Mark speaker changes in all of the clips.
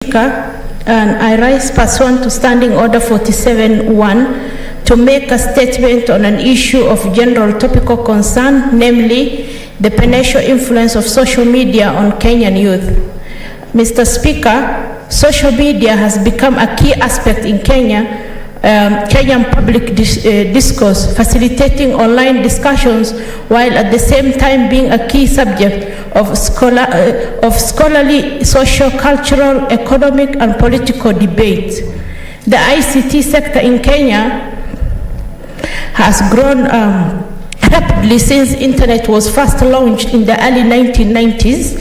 Speaker 1: Speaker, and I rise pursuant to Standing Order 47-1 to make a statement on an issue of general topical concern, namely the potential influence of social media on Kenyan youth. Mr. Speaker, social media has become a key aspect in Kenyan public discourse, facilitating online discussions while at the same time being a key subject of scholarly, social, cultural, economic, and political debate. The ICT sector in Kenya has grown rapidly since internet was first launched in the early 1990s.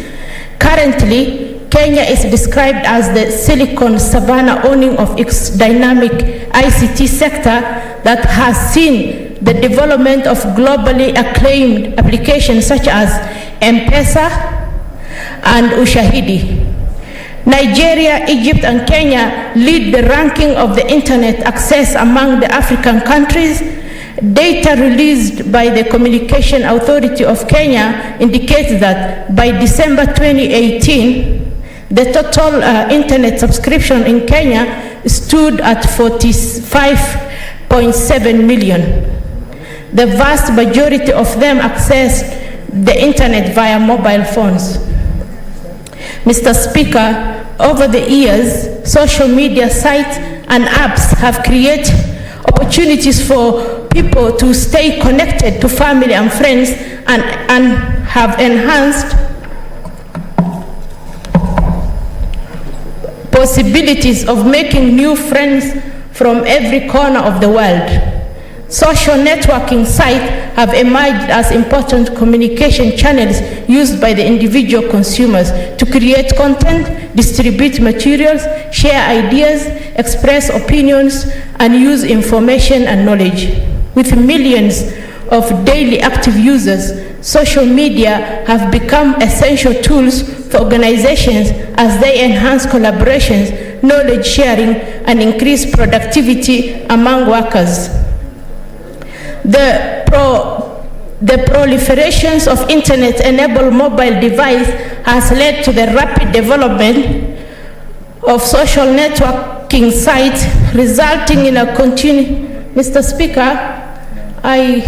Speaker 1: Currently, Kenya is described as the Silicon Savannah, owning of its dynamic ICT sector that has seen the development of globally acclaimed applications such as M-Pesa and Ushahidi. Nigeria, Egypt, and Kenya lead the ranking of the internet access among the African countries. Data released by the Communication Authority of Kenya indicates that by December 2018, the total internet subscription in Kenya stood at 45.7 million. The vast majority of them access the internet via mobile phones. Mr. Speaker, over the years, social media sites and apps have created opportunities for people to stay connected to family and friends and have enhanced possibilities of making new friends from every corner of the world. Social networking sites have emerged as important communication channels used by the individual consumers to create content, distribute materials, share ideas, express opinions, and use information and knowledge. With millions of daily active users, social media have become essential tools for organizations as they enhance collaborations, knowledge sharing, and increase productivity among workers. The proliferations of internet-enabled mobile devices has led to the rapid development of social networking sites, resulting in a continued... Mr. Speaker, I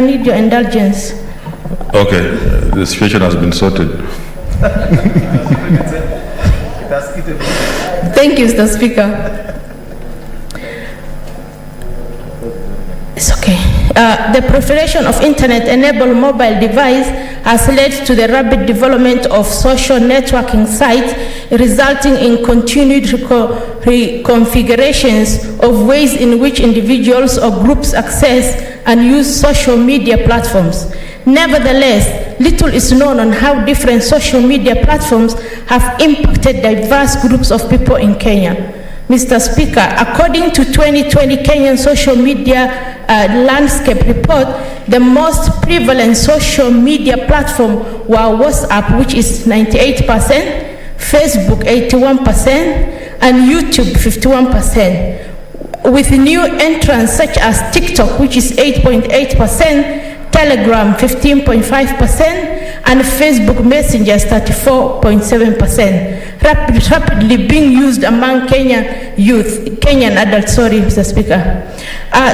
Speaker 1: need your indulgence.
Speaker 2: Okay, the situation has been sorted.
Speaker 1: Thank you, Mr. Speaker. It's okay. The proliferation of internet-enabled mobile devices has led to the rapid development of social networking sites, resulting in continued reconfigurations of ways in which individuals or groups access and use social media platforms. Nevertheless, little is known on how different social media platforms have impacted diverse groups of people in Kenya. Mr. Speaker, according to 2020 Kenyan social media landscape report, the most prevalent social media platform were WhatsApp, which is 98%, Facebook 81%, and YouTube 51%. With new entrants such as TikTok, which is 8.8%, Telegram 15.5%, and Facebook Messengers 34.7%, rapidly being used among Kenyan adults, Mr. Speaker.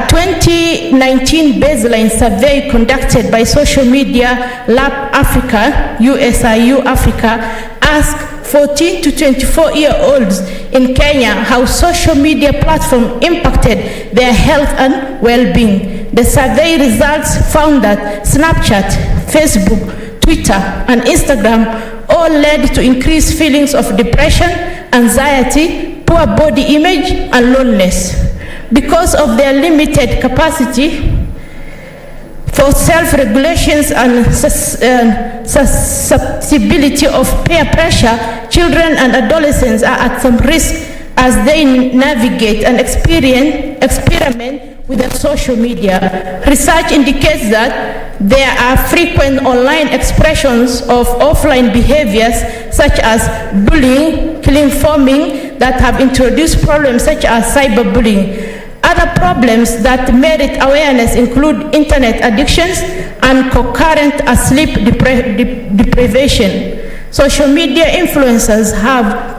Speaker 1: 2019 baseline survey conducted by Social Media Lab Africa, USIU Africa, asked 14 to 24-year-olds in Kenya how social media platforms impacted their health and well-being. The survey results found that Snapchat, Facebook, Twitter, and Instagram all led to increased feelings of depression, anxiety, poor body image, and loneliness. Because of their limited capacity for self-regulations and susceptibility of peer pressure, children and adolescents are at some risk as they navigate and experiment with the social media. Research indicates that there are frequent online expressions of offline behaviors such as bullying, killing-forming that have introduced problems such as cyberbullying. Other problems that merit awareness include internet addictions and concurrent sleep deprivation. Social media influencers have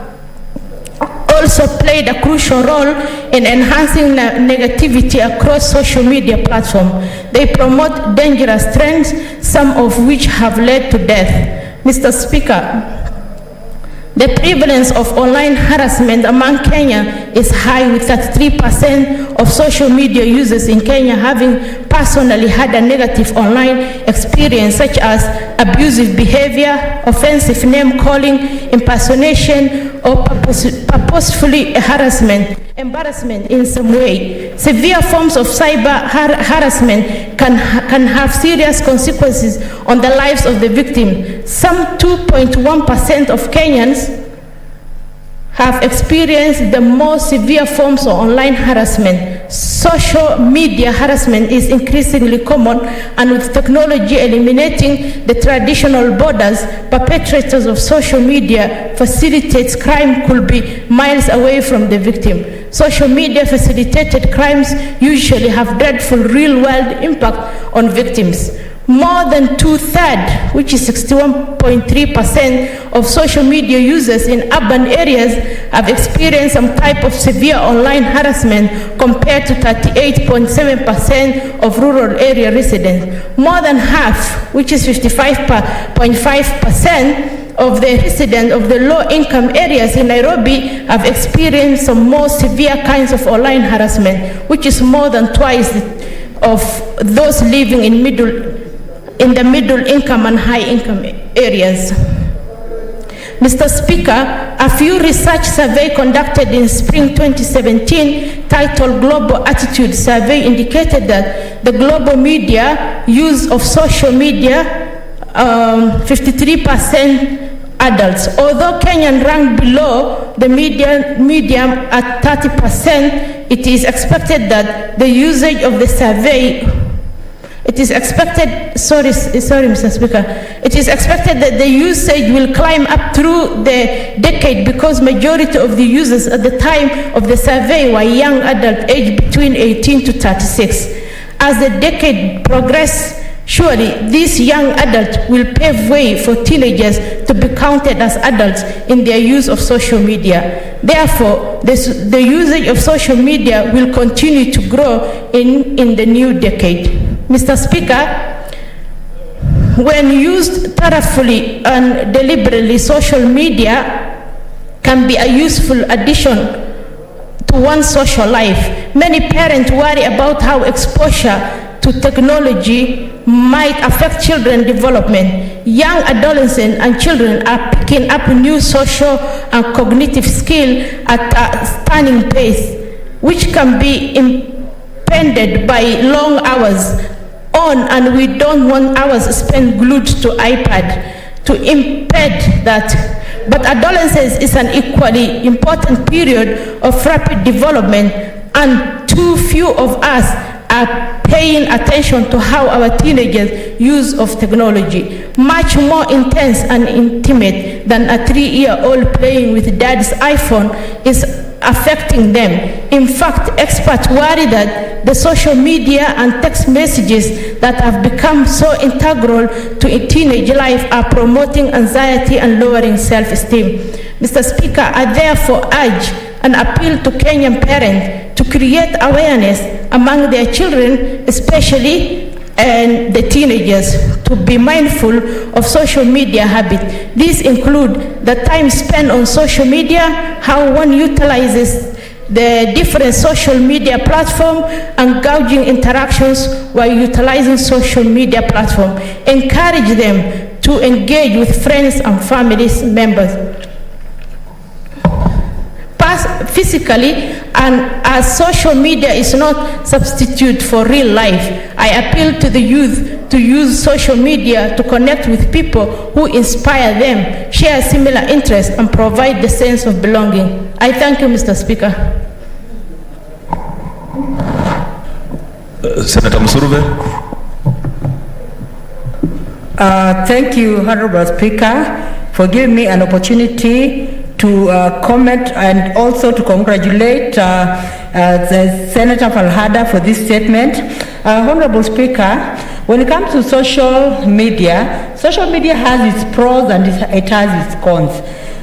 Speaker 1: also played a crucial role in enhancing negativity across social media platforms. They promote dangerous trends, some of which have led to death. Mr. Speaker, the prevalence of online harassment among Kenya is high, with 33% of social media users in Kenya having personally had a negative online experience, such as abusive behavior, offensive name calling, impersonation, or purposefully embarrassment in some way. Severe forms of cyber harassment can have serious consequences on the lives of the victim. Some 2.1% of Kenyans have experienced the most severe forms of online harassment. Social media harassment is increasingly common, and with technology eliminating the traditional borders, perpetrators of social media facilitates crime could be miles away from the victim. Social media facilitated crimes usually have dreadful real-world impact on victims. More than 2/3, which is 61.3% of social media users in urban areas have experienced some type of severe online harassment, compared to 38.7% of rural area residents. More than half, which is 55.5%, of the residents of the low-income areas in Nairobi have experienced some more severe kinds of online harassment, which is more than twice of those living in the middle income and high income areas. Mr. Speaker, a few research survey conducted in spring 2017 titled Global Attitude Survey indicated that the global media use of social media 53% adults. Although Kenya ranked below the median at 30%, it is expected that the usage of the survey sorry, Mr. Speaker. It is expected that the usage will climb up through the decade, because majority of the users at the time of the survey were young adults aged between 18 to 36. As the decade progresses, surely these young adults will pave way for teenagers to be counted as adults in their use of social media. Therefore, the usage of social media will continue to grow in the new decade. Mr. Speaker, when used thoroughly and deliberately, social media can be a useful addition to one's social life. Many parents worry about how exposure to technology might affect children's development. Young adolescents and children are picking up new social and cognitive skills at a stunning pace, which can be impeded by long hours on, and we don't want hours spent glued to iPad to impede that. But adolescence is an equally important period of rapid development, and too few of us are paying attention to how our teenagers' use of technology, much more intense and intimate than a 3-year-old playing with dad's iPhone, is affecting them. In fact, experts worry that the social media and text messages that have become so integral to a teenage life are promoting anxiety and lowering self-esteem. Mr. Speaker, I therefore urge and appeal to Kenyan parents to create awareness among their children, especially and the teenagers, to be mindful of social media habits. These include the time spent on social media, how one utilizes the different social media platforms, and gauging interactions while utilizing social media platforms. Encourage them to engage with friends and family members physically, and as social media is not substitute for real life, I appeal to the youth to use social media to connect with people who inspire them, share similar interests, and provide the sense of belonging. I thank you, Mr. Speaker.
Speaker 2: Senator Musuruve.
Speaker 3: Thank you, Honorable Speaker, for giving me an opportunity to comment and also to congratulate the Senator Falhada for this statement. Honorable Speaker, when it comes to social media has its pros and it has its cons.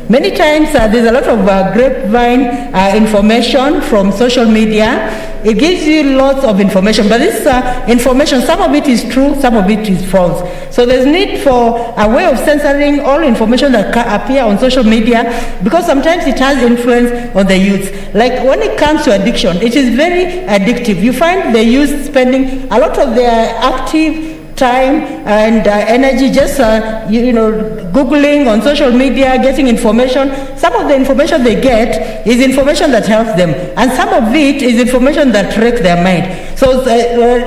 Speaker 3: Many times there's a lot of grapevine information from social media. It gives you lots of information, but this information, some of it is true, some of it is false. So there's need for a way of censoring all information that appear on social media, because sometimes it has influence on the youth. Like when it comes to addiction, it is very addictive. You find the youth spending a lot of their active time and energy just googling on social media, getting information. Some of the information they get is information that helps them, and some of it is information that wrecks their mind. So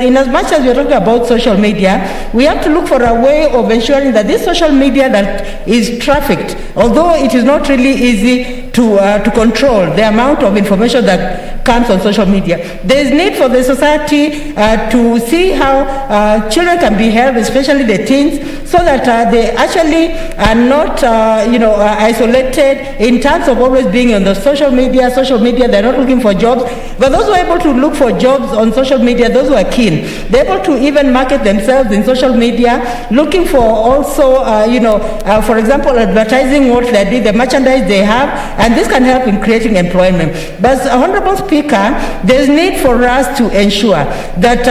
Speaker 3: in as much as we're talking about social media, we have to look for a way of ensuring that this social media that is trafficked, although it is not really easy to control the amount of information that comes on social media, there is need for the society to see how children can be helped, especially the teens, so that they actually are not isolated in terms of always being on the social media. They're not looking for jobs, but those who are able to look for jobs on social media, those who are keen, they're able to even market themselves in social media, looking for also for example, advertising what they do, the merchandise they have, and this can help in creating employment. But Honorable Speaker, there's need for us to ensure that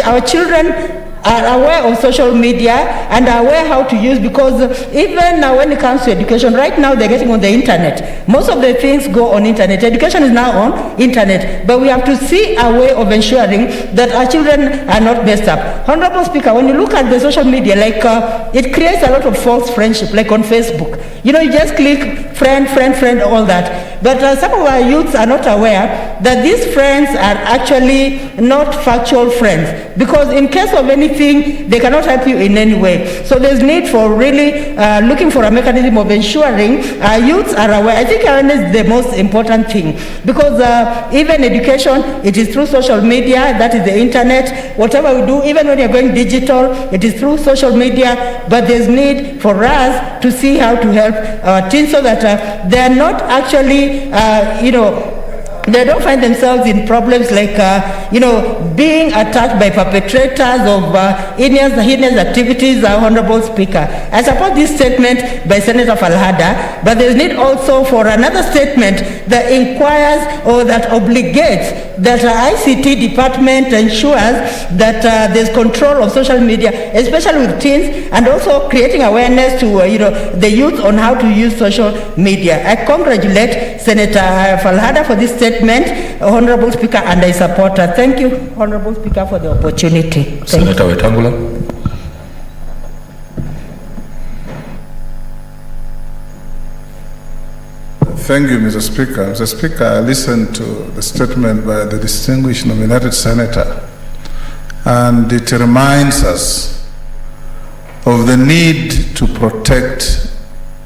Speaker 3: our children are aware of social media and are aware how to use, because even when it comes to education, right now they're getting on the internet. Most of the things go on internet. Education is now on internet, but we have to see a way of ensuring that our children are not messed up. Honorable Speaker, when you look at the social media, like it creates a lot of false friendship, like on Facebook. You just click friend, all that. But some of our youths are not aware that these friends are actually not factual friends, because in case of anything, they cannot help you in any way. So there's need for really looking for a mechanism of ensuring youths are aware. I think awareness is the most important thing, because even education, it is through social media, that is the internet. Whatever we do, even when you're going digital, it is through social media. But there's need for us to see how to help our teens so that they're not actually, they don't find themselves in problems like, being attacked by perpetrators of heinous activities. Honorable Speaker, I support this statement by Senator Falhada, but there's need also for another statement that inquires or that obligates that ICT department ensures that there's control of social media, especially with teens, and also creating awareness to the youth on how to use social media. I congratulate Senator Falhada for this statement, Honorable Speaker, and I support her. Thank you, Honorable Speaker, for the opportunity.
Speaker 2: Senator Wetangula.
Speaker 4: Thank you, Mr. Speaker. Mr. Speaker, I listened to the statement by the distinguished nominated senator, and it reminds us of the need to protect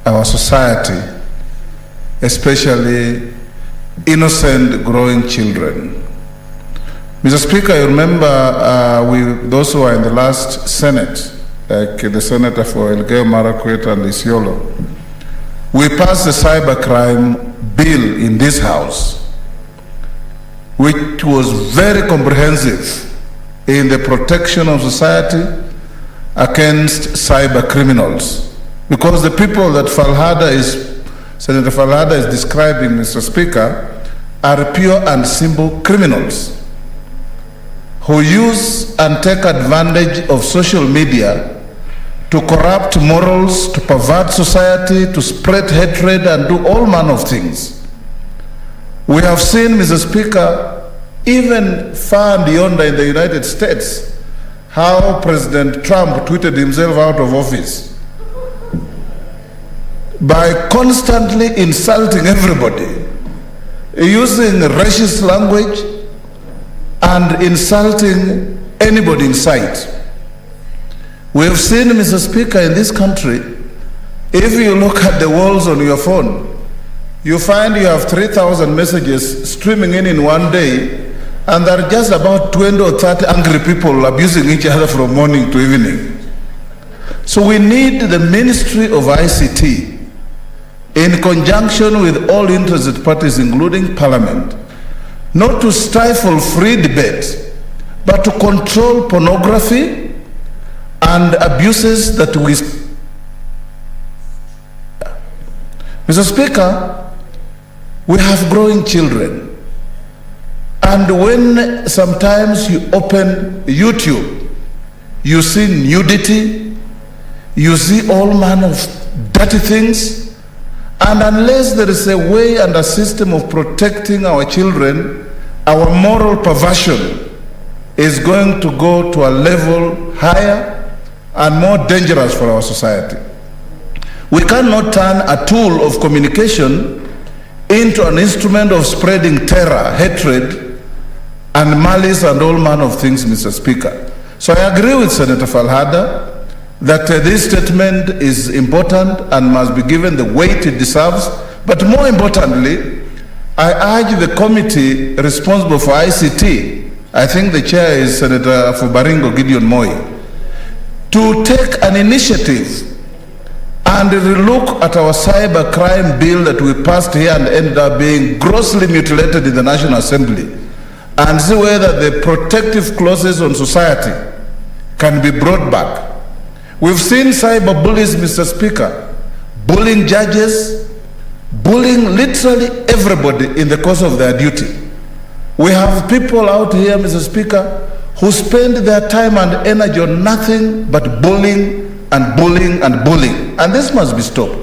Speaker 4: our society, especially innocent growing children. Mr. Speaker, you remember those who are in the last Senate, like the senator for Elgeyo Marakwet and Isiolo, we passed the cybercrime bill in this House, which was very comprehensive in the protection of society against cyber criminals. Because the people that Senator Falhada is describing, Mr. Speaker, are pure and simple criminals who use and take advantage of social media to corrupt morals, to pervert society, to spread hatred, and do all manner of things. We have seen, Mr. Speaker, even far and beyond in the United States, how President Trump tweeted himself out of office by constantly insulting everybody, using racist language and insulting anybody in sight. We have seen, Mr. Speaker, in this country, if you look at the walls on your phone, you find you have 3,000 messages streaming in one day, and there are just about 20 or 30 angry people abusing each other from morning to evening. So we need the Ministry of ICT, in conjunction with all interested parties, including Parliament, not to stifle free debate, but to control pornography and abuses that we... Mr. Speaker, we have growing children. And when sometimes you open YouTube, you see nudity, you see all manner of dirty things, and unless there is a way and a system of protecting our children, our moral perversion is going to go to a level higher and more dangerous for our society. We cannot turn a tool of communication into an instrument of spreading terror, hatred, and malice and all manner of things, Mr. Speaker. So I agree with Senator Falhada that this statement is important and must be given the weight it deserves. But more importantly, I urge the committee responsible for ICT, I think the chair is Senator Fubaringo Gideon Moi, to take an initiative and relook at our cyber crime bill that we passed here and ended up being grossly mutilated in the National Assembly, and see whether the protective clauses on society can be brought back. We've seen cyber bullies, Mr. Speaker, bullying judges, bullying literally everybody in the course of their duty. We have people out here, Mr. Speaker, who spend their time and energy on nothing but bullying and bullying and bullying. And this must be stopped,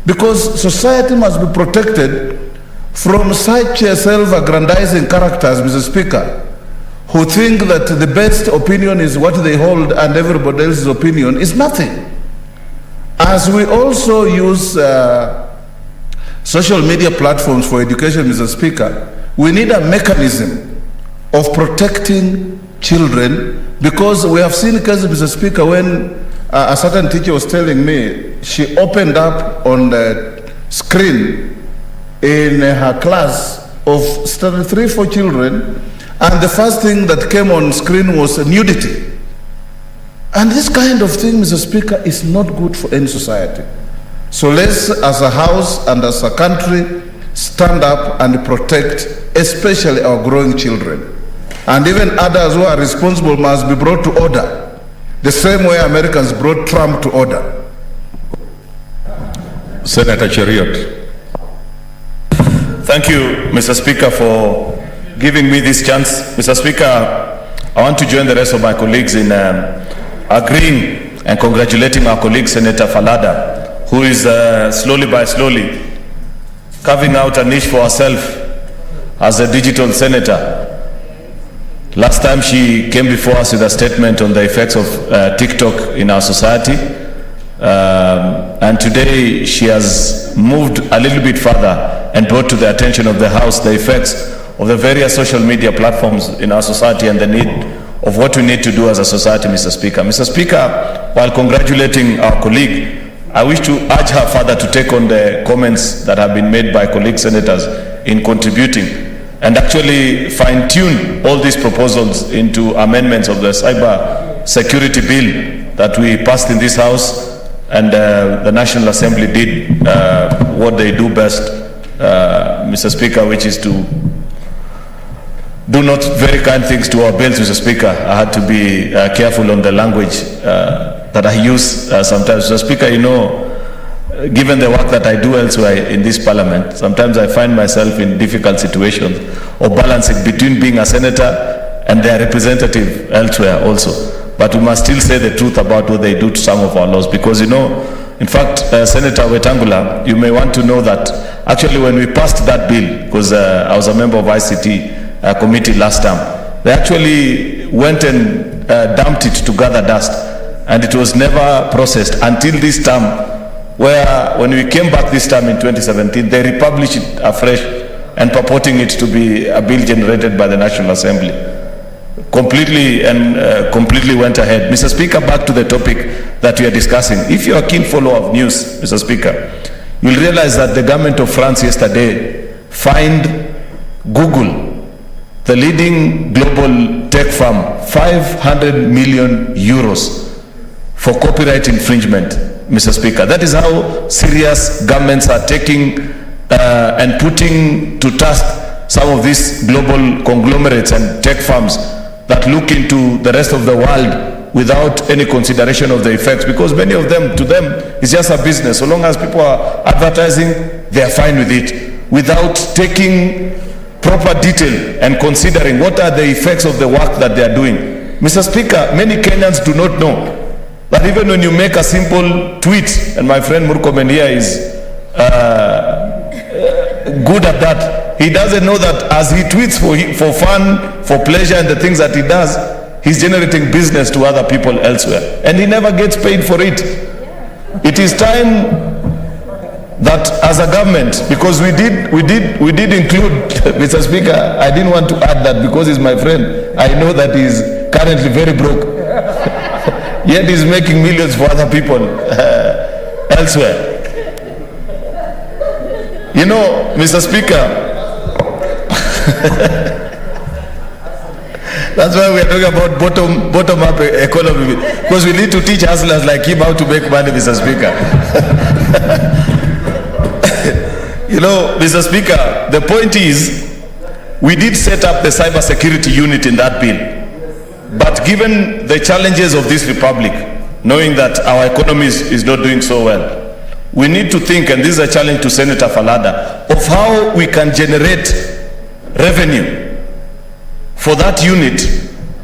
Speaker 4: because society must be protected from such self-aggrandizing characters, Mr. Speaker, who think that the best opinion is what they hold and everybody else's opinion is nothing. As we also use social media platforms for education, Mr. Speaker, we need a mechanism of protecting children, because we have seen cases, Mr. Speaker, when a certain teacher was telling me she opened up on the screen in her class of standard 3-4 children, and the first thing that came on screen was nudity. And this kind of thing, Mr. Speaker, is not good for any society. So let's, as a house and as a country, stand up and protect, especially our growing children. And even others who are responsible must be brought to order, the same way Americans brought Trump to order.
Speaker 2: Senator Cheriot.
Speaker 5: Thank you, Mr. Speaker, for giving me this chance. Mr. Speaker, I want to join the rest of my colleagues in agreeing and congratulating our colleague, Senator Falhada, who is slowly carving out a niche for herself as a digital senator. Last time she came before us with a statement on the effects of TikTok in our society. And today she has moved a little bit further and brought to the attention of the House the effects of the various social media platforms in our society and the need of what we need to do as a society, Mr. Speaker. Mr. Speaker, while congratulating our colleague, I wish to urge her further to take on the comments that have been made by colleague senators in contributing and actually fine-tune all these proposals into amendments of the cyber security bill that we passed in this House, and the National Assembly did what they do best, Mr. Speaker, which is to do not very kind things to our bills, Mr. Speaker. I had to be careful on the language that I use sometimes. Mr. Speaker, you know, given the work that I do elsewhere in this parliament, sometimes I find myself in difficult situations of balancing between being a senator and their representative elsewhere also. But we must still say the truth about what they do to some of our laws, because, you know, in fact, Senator Wetangula, you may want to know that actually when we passed that bill, because I was a member of ICT committee last time, they actually went and dumped it to gather dust, and it was never processed until this time, where when we came back this time in 2017, they republished it afresh and purporting it to be a bill generated by the National Assembly. Completely went ahead. Mr. Speaker, back to the topic that we are discussing. If you are a keen follower of news, Mr. Speaker, you'll realize that the government of France yesterday fined Google, the leading global tech firm, 500 million euros for copyright infringement, Mr. Speaker. That is how serious governments are taking and putting to task some of these global conglomerates and tech firms that look into the rest of the world without any consideration of the effects, because many of them, to them, it's just a business. So long as people are advertising, they are fine with it, without taking proper detail and considering what are the effects of the work that they are doing. Mr. Speaker, many Kenyans do not know that even when you make a simple tweet, and my friend Murkomen here is good at that, he doesn't know that as he tweets for fun, for pleasure, and the things that he does, he's generating business to other people elsewhere, and he never gets paid for it. It is time that as a government, because we did include Mr. Speaker, I didn't want to add that because he's my friend. I know that he's currently very broke, yet he's making millions for other people elsewhere. You know, Mr. Speaker, that's why we are talking about bottom-up economy, because we need to teach hustlers like him how to make money, Mr. Speaker. You know, Mr. Speaker, the point is, we did set up the cyber security unit in that bill. But given the challenges of this republic, knowing that our economy is not doing so well, we need to think, and this is a challenge to Senator Falada, of how we can generate revenue for that unit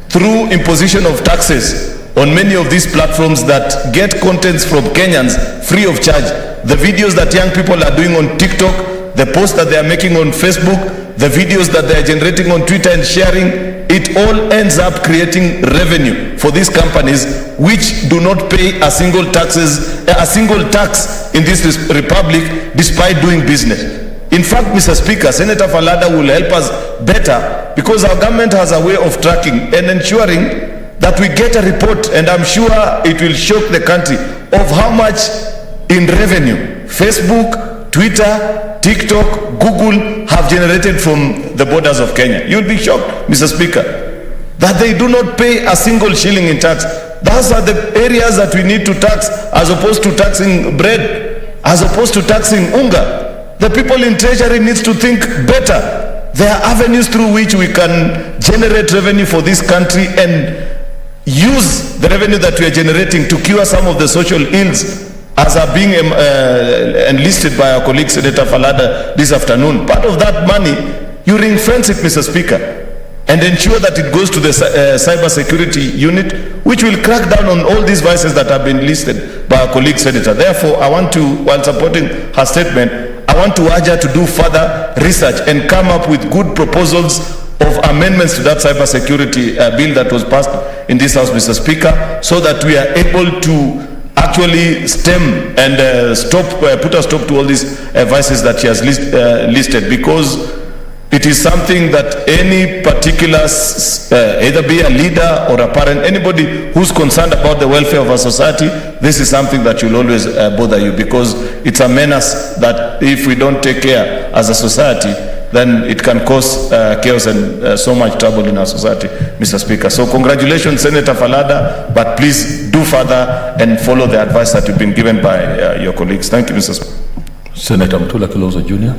Speaker 5: through imposition of taxes on many of these platforms that get contents from Kenyans free of charge. The videos that young people are doing on TikTok, the posts that they are making on Facebook, the videos that they are generating on Twitter and sharing, it all ends up creating revenue for these companies which do not pay a single tax in this republic despite doing business. In fact, Mr. Speaker, Senator Falada will help us better because our government has a way of tracking and ensuring that we get a report, and I'm sure it will shock the country, of how much in revenue Facebook, Twitter, TikTok, Google have generated from the borders of Kenya. You'll be shocked, Mr. Speaker, that they do not pay a single shilling in tax. Those are the areas that we need to tax, as opposed to taxing bread, as opposed to taxing unga. The people in Treasury needs to think better. There are avenues through which we can generate revenue for this country and use the revenue that we are generating to cure some of the social ills as are being enlisted by our colleague Senator Falada this afternoon. Part of that money, you ring-fence it, Mr. Speaker, and ensure that it goes to the cyber security unit, which will crack down on all these vices that have been listed by our colleague Senator. Therefore, I want to, while supporting her statement, I want to urge her to do further research and come up with good proposals of amendments to that cyber security bill that was passed in this House, Mr. Speaker, so that we are able to actually stem and put a stop to all these vices that she has listed, because it is something that any particular, either be a leader or a parent, anybody who's concerned about the welfare of our society, this is something that will always bother you, because it's a menace that if we don't take care as a society, then it can cause chaos and so much trouble in our society, Mr. Speaker. So congratulations, Senator Falada, but please do further and follow the advice that you've been given by your colleagues. Thank you, Mr. Speaker.
Speaker 2: Senator Mutula Kilonzo Jr.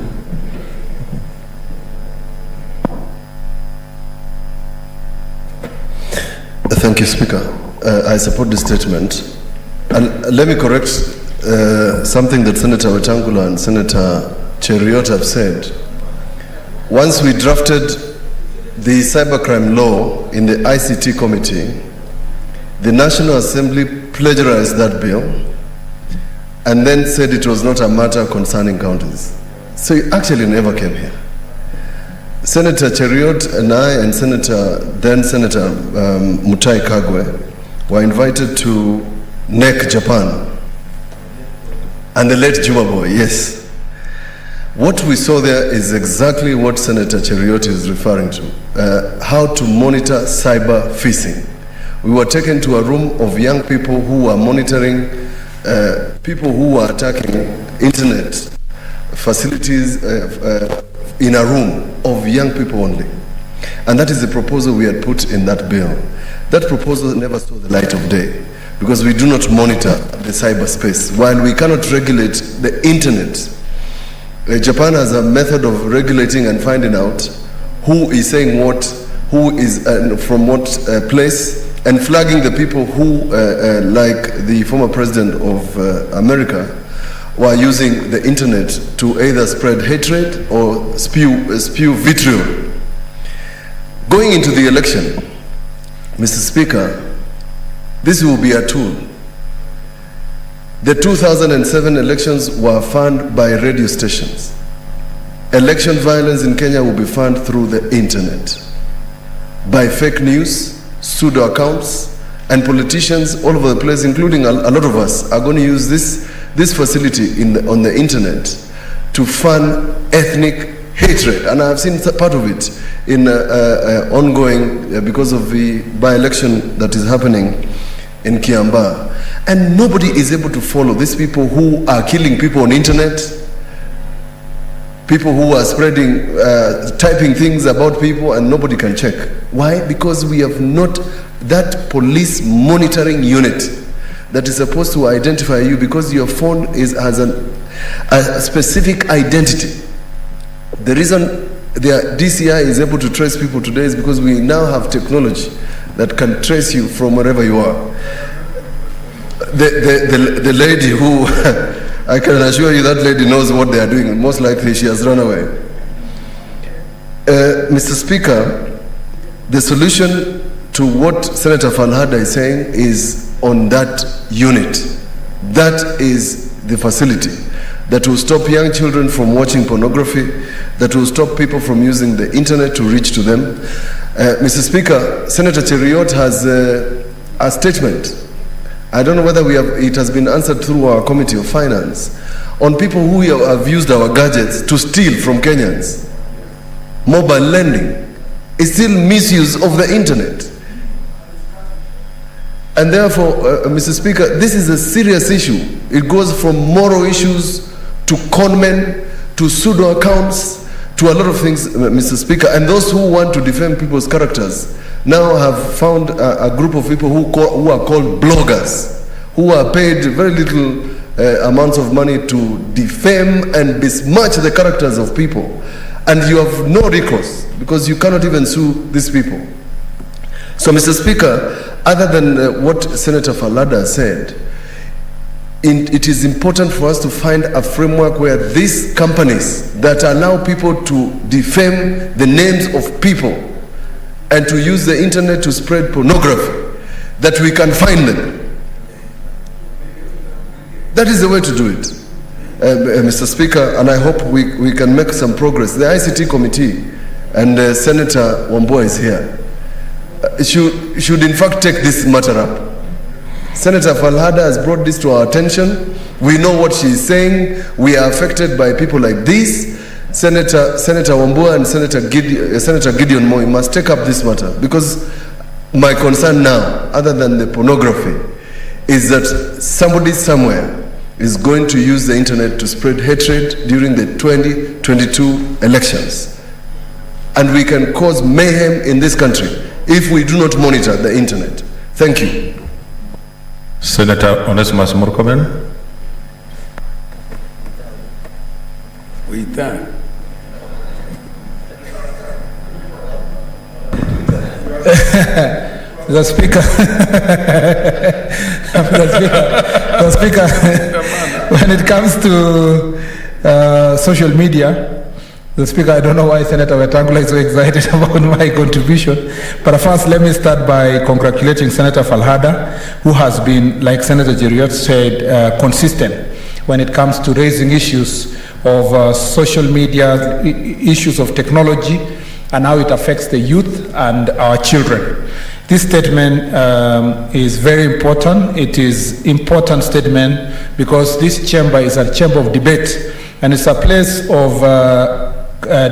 Speaker 6: Thank you, Speaker. I support this statement. And let me correct something that Senator Wetangula and Senator Cheriot have said. Once we drafted the cybercrime law in the ICT committee, the National Assembly plagiarized that bill and then said it was not a matter concerning counties. So it actually never came here. Senator Cheriot and I and then Senator Mutai Kagwe were invited to NEC Japan, and the late Juma Boy, yes. What we saw there is exactly what Senator Cheriot is referring to, how to monitor cyber phishing. We were taken to a room of young people who were monitoring people who were attacking internet facilities in a room of young people only. And that is the proposal we had put in that bill. That proposal never saw the light of day because we do not monitor the cyberspace. While we cannot regulate the internet, Japan has a method of regulating and finding out who is saying what, who is from what place, and flagging the people who, like the former president of America, who are using the internet to either spread hatred or spew vitriol. Going into the election, Mr. Speaker, this will be a tool. The 2007 elections were funded by radio stations. Election violence in Kenya will be funded through the internet, by fake news, pseudo accounts, and politicians all over the place, including a lot of us, are going to use this facility on the internet to fund ethnic hatred. And I've seen part of it in ongoing because of the by-election that is happening in Kiambaa. And nobody is able to follow these people who are killing people on internet, people who are spreading, typing things about people, and nobody can check. Why? Because we have not that police monitoring unit that is supposed to identify you, because your phone has a specific identity. The reason the DCI is able to trace people today is because we now have technology that can trace you from wherever you are. The lady who, I can assure you that lady knows what they are doing. Most likely she has run away. Mr. Speaker, the solution to what Senator Falhada is saying is on that unit. That is the facility that will stop young children from watching pornography, that will stop people from using the internet to reach to them. Mr. Speaker, Senator Cheriot has a statement. I don't know whether it has been answered through our Committee of Finance, on people who have used our gadgets to steal from Kenyans. Mobile lending is still misuse of the internet. And therefore, Mr. Speaker, this is a serious issue. It goes from moral issues to conmen, to pseudo accounts, to a lot of things, Mr. Speaker. And those who want to defame people's characters now have found a group of people who are called bloggers, who are paid very little amounts of money to defame and besmirch the characters of people. And you have no recourse, because you cannot even sue these people. So, Mr. Speaker, other than what Senator Falhada said, it is important for us to find a framework where these companies that allow people to defame the names of people and to use the internet to spread pornography, that we can find them. That is the way to do it, Mr. Speaker, and I hope we can make some progress. The ICT committee, and Senator Wambua is here, should in fact take this matter up. Senator Falhada has brought this to our attention. We know what she is saying. We are affected by people like this. Senator Wambua and Senator Gideon Moi must take up this matter, because my concern now, other than the pornography, is that somebody somewhere is going to use the internet to spread hatred during the 2022 elections. And we can cause mayhem in this country if we do not monitor the internet. Thank you.
Speaker 2: Senator Onesimus Murkomen.
Speaker 7: We thank.
Speaker 8: The Speaker, the Speaker, when it comes to social media, the Speaker, I don't know why Senator Wetangula is so excited about my contribution, but first let me start by congratulating Senator Falhada, who has been, like Senator Cheriot said, consistent when it comes to raising issues of social media, issues of technology, and how it affects the youth and our children. This statement is very important. It is important statement because this chamber is a chamber of debate, and it's a place of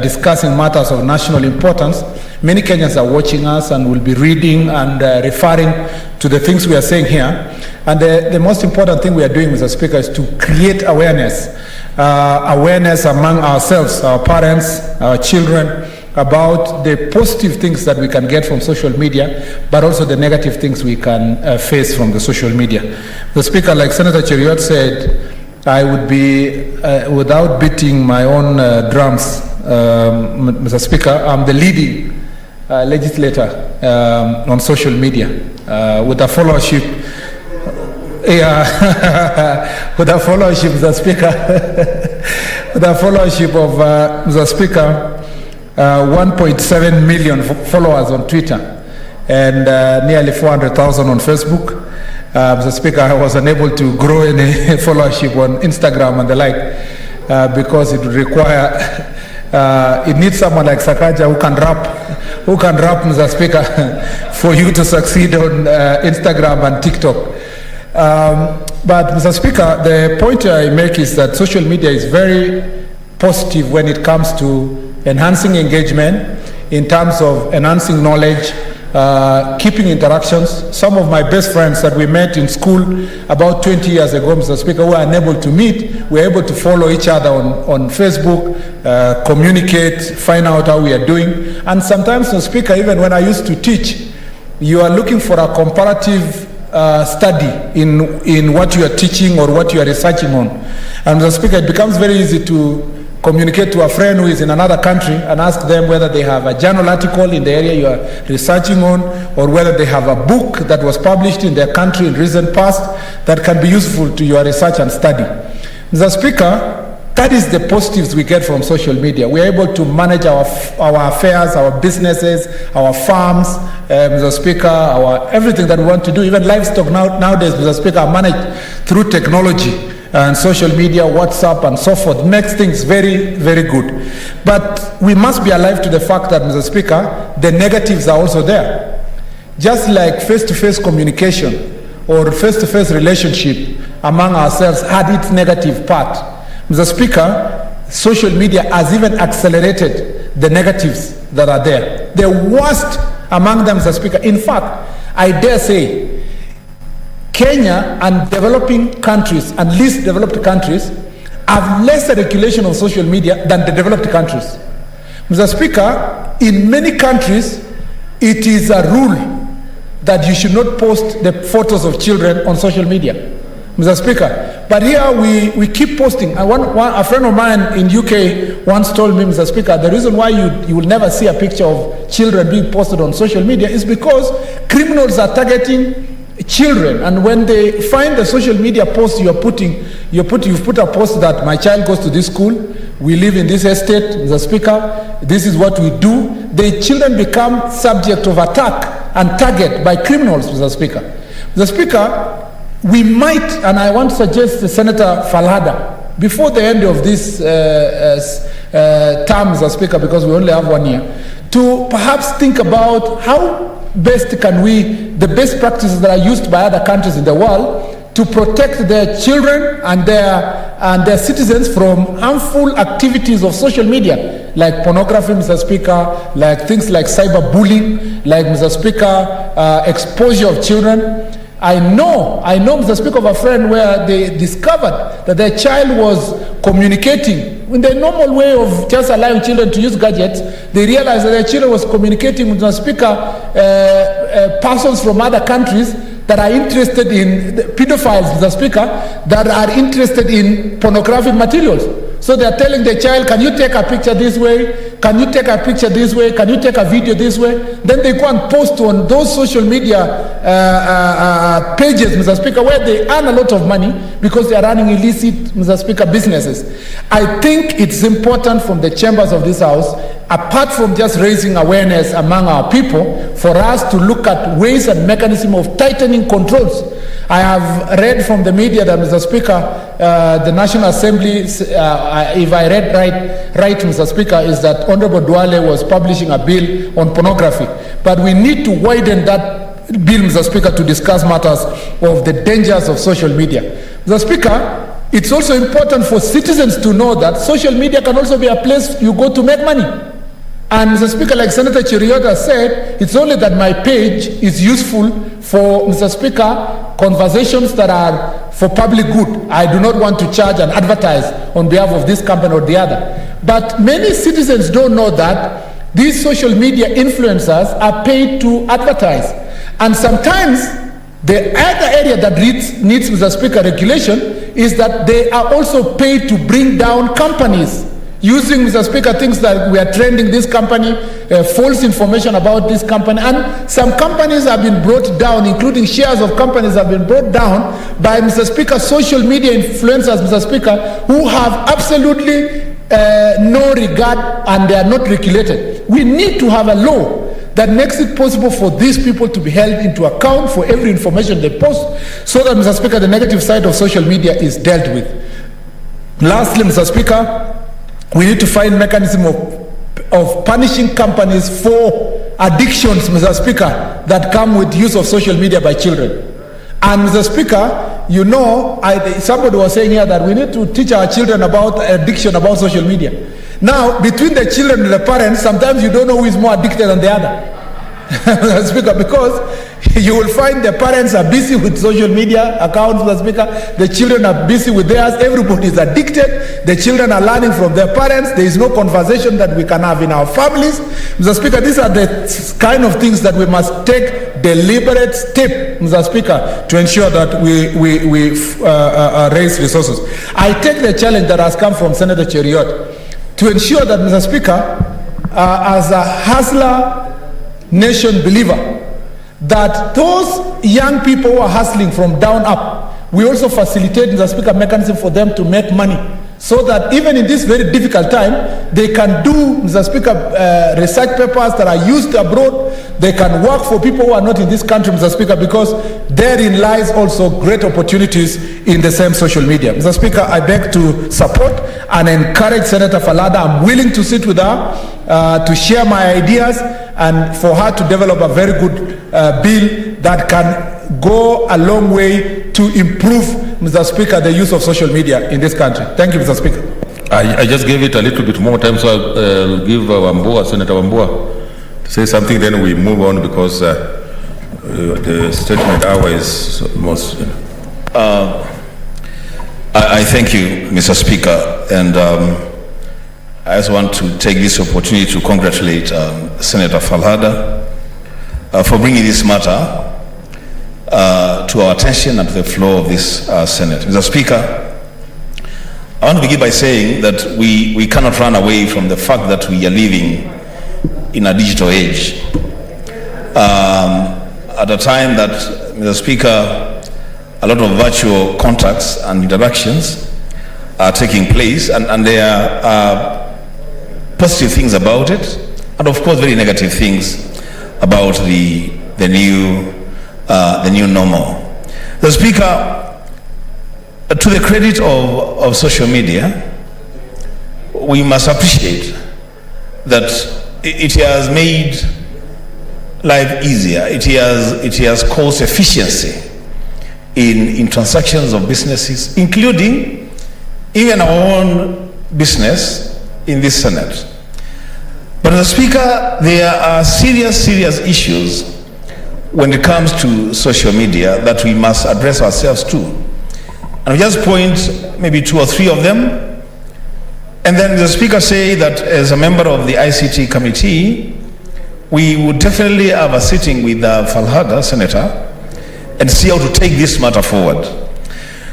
Speaker 8: discussing matters of national importance. Many Kenyans are watching us and will be reading and referring to the things we are saying here. And the most important thing we are doing, Mr. Speaker, is to create awareness among ourselves, our parents, our children, about the positive things that we can get from social media, but also the negative things we can face from the social media. The Speaker, like Senator Cheriot said, I would be, without beating my own drums, Mr. Speaker, I'm the leading legislator on social media with a followership Yeah, with the followership, Mr. Speaker, with the followership of Mr. Speaker, 1.7 million followers on Twitter and nearly 400,000 on Facebook. Mr. Speaker, I was unable to grow any followership on Instagram and the like because it would require, it needs someone like Sakaja who can rap, Mr. Speaker, for you to succeed on Instagram and TikTok. But Mr. Speaker, the point I make is that social media is very positive when it comes to enhancing engagement, in terms of enhancing knowledge, keeping interactions. Some of my best friends that we met in school about 20 years ago, Mr. Speaker, who are unable to meet, we're able to follow each other on Facebook, communicate, find out how we are doing. And sometimes, Mr. Speaker, even when I used to teach, you are looking for a comparative study in what you are teaching or what you are researching on. And Mr. Speaker, it becomes very easy to communicate to a friend who is in another country and ask them whether they have a journal article in the area you are researching on, or whether they have a book that was published in their country in recent past that can be useful to your research and study. Mr. Speaker, that is the positives we get from social media. We are able to manage our affairs, our businesses, our farms, Mr. Speaker, everything that we want to do. Even livestock nowadays, Mr. Speaker, are managed through technology and social media, WhatsApp, and so forth. Makes things very, very good. But we must be alive to the fact that, Mr. Speaker, the negatives are also there. Just like face-to-face communication or face-to-face relationship among ourselves had its negative part, Mr. Speaker, social media has even accelerated the negatives that are there. The worst among them, Mr. Speaker, in fact, I dare say, Kenya and developing countries and least developed countries have less regulation on social media than the developed countries. Mr. Speaker, in many countries, it is a rule that you should not post the photos of children on social media, Mr. Speaker. But here we keep posting. A friend of mine in UK once told me, Mr. Speaker, the reason why you will never see a picture of children being posted on social media is because criminals are targeting children, and when they find the social media post you've put a post that my child goes to this school, we live in this estate, Mr. Speaker, this is what we do, the children become subject of attack and target by criminals, Mr. Speaker. Mr. Speaker, we might, and I want to suggest to Senator Falhada, before the end of this term, Mr. Speaker, because we only have 1 year, to perhaps think about how best can the best practices that are used by other countries in the world to protect their children and their citizens from harmful activities of social media, like pornography, Mr. Speaker, like things like cyberbullying, like, Mr. Speaker, exposure of children. I know, Mr. Speaker, of a friend where they discovered that their child was communicating in the normal way of just allowing children to use gadgets. They realized that their children was communicating with, Mr. Speaker, persons from other countries that are interested in pedophiles, Mr. Speaker, that are interested in pornographic materials. So they are telling the child, can you take a picture this way? Can you take a picture this way? Can you take a video this way? Then they go and post on those social media pages, Mr. Speaker, where they earn a lot of money because they are running illicit, Mr. Speaker, businesses. I think it's important from the chambers of this House, apart from just raising awareness among our people, for us to look at ways and mechanisms of tightening controls. I have read from the media that, Mr. Speaker, the National Assembly, if I read right, Mr. Speaker, is that Honorable Duale was publishing a bill on pornography. But we need to widen that bill, Mr. Speaker, to discuss matters of the dangers of social media. Mr. Speaker, it's also important for citizens to know that social media can also be a place you go to make money. And Mr. Speaker, like Senator Cheriota said, it's only that my page is useful for, Mr. Speaker, conversations that are for public good. I do not want to charge and advertise on behalf of this company or the other. But many citizens don't know that these social media influencers are paid to advertise. And sometimes the other area that needs, Mr. Speaker, regulation is that they are also paid to bring down companies using, Mr. Speaker, things that we are trending this company, false information about this company. And some companies have been brought down, including shares of companies have been brought down by, Mr. Speaker, social media influencers, Mr. Speaker, who have absolutely no regard and they are not regulated. We need to have a law that makes it possible for these people to be held into account for every information they post, so that, Mr. Speaker, the negative side of social media is dealt with. Lastly, Mr. Speaker, we need to find mechanism of punishing companies for addictions, Mr. Speaker, that come with use of social media by children. And, Mr. Speaker, you know, somebody was saying here that we need to teach our children about addiction, about social media. Now, between the children and the parents, sometimes you don't know who is more addicted than the other. Mr. Speaker, because you will find the parents are busy with social media accounts, Mr. Speaker. The children are busy with theirs. Everybody is addicted. The children are learning from their parents. There is no conversation that we can have in our families. Mr. Speaker, these are the kind of things that we must take deliberate step, Mr. Speaker, to ensure that we raise resources. I take the challenge that has come from Senator Cheriot to ensure that, Mr. Speaker, as a hustler nation believer, that those young people who are hustling from down up, we also facilitate, Mr. Speaker, mechanism for them to make money, so that even in this very difficult time, they can do, Mr. Speaker, research papers that are used abroad. They can work for people who are not in this country, Mr. Speaker, because therein lies also great opportunities in the same social media. Mr. Speaker, I beg to support and encourage Senator Falhada. I'm willing to sit with her to share my ideas and for her to develop a very good bill that can go a long way to improve, Mr. Speaker, the use of social media in this country. Thank you, Mr. Speaker.
Speaker 2: I just gave it a little bit more time, so I'll give Senator Wambua to say something, then we move on, because the statement hour is most...
Speaker 5: I thank you, Mr. Speaker, and I just want to take this opportunity to congratulate Senator Falhada for bringing this matter to our attention and to the floor of this Senate. Mr. Speaker, I want to begin by saying that we cannot run away from the fact that we are living in a digital age. At a time that, Mr. Speaker, a lot of virtual contacts and interactions are taking place, and there are positive things about it, and of course very negative things about the new normal. The Speaker, to the credit of social media, we must appreciate that it has made life easier. It has caused efficiency in transactions of businesses, including even our own business in this Senate. But, Mr. Speaker, there are serious issues when it comes to social media that we must address ourselves to. And I'll just point maybe 2 or 3 of them, and then the Speaker say that as a member of the ICT committee, we would definitely have a sitting with Falhada, Senator, and see how to take this matter forward.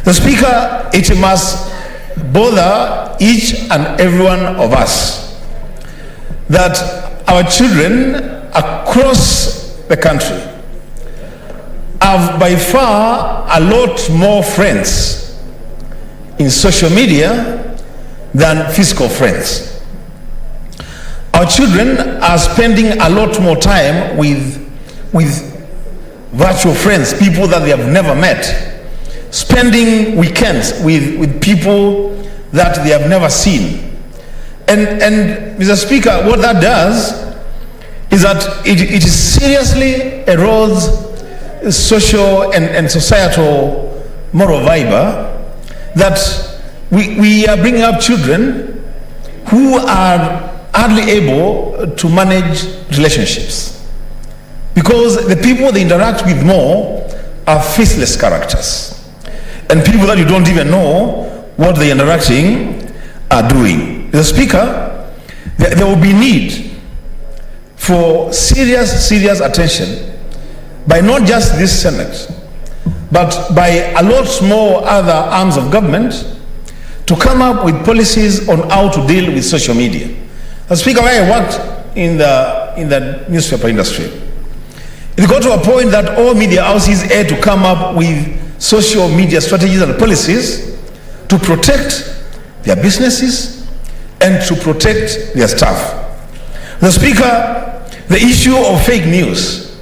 Speaker 5: The Speaker, it must bother each and every one of us that our children across the country have by far a lot more friends in social media than physical friends. Our children are spending a lot more time with virtual friends, people that they have never met, spending weekends with people that they have never seen. And Mr. Speaker, what that does is that it seriously erodes social and societal moral fiber, that we are bringing up children who are hardly able to manage relationships, because the people they interact with more are faceless characters and people that you don't even know what they're interacting are doing. Mr. Speaker, there will be need for serious attention by not just this Senate, but by a lot more other arms of government,
Speaker 9: to come up with policies on how to deal with social media. As Speaker, when I worked in the newspaper industry, it got to a point that all media houses had to come up with social media strategies and policies to protect their businesses and to protect their staff. The Speaker, the issue of fake news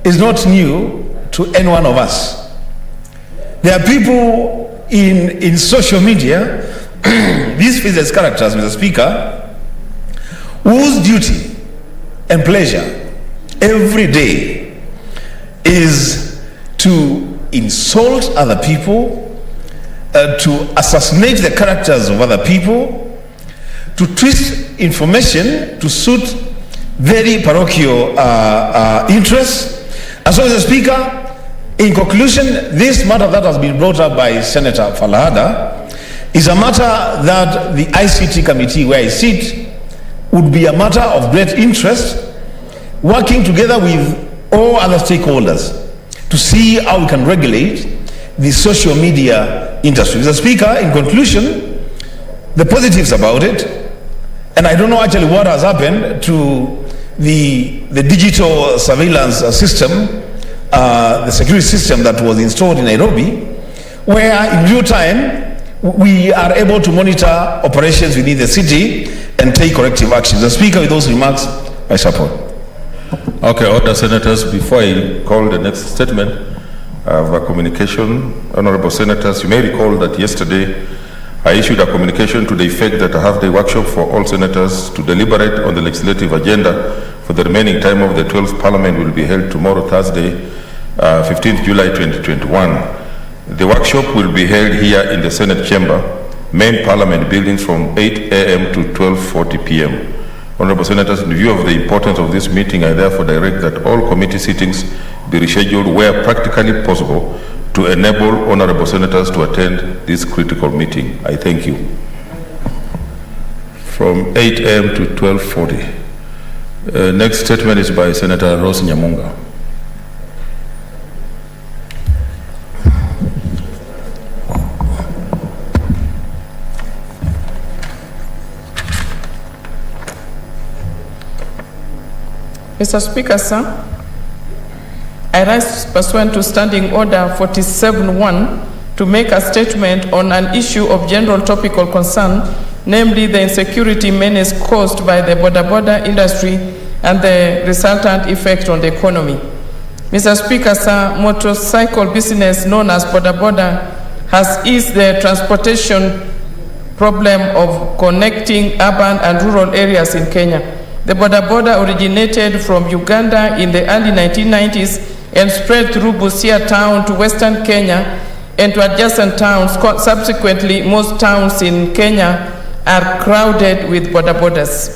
Speaker 9: is not new to any one of us. There are people in social media, these business characters, Mr. Speaker, whose duty and pleasure every day is to insult other people, to assassinate the characters of other people, to twist information to suit very parochial interests. And so, Mr. Speaker, in conclusion, this matter that has been brought up by Senator Falhada is a matter that the ICT committee where I sit would be a matter of great interest, working together with all other stakeholders to see how we can regulate the social media industry. Mr. Speaker, in conclusion, the positives about it, and I don't know actually what has happened to the digital surveillance system, the security system that was installed in Nairobi, where in real time we are able to monitor operations within the city and take corrective actions. The Speaker, with those remarks, I support.
Speaker 2: Okay, order, senators. Before I call the next statement, I have a communication. Honorable senators, you may recall that yesterday I issued a communication to the effect that a half-day workshop for all senators to deliberate on the legislative agenda for the remaining time of the 12th Parliament will be held tomorrow, Thursday, 15th July 2021. The workshop will be held here in the Senate chamber, main Parliament buildings from 8 a.m. to 12:40 p.m. Honorable senators, in view of the importance of this meeting, I therefore direct that all committee sittings be rescheduled where practically possible to enable honorable senators to attend this critical meeting. I thank you. From 8 a.m. to 12:40. Next statement is by Senator Rose Nyamunga.
Speaker 10: Mr. Speaker, sir, I rise pursuant to Standing Order 47-1 to make a statement on an issue of general topical concern, namely the insecurity menace caused by the border industry and the resultant effect on the economy. Mr. Speaker, sir, motorcycle business known as border has eased the transportation problem of connecting urban and rural areas in Kenya. The border originated from Uganda in the early 1990s and spread through Busia town to western Kenya and to adjacent towns. Subsequently, most towns in Kenya are crowded with borders.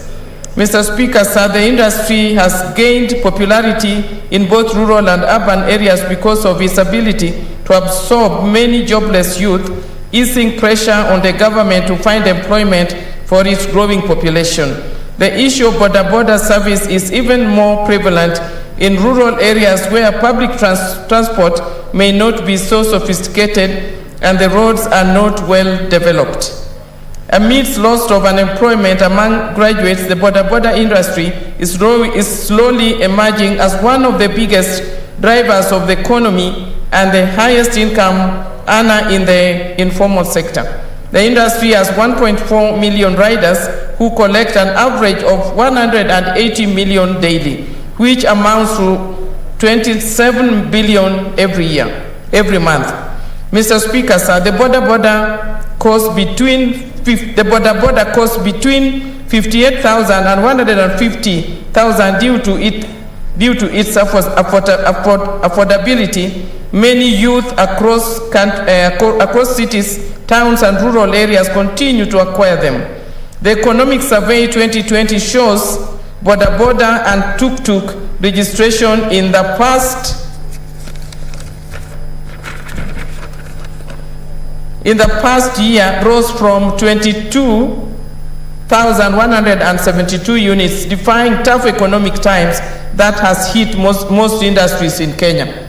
Speaker 10: Mr. Speaker, sir, the industry has gained popularity in both rural and urban areas because of its ability to absorb many jobless youth, easing pressure on the government to find employment for its growing population. The issue of border service is even more prevalent in rural areas where public transport may not be so sophisticated and the roads are not well developed. Amidst loss of unemployment among graduates, the border industry is slowly emerging as one of the biggest drivers of the economy and the highest income earner in the informal sector. The industry has 1.4 million riders who collect an average of 180 million daily, which amounts to 27 billion every month. Mr. Speaker, sir, the border costs between 58,000 and 150,000 due to its affordability. Many youth across cities, towns and rural areas continue to acquire them. The Economic Survey 2020 shows border and tuk-tuk registration in the past year rose from 22,172 units, defying tough economic times that has hit most industries in Kenya.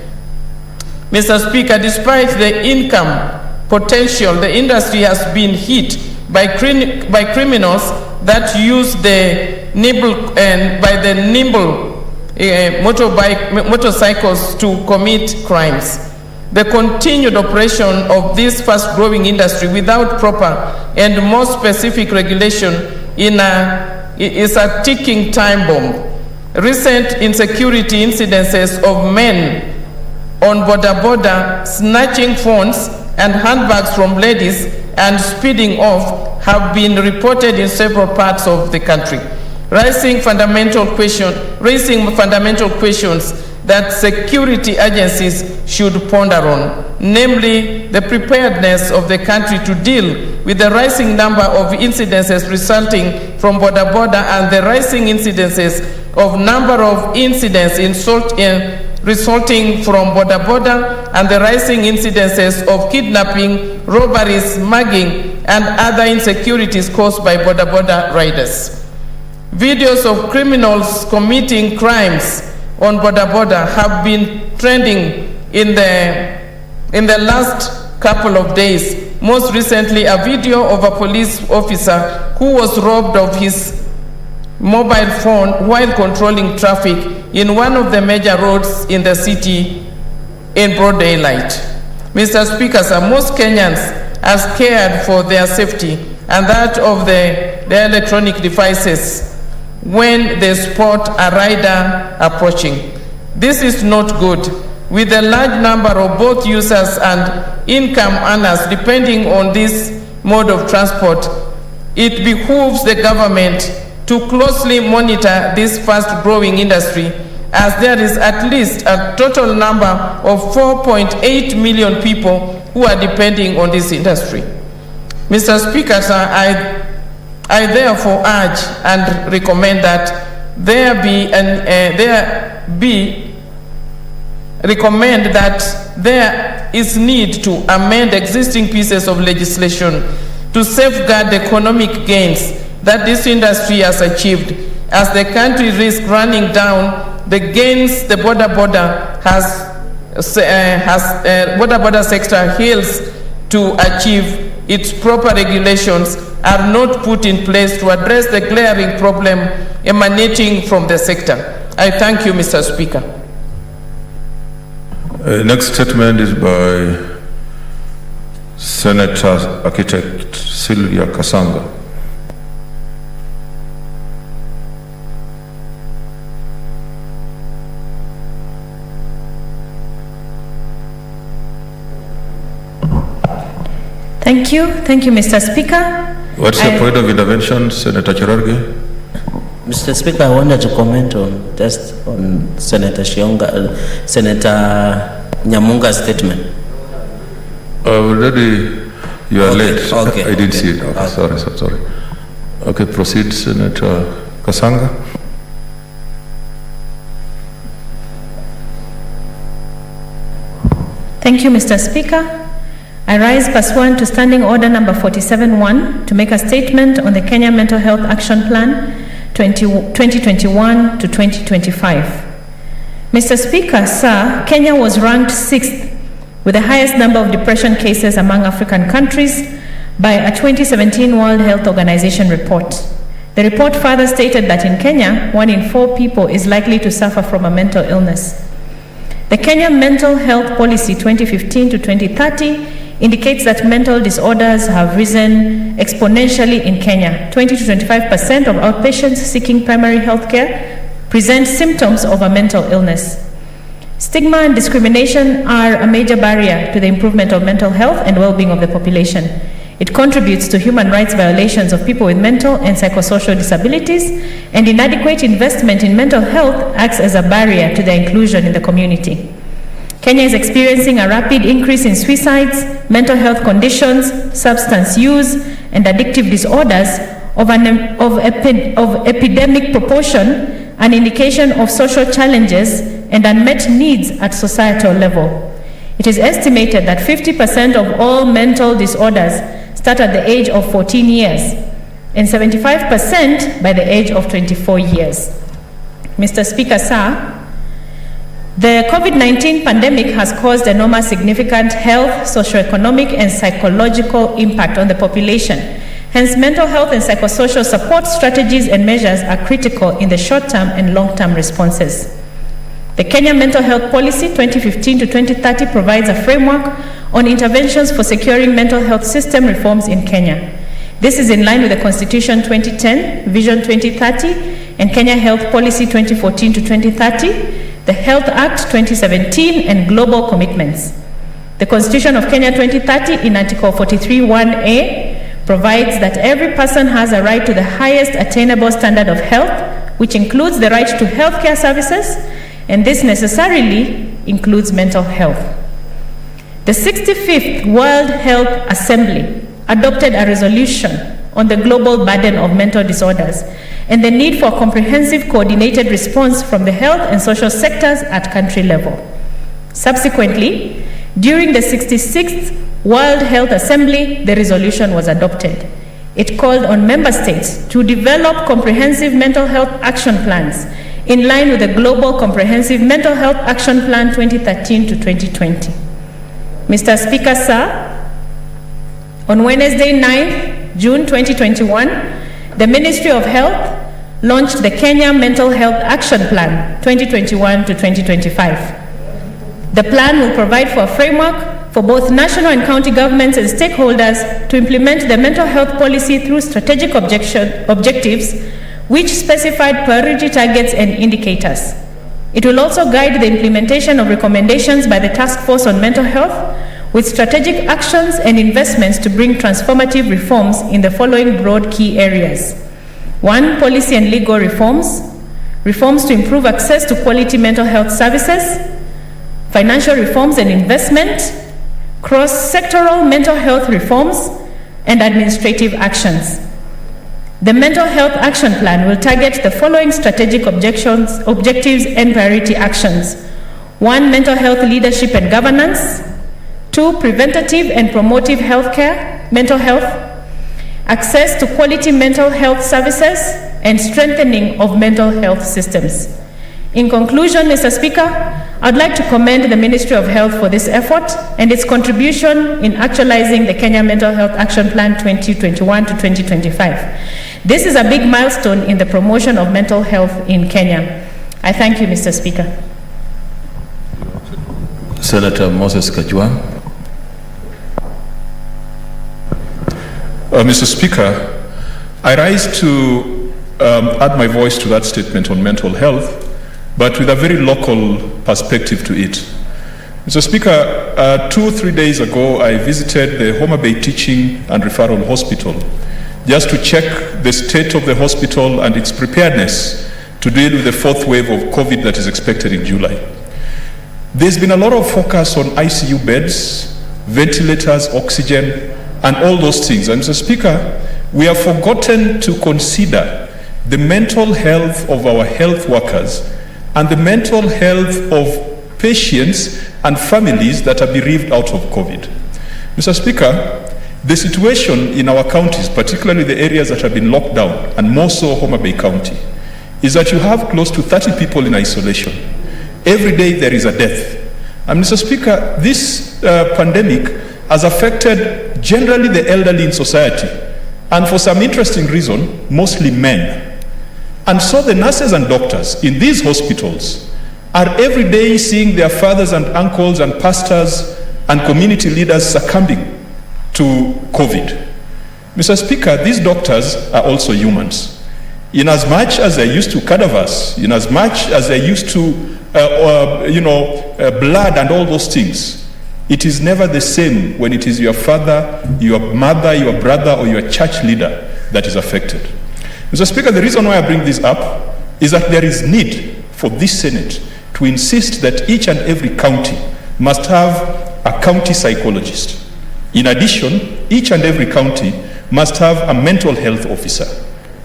Speaker 10: Mr. Speaker, despite the income potential, the industry has been hit by criminals that use the nimble motorcycles to commit crimes. The continued operation of this fast-growing industry without proper and more specific regulation is a ticking time bomb. Recent insecurity incidences of men on border snatching phones and handbags from ladies and speeding off have been reported in several parts of the country, raising fundamental questions that security agencies should ponder on, namely the preparedness of the country to deal with the rising number of incidences resulting from border and the rising incidences of number of incidents resulting from border and the rising incidences of kidnapping, robberies, mugging, and other insecurities caused by border riders. Videos of criminals committing crimes on border have been trending in the last couple of days. Most recently, a video of a police officer who was robbed of his mobile phone while controlling traffic in one of the major roads in the city in broad daylight. Mr. Speaker, sir, most Kenyans are scared for their safety and that of their electronic devices when they spot a rider approaching. This is not good. With a large number of both users and income earners depending on this mode of transport, it behooves the government to closely monitor this fast-growing industry, as there is at least a total number of 4.8 million people who are depending on this industry. Mr. Speaker, sir, I therefore urge and recommend that there is need to amend existing pieces of legislation to safeguard the economic gains that this industry has achieved, as the country risks running down the gains the border sector hails to achieve. Its proper regulations are not put in place to address the glaring problem emanating from the sector. I thank you, Mr. Speaker.
Speaker 2: Next statement is by Senator Architect Sylvia Kasanga.
Speaker 1: Thank you, Mr. Speaker.
Speaker 2: What's your point of intervention, Senator Cherargei?
Speaker 11: Mr. Speaker, I wanted to comment on Senator Nyamunga's statement.
Speaker 2: Already, you are late.
Speaker 11: Okay.
Speaker 2: I didn't see it. Okay. Sorry. Okay, proceed, Senator Kasanga.
Speaker 1: Thank you, Mr. Speaker. I rise pursuant to Standing Order number 47-1 to make a statement on the Kenya Mental Health Action Plan 2021 to 2025. Mr. Speaker, sir, Kenya was ranked 6th with the highest number of depression cases among African countries by a 2017 World Health Organization report. The report further stated that in Kenya, 1 in 4 people is likely to suffer from a mental illness. The Kenya Mental Health Policy 2015 to 2030 indicates that mental disorders have risen exponentially in Kenya. 20 to 25% of outpatients seeking primary health care present symptoms of a mental illness. Stigma and discrimination are a major barrier to the improvement of mental health and well-being of the population. It contributes to human rights violations of people with mental and psychosocial disabilities, and inadequate investment in mental health acts as a barrier to their inclusion in the community. Kenya is experiencing a rapid increase in suicides, mental health conditions, substance use, and addictive disorders of epidemic proportion, an indication of social challenges and unmet needs at societal level. It is estimated that 50% of all mental disorders start at the age of 14 years and 75% by the age of 24 years. Mr. Speaker, sir, The COVID-19 pandemic has caused enormous significant health, socioeconomic, and psychological impact on the population. Hence, mental health and psychosocial support strategies and measures are critical in the short-term and long-term responses. The Kenya Mental Health Policy 2015 to 2030 provides a framework on interventions for securing mental health system reforms in Kenya. This is in line with the Constitution 2010, Vision 2030, and Kenya Health Policy 2014 to 2030, the Health Act 2017, and global commitments. The Constitution of Kenya 2030 in Article 43(1)(a) provides that every person has a right to the highest attainable standard of health, which includes the right to healthcare services, and this necessarily includes mental health. The 65th World Health Assembly adopted a resolution on the global burden of mental disorders and the need for a comprehensive coordinated response from the health and social sectors at country level. Subsequently, during the 66th World Health Assembly, the resolution was adopted. It called on member states to develop comprehensive mental health action plans in line with the Global Comprehensive Mental Health Action Plan 2013 to 2020. Mr. Speaker, sir, on Wednesday, 9th June 2021, the Ministry of Health launched the Kenya Mental Health Action Plan 2021 to 2025. The plan will provide for a framework for both national and county governments and stakeholders to implement the mental health policy through strategic objectives which specified priority targets and indicators. It will also guide the implementation of recommendations by the Task Force on Mental Health with strategic actions and investments to bring transformative reforms in the following broad key areas. 1, policy and legal reforms, reforms to improve access to quality mental health services, financial reforms and investment, cross-sectoral mental health reforms, and administrative actions. The Mental Health Action Plan will target the following strategic objectives and priority actions. 1, mental health leadership and governance. 2, preventative and promotive healthcare, mental health, access to quality mental health services, and strengthening of mental health systems. In conclusion, Mr. Speaker, I'd like to commend the Ministry of Health for this effort and its contribution in actualizing the Kenya Mental Health Action Plan 2021 to 2025. This is a big milestone in the promotion of mental health in Kenya. I thank you, Mr. Speaker.
Speaker 5: Senator Moses Kajwang.
Speaker 12: Mr. Speaker, I rise to add my voice to that statement on mental health, but with a very local perspective to it. Mr. Speaker, 2-3 days ago, I visited the Homa Bay Teaching and Referral Hospital just to check the state of the hospital and its preparedness to deal with the 4th wave of COVID that is expected in July. There's been a lot of focus on ICU beds, ventilators, oxygen, and all those things. And Mr. Speaker, we have forgotten to consider the mental health of our health workers and the mental health of patients and families that are bereaved out of COVID. Mr. Speaker, the situation in our counties, particularly the areas that have been locked down, and more so Homa Bay County, is that you have close to 30 people in isolation. Every day there is a death. And Mr. Speaker, this pandemic has affected generally the elderly in society, and for some interesting reason, mostly men. And so the nurses and doctors in these hospitals are every day seeing their fathers and uncles and pastors and community leaders succumbing to COVID. Mr. Speaker, these doctors are also humans. In as much as they're used to cadavers, in as much as they're used to blood and all those things, it is never the same when it is your father, your mother, your brother, or your church leader that is affected. Mr. Speaker, the reason why I bring this up is that there is need for this Senate to insist that each and every county must have a county psychologist. In addition, each and every county must have a mental health officer.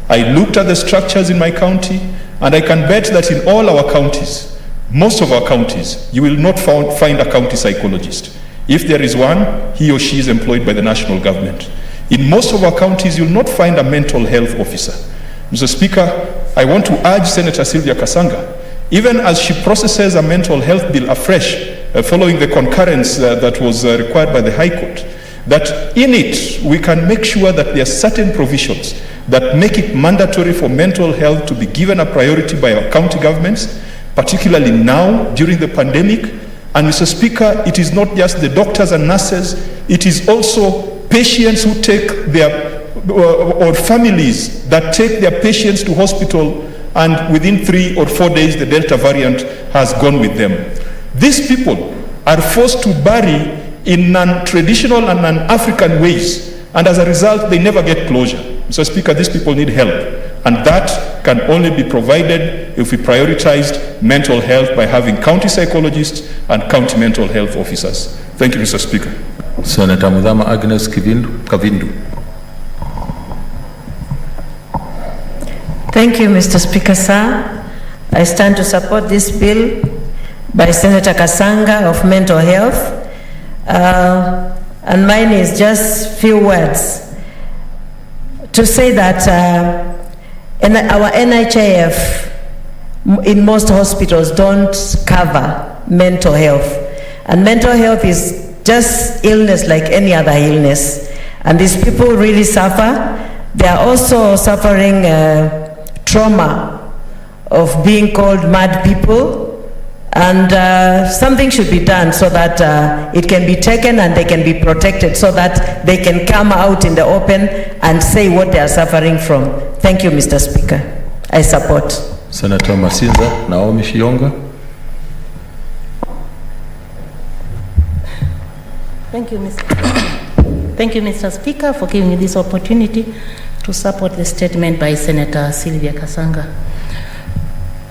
Speaker 12: I looked at the structures in my county, and I can bet that in all our counties, most of our counties, you will not find a county psychologist. If there is one, he or she is employed by the national government. In most of our counties, you will not find a mental health officer. Mr. Speaker, I want to urge Senator Sylvia Kasanga, even as she processes a mental health bill afresh, following the concurrence that was required by the High Court, that in it we can make sure that there are certain provisions that make it mandatory for mental health to be given a priority by our county governments, particularly now during the pandemic. And Mr. Speaker, it is not just the doctors and nurses, it is also patients who take their, or families that take their patients to hospital, and within 3 or 4 days the Delta variant has gone with them. These people are forced to bury in non-traditional and non-African ways, and as a result they never get closure. Mr. Speaker, these people need help, and that can only be provided if we prioritized mental health by having county psychologists and county mental health officers. Thank you, Mr. Speaker.
Speaker 2: Senator Mudhama Agnes Kavindu.
Speaker 13: Thank you, Mr. Speaker, sir. I stand to support this bill by Senator Kasanga of mental health. And mine is just few words to say that our NHIF in most hospitals don't cover mental health. And mental health is just illness like any other illness. And these people really suffer. They are also suffering trauma of being called mad people. And something should be done so that it can be taken and they can be protected so that they can come out in the open and say what they are suffering from. Thank you, Mr. Speaker. I support.
Speaker 2: Senator Masinza Naomi Shionga.
Speaker 14: Thank you, Mr. Speaker, for giving me this opportunity to support the statement by Senator Sylvia Kasanga.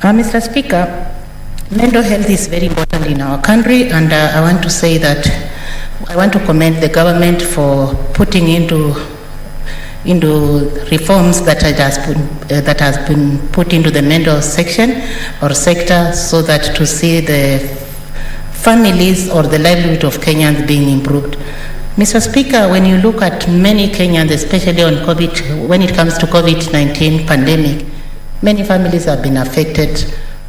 Speaker 14: Mr. Speaker, mental health is very important in our country, and I want to say that I want to commend the government for putting into reforms that has been put into the mental section or sector, so that to see the families or the livelihood of Kenyans being improved. Mr. Speaker, when you look at many Kenyans, especially on COVID, when it comes to COVID-19 pandemic, many families have been affected,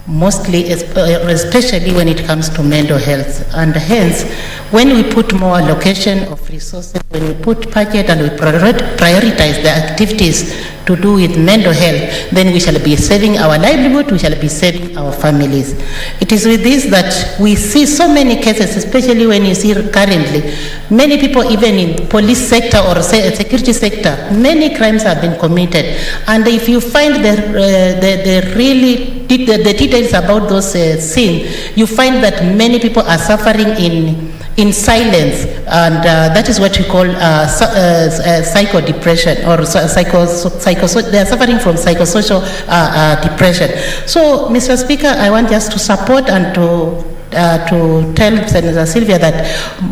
Speaker 14: mostly, especially when it comes to mental health. And hence, when we put more allocation of resources, when we put budget and we prioritize the activities to do with mental health, then we shall be saving our livelihood, we shall be saving our families. It is with this that we see so many cases, especially when you see currently, many people even in police sector or security sector, many crimes have been committed. And if you find the details about those scenes, you find that many people are suffering in silence, and that is what we call psychodepression, or they are suffering from psychosocial depression. So, Mr. Speaker, I want just to support and to tell Senator Sylvia that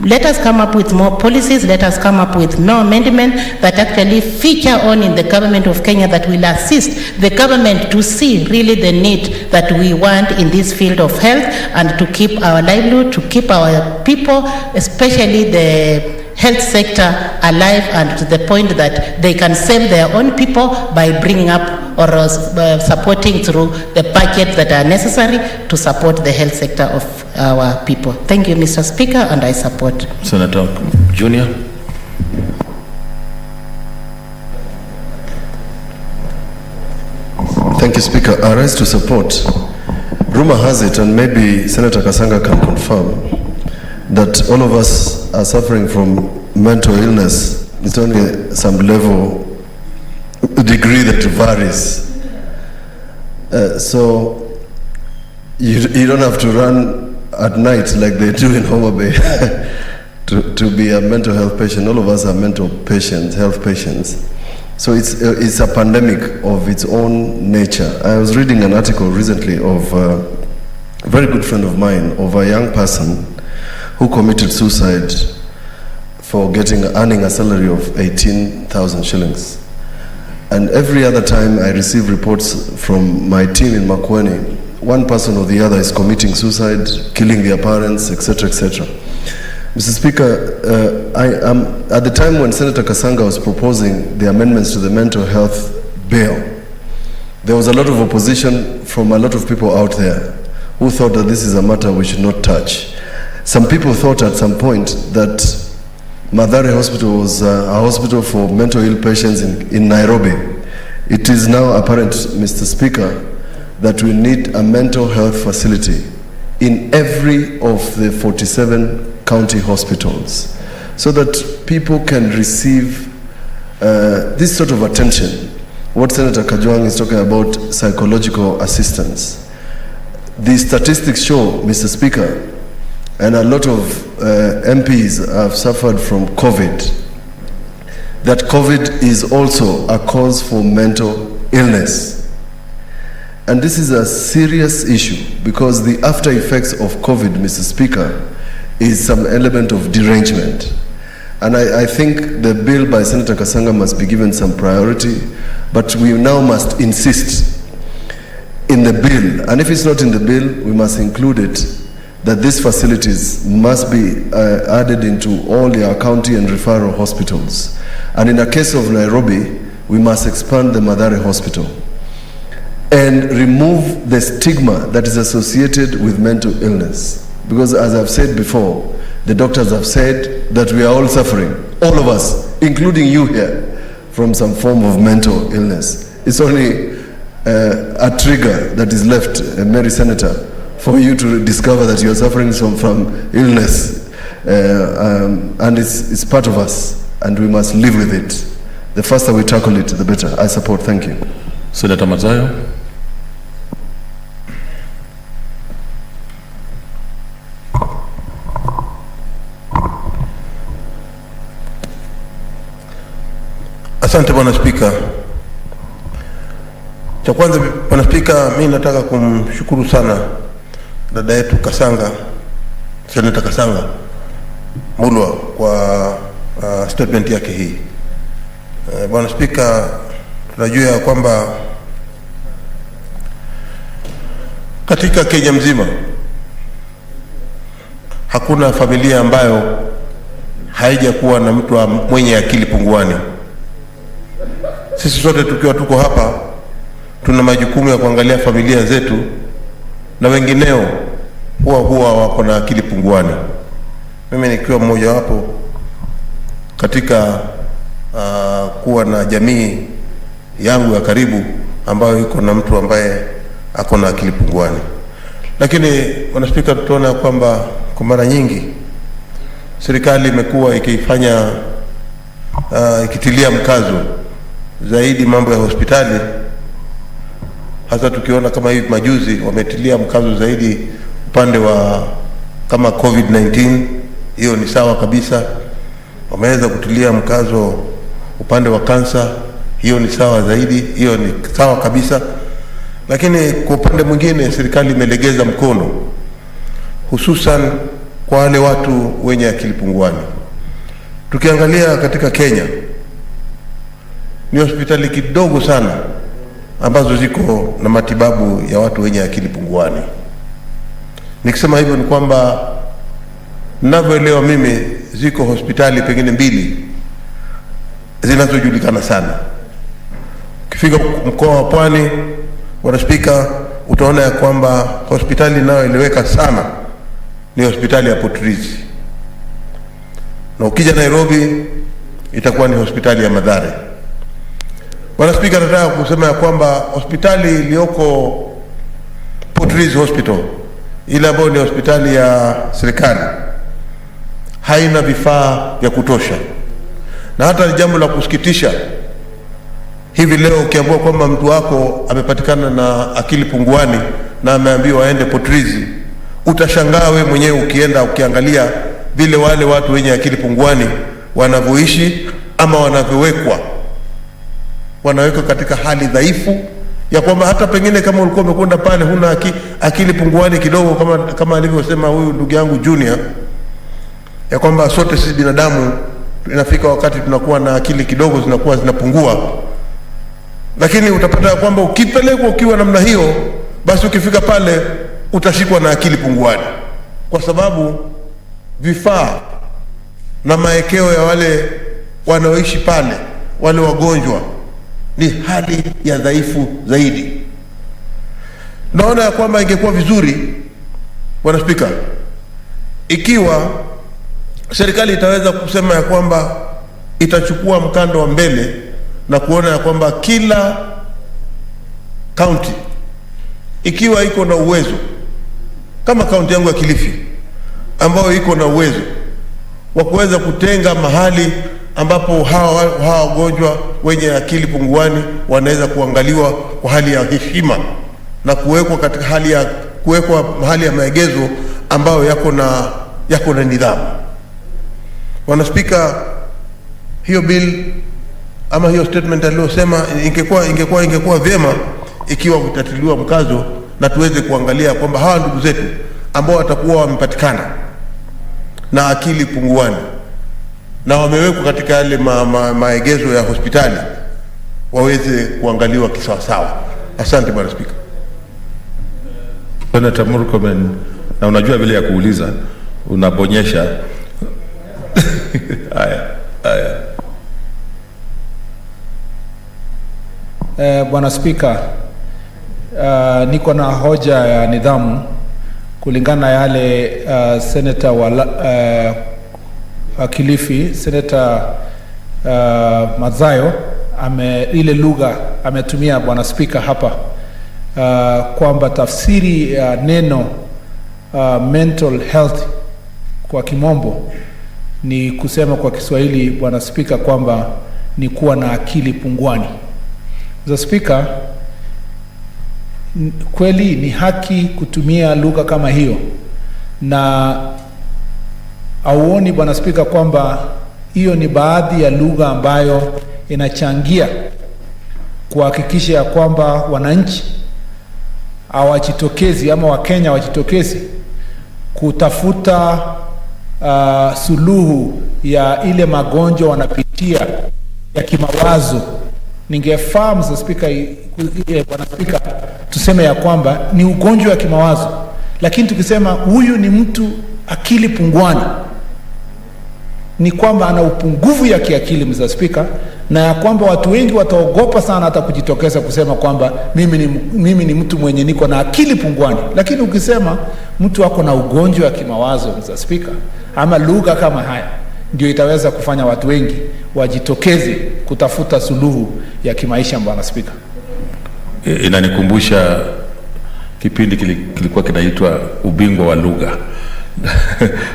Speaker 14: let us come up with more policies, let us come up with more amendment that actually feature on in the government of Kenya, that will assist the government to see really the need that we want in this field of health, and to keep our livelihood, to keep our people, especially the health sector, alive, and to the point that they can save their own people by bringing up or supporting through the budget that are necessary to support the health sector of our people. Thank you, Mr. Speaker, and I support.
Speaker 2: Senator Junior.
Speaker 6: Thank you, Speaker. I rise to support. Rumor has it, and maybe Senator Kasanga can confirm, that all of us are suffering from mental illness. It's only some level, degree that varies. So you don't have to run at night like they do in Homa Bay to be a mental health patient. All of us are mental patients, health patients. So it's a pandemic of its own nature. I was reading an article recently of a very good friend of mine, of a young person who committed suicide for earning a salary of 18,000 shillings. And every other time I receive reports from my team in Makueni, one person or the other is committing suicide, killing their parents, etc., etc. Mr. Speaker, at the time when Senator Kasanga was proposing the amendments to the mental health bill, there was a lot of opposition from a lot of people out there. who thought that this is a matter we should not touch. Some people thought at some point that Mathare Hospital was a hospital for mental ill patients in Nairobi. It is now apparent, Mr. Speaker, that we need a mental health facility in every of the 47 county hospitals so that people can receive this sort of attention. What Senator Kajwang is talking about, psychological assistance. The statistics show, Mr. Speaker, and a lot of MPs have suffered from COVID, that COVID is also a cause for mental illness. And this is a serious issue because the after effects of COVID, Mr. Speaker, is some element of derangement. And I think the bill by Senator Kasanga must be given some priority, but we now must insist in the bill, and if it's not in the bill, we must include it, that these facilities must be added into all our county and referral hospitals. And in the case of Nairobi, we must expand the Mathare Hospital and remove the stigma that is associated with mental illness. Because as I've said before, the doctors have said that we are all suffering, all of us, including you here, from some form of mental illness. It's only a trigger that is left, Mary Senator, for you to discover that you're suffering from illness. And it's part of us, and we must live with it. The faster we tackle it, the better. I support. Thank you.
Speaker 2: Senator Mazayo.
Speaker 15: Asante Bwana Spika. Cha kwanza Bwana Spika, mimi nataka kumshukuru sana dada yetu Kasanga, Senator Kasanga Mulwa kwa statement yake hii. Bwana Spika, tunajua ya kwamba katika Kenya mzima hakuna familia ambayo haijakuwa na mtu mwenye akili punguani. Sisi sote tukiwa tuko hapa tuna majukumu ya kuangalia familia zetu, na wengineo huwa wako na akili punguani. Mimi nikiwa mmoja wapo katika kuwa na jamii yangu ya karibu ambayo iko na mtu ambaye ako na akili punguani. Lakini Bwana Spika, tutaona kwamba kwa mara nyingi serikali imekuwa ikifanya ikitilia mkazo zaidi mambo ya hospitali, hasa tukiona kama hivi majuzi wametilia mkazo zaidi upande wa kama COVID-19. Hiyo ni sawa kabisa. Wameweza kutilia mkazo upande wa kansa, hiyo ni sawa zaidi, hiyo ni sawa kabisa. Lakini kwa upande mwingine serikali imelegeza mkono, hususan kwa wale watu wenye akili punguani. Tukiangalia katika Kenya, ni hospitali kidogo sana ambazo ziko na matibabu ya watu wenye akili punguani. Nikisema hivyo ni kwamba ninavyoelewa mimi, ziko hospitali pengine 2 zinazojulikana sana. Ukifika mkoa wa Pwani, Bwana Spika, utaona ya kwamba hospitali inayoeleweka sana ni hospitali ya Proceedings. Na ukija Nairobi itakuwa ni hospitali ya Mathare. Bwana Spika, nataka kusema ya kwamba hospitali iliyoko Proceedings Hospital, ile ambayo ni hospitali ya serikali, haina vifaa vya kutosha. Na hata ni jambo la kusikitisha, hivi leo ukiambiwa kwamba mtu wako amepatikana na akili punguani na ameambiwa aende Proceedings, utashangaa wewe mwenyewe ukienda ukiangalia vile wale watu wenye akili punguani wanavyoishi ama wanavyowekwa. Wanawekwa katika hali dhaifu ya kwamba hata pengine kama ulikuwa umekwenda pale huna akili punguani kidogo, kama alivyosema huyu ndugu yangu Junior, ya kwamba sote sisi binadamu inafika wakati tunakuwa na akili kidogo zinakuwa zinapungua. Lakini utapata ya kwamba ukipelekwa ukiwa namna hiyo, basi ukifika pale utashikwa na akili punguani, kwa sababu vifaa na maekeo ya wale wanaoishi pale, wale wagonjwa, ni hali ya dhaifu zaidi. Naona ya kwamba ingekuwa vizuri Bwana Spika, ikiwa serikali itaweza kusema ya kwamba itachukua mkando wa mbele na kuona ya kwamba kila county ikiwa iko na uwezo, kama kaunti yangu ya Kilifi ambayo iko na uwezo wa kuweza kutenga mahali ambapo hawa wagonjwa wenye akili punguani wanaweza kuangaliwa kwa hali ya heshima na kuwekwa katika hali ya mahali ya maegezo ambayo yako na nidhamu. Bwana Spika, hiyo bill ama hiyo statement aliyosema ingekuwa vyema ikiwa utatiliwa mkazo na tuweze kuangalia kwamba hawa ndugu zetu ambao watakuwa wamepatikana na akili punguani na wamewekwa katika yale maegezo ya hospitali waweze kuangaliwa kisawasawa. Asante Bwana Spika.
Speaker 2: Senator Murkomen, na unajua vile ya kuuliza unabonyesha. Haya.
Speaker 8: Bwana Spika, niko na hoja ya nidhamu kulingana na yale Senator wa Kilifi, Senator Mazayo ile lugha ametumia Bwana Spika hapa, kwamba tafsiri ya neno mental health kwa kimombo ni kusema kwa Kiswahili, Bwana Spika, kwamba ni kuwa na akili punguani. Mr. Speaker, kweli ni haki kutumia lugha kama hiyo, na auoni Bwana Spika kwamba hiyo ni baadhi ya lugha ambayo inachangia kuhakikisha ya kwamba wananchi hawajitokezi ama Wakenya hawajitokezi kutafuta suluhu ya ile magonjwa wanapitia ya kimawazo. Ningefahamu Mr. Speaker, Bwana Spika, tuseme ya kwamba ni ugonjwa wa kimawazo, lakini tukisema huyu ni mtu akili punguani, ni kwamba ana upungufu ya kiakili Mr. Speaker, na ya kwamba watu wengi wataogopa sana hata kujitokeza kusema kwamba mimi ni mtu mwenye niko na akili punguani. Lakini ukisema mtu ako na ugonjwa wa kimawazo Mr. Speaker, ama lugha kama haya, ndio itaweza kufanya watu wengi wajitokeze kutafuta suluhu ya kimaisha. Bwana Speaker,
Speaker 2: inanikumbusha kipindi kilikuwa kinaitwa ubingwa wa lugha.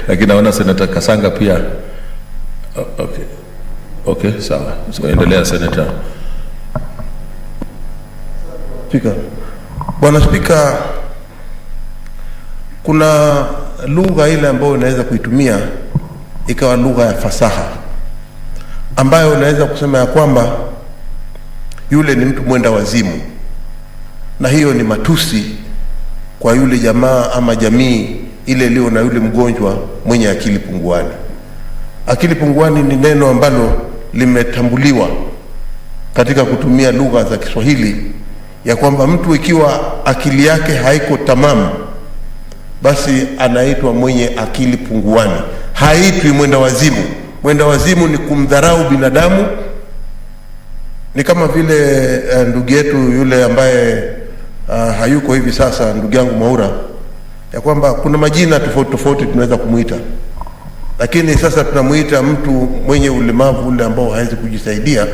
Speaker 2: Lakini naona Senator Kasanga pia. Okay, sawa. So endelea Senator.
Speaker 15: Speaker. Bwana Speaker, kuna lugha ile ambayo unaweza kuitumia ikawa lugha ya fasaha, ambayo unaweza kusema ya kwamba yule ni mtu mwenda wazimu, na hiyo ni matusi kwa yule jamaa ama jamii ile iliyo na yule mgonjwa mwenye akili punguani. Akili punguani ni neno ambalo limetambuliwa katika kutumia lugha za Kiswahili ya kwamba mtu ikiwa akili yake haiko tamamu, basi anaitwa mwenye akili punguani, haitwi mwenda wazimu. Mwenda wazimu ni kumdharau binadamu. Ni kama vile ndugu yetu yule ambaye hayuko hivi sasa, ndugu yangu Maura, ya kwamba kuna majina tofauti tofauti tunaweza kumuita, lakini sasa tunamuita mtu mwenye ulemavu ule ambao hawezi kujisaidia,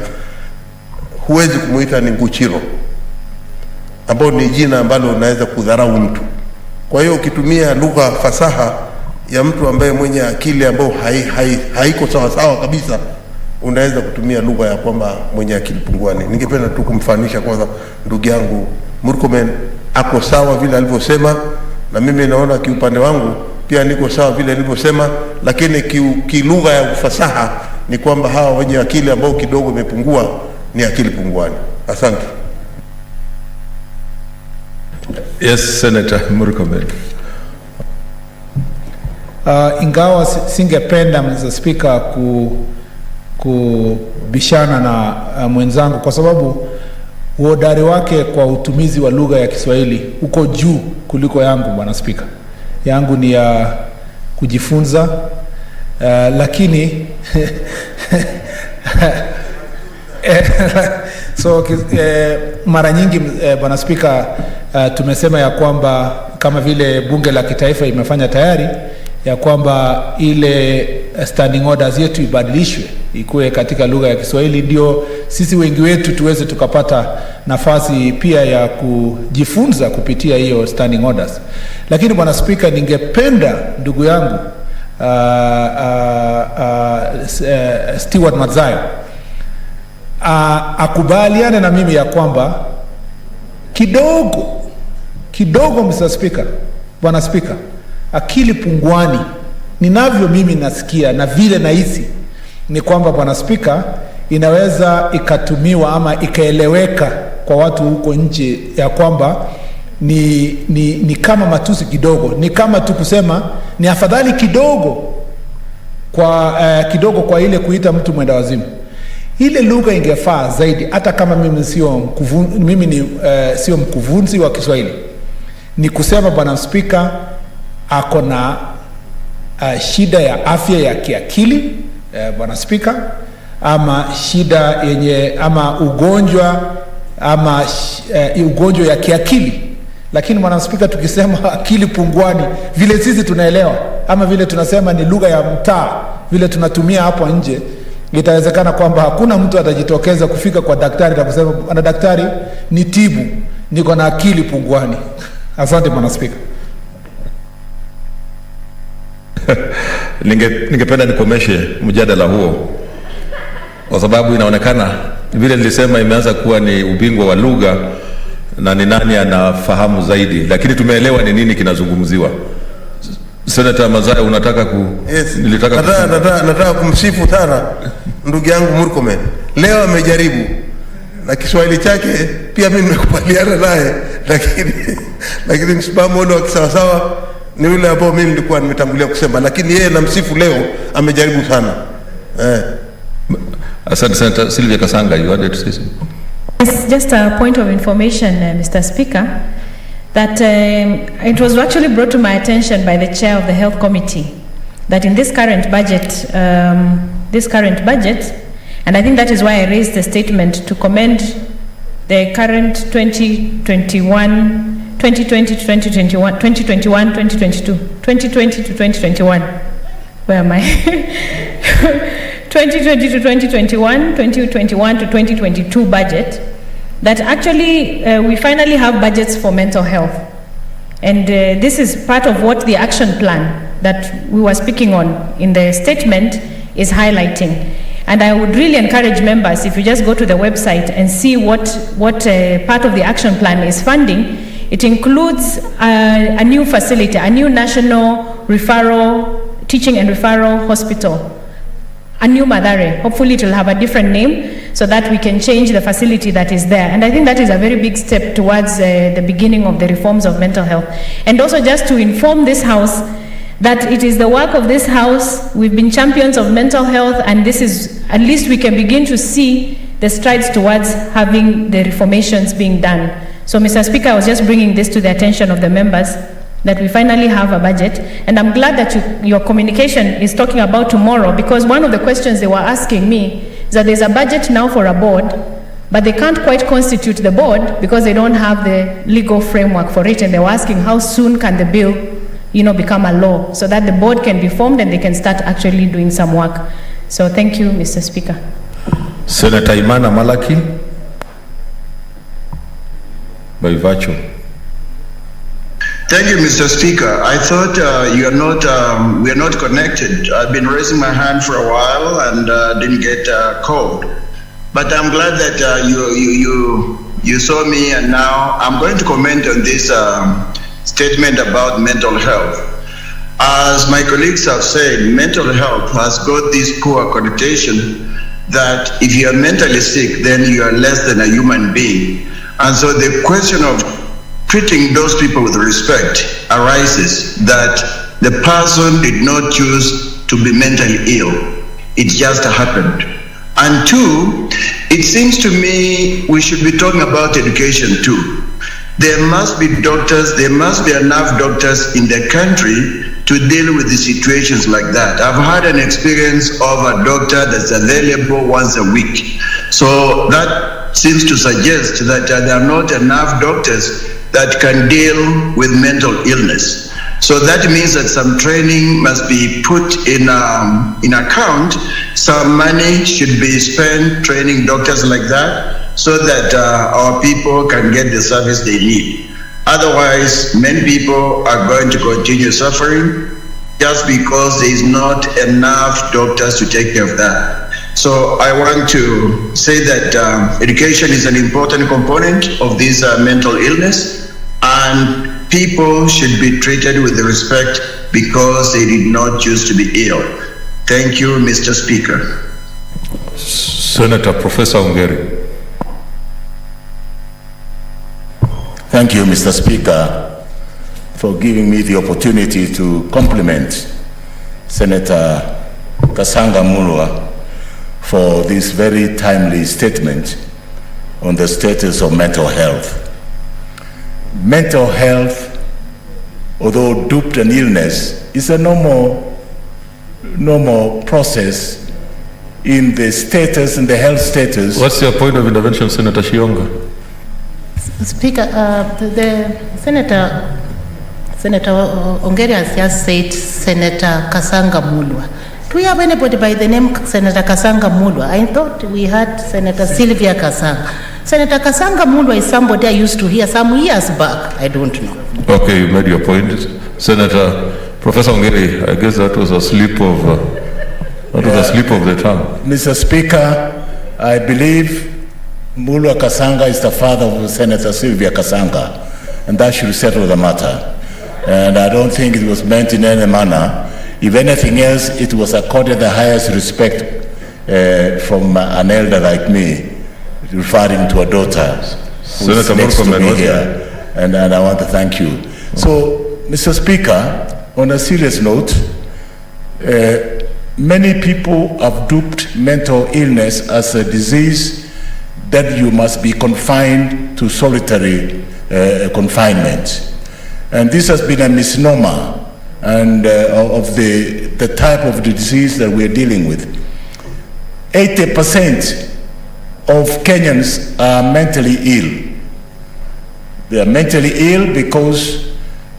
Speaker 15: huwezi kumuita ni nguchiro, ambao ni jina ambalo unaweza kudharau mtu. Kwa hiyo ukitumia lugha fasaha ya mtu ambaye mwenye akili ambao haiko sawa sawa kabisa, unaweza kutumia lugha ya kwamba mwenye akili punguani. Ningependa tu kumfanisha kwanza ndugu yangu Murkomen ako sawa vile alivyosema, na mimi naona kiupande wangu pia niko sawa vile nilivyosema, lakini kilugha ya ufasaha ni kwamba hawa wenye akili ambao kidogo imepungua ni akili punguani. Asante.
Speaker 2: Yes, Senator Murkomen.
Speaker 8: Ingawa singependa Mr. Speaker kubishana na mwenzangu, kwa sababu uhodari wake kwa utumizi wa lugha ya Kiswahili uko juu kuliko yangu. Bwana Speaker, yangu ni ya kujifunza, lakini So mara nyingi Bwana Spika, tumesema ya kwamba kama vile bunge la kitaifa imefanya tayari ya kwamba ile standing orders yetu ibadilishwe ikuwe katika lugha ya Kiswahili, ndio sisi wengi wetu tuweze tukapata nafasi pia ya kujifunza kupitia hiyo standing orders. Lakini Bwana Spika, ningependa ndugu yangu Stewart Madzayo akubaliane na mimi ya kwamba kidogo Mr. Speaker, Bwana Speaker, akili punguani ninavyo mimi nasikia na vile nahisi ni kwamba Bwana Speaker, inaweza ikatumiwa ama ikaeleweka kwa watu huko nje ya kwamba ni kama matusi kidogo, ni kama tu kusema ni afadhali kidogo kwa ile kuita mtu mwenda wazimu. Ile lugha ingefaa zaidi, hata kama mimi sio mkuvunzi wa Kiswahili, ni kusema Bwana Speaker ako na shida ya afya ya kiakili, Bwana Speaker, ama shida yenye ama ugonjwa ya kiakili. Lakini Bwana Speaker, tukisema akili punguani vile sisi tunaelewa, ama vile tunasema ni lugha ya mtaa vile tunatumia hapo nje, itawezekana kwamba hakuna mtu atajitokeza kufika kwa daktari na kusema ana daktari ni tibu, niko na akili punguani. Asante Bwana Speaker.
Speaker 2: Ningependa nikomeshe mjadala huo kwa sababu inaonekana vile nilisema imeanza kuwa ni ubingwa wa lugha na ni nani anafahamu zaidi, lakini tumeelewa ni nini kinazungumziwa. Senator Madzayo, unataka
Speaker 15: Yes. Nataka kumsifu sana ndugu yangu Murkomen. Leo amejaribu na Kiswahili chake pia mimi nimekubaliana naye, lakini msimamo ule wa kisawasawa ni ule ambao mimi nilikuwa nimetangulia kusema, lakini yeye namsifu leo amejaribu sana.
Speaker 2: Asante Senator Sylvia Kasanga, you wanted to say something?
Speaker 16: It's just a point of information, Mr. Speaker, that it was actually brought to my attention by the chair of the Health Committee that in this current budget, and I think that is why I raised the statement to commend the current 2020 to 2021, where am I? 2020 to 2021, 2021 to 2022 budget, that actually we finally have budgets for mental health. And this is part of what the action plan that we were speaking on in the statement is highlighting. And I would really encourage members, if you just go to the website and see what part of the action plan is funding, it includes a new facility, a new national teaching and referral hospital, a new Mathare. Hopefully it will have a different name so that we can change the facility that is there. And I think that is a very big step towards the beginning of the reforms of mental health. And also just to inform this House that it is the work of this House. We've been champions of mental health, and this is, at least we can begin to see the strides towards having the reformations being done. So Mr. Speaker, I was just bringing this to the attention of the members, that we finally have a budget. And I'm glad that your communication is talking about tomorrow, because one of the questions they were asking me is that there's a budget now for a board, but they can't quite constitute the board because they don't have the legal framework for it. And they were asking how soon can the bill, become a law so that the board can be formed and they can start actually doing some work. So thank you, Mr. Speaker.
Speaker 2: Senator Imana Malaki, by virtue.
Speaker 17: Thank you, Mr. Speaker. I thought we are not connected. I've been raising my hand for a while and didn't get called. But I'm glad that you saw me, and now I'm going to comment on this statement about mental health. As my colleagues have said, mental health has got this poor connotation that if you are mentally sick, then you are less than a human being. And so the question of treating those people with respect arises that the person did not choose to be mentally ill. It just happened. And two, it seems to me we should be talking about education too. There must be doctors, there must be enough doctors in the country to deal with the situations like that. I've had an experience of a doctor that's available once a week. So that seems to suggest that there are not enough doctors that can deal with mental illness. So that means that some training must be put in account. Some money should be spent training doctors like that so that our people can get the service they need. Otherwise, many people are going to continue suffering just because there is not enough doctors to take care of that. So I want to say that education is an important component of this mental illness, and people should be treated with respect because they did not choose to be ill. Thank you, Mr. Speaker.
Speaker 2: Senator Professor Ongeri.
Speaker 18: Thank you, Mr. Speaker, for giving me the opportunity to compliment Senator Kasanga Mulwa for this very timely statement on the status of mental health. Mental health, although duped an illness, is a normal process in the status, in the health status.
Speaker 2: What's your point of intervention, Senator Shionga?
Speaker 14: Speaker, the Senator Ongeri has just said Senator Kasanga Mulwa. Do we have anybody by the name Senator Kasanga Mulwa? I thought we had Senator Sylvia Kasanga. Senator Kasanga Mulwa is somebody I used to hear some years back. I don't know.
Speaker 2: Okay, you made your point. Senator Professor Ongeri, I guess that was a slip of the tongue.
Speaker 18: Mr. Speaker, I believe Mulwa Kasanga is the father of Senator Sylvia Kasanga, and that should settle the matter. And I don't think it was meant in any manner. If anything else, it was accorded the highest respect from an elder like me, referring to a daughter who's next to me here, and I want to thank you. So, Mr. Speaker, on a serious note, many people have duped mental illness as a disease that you must be confined to solitary confinement. And this has been a misnomer and of the type of the disease that we're dealing with. 80% of Kenyans are mentally ill. They are mentally ill because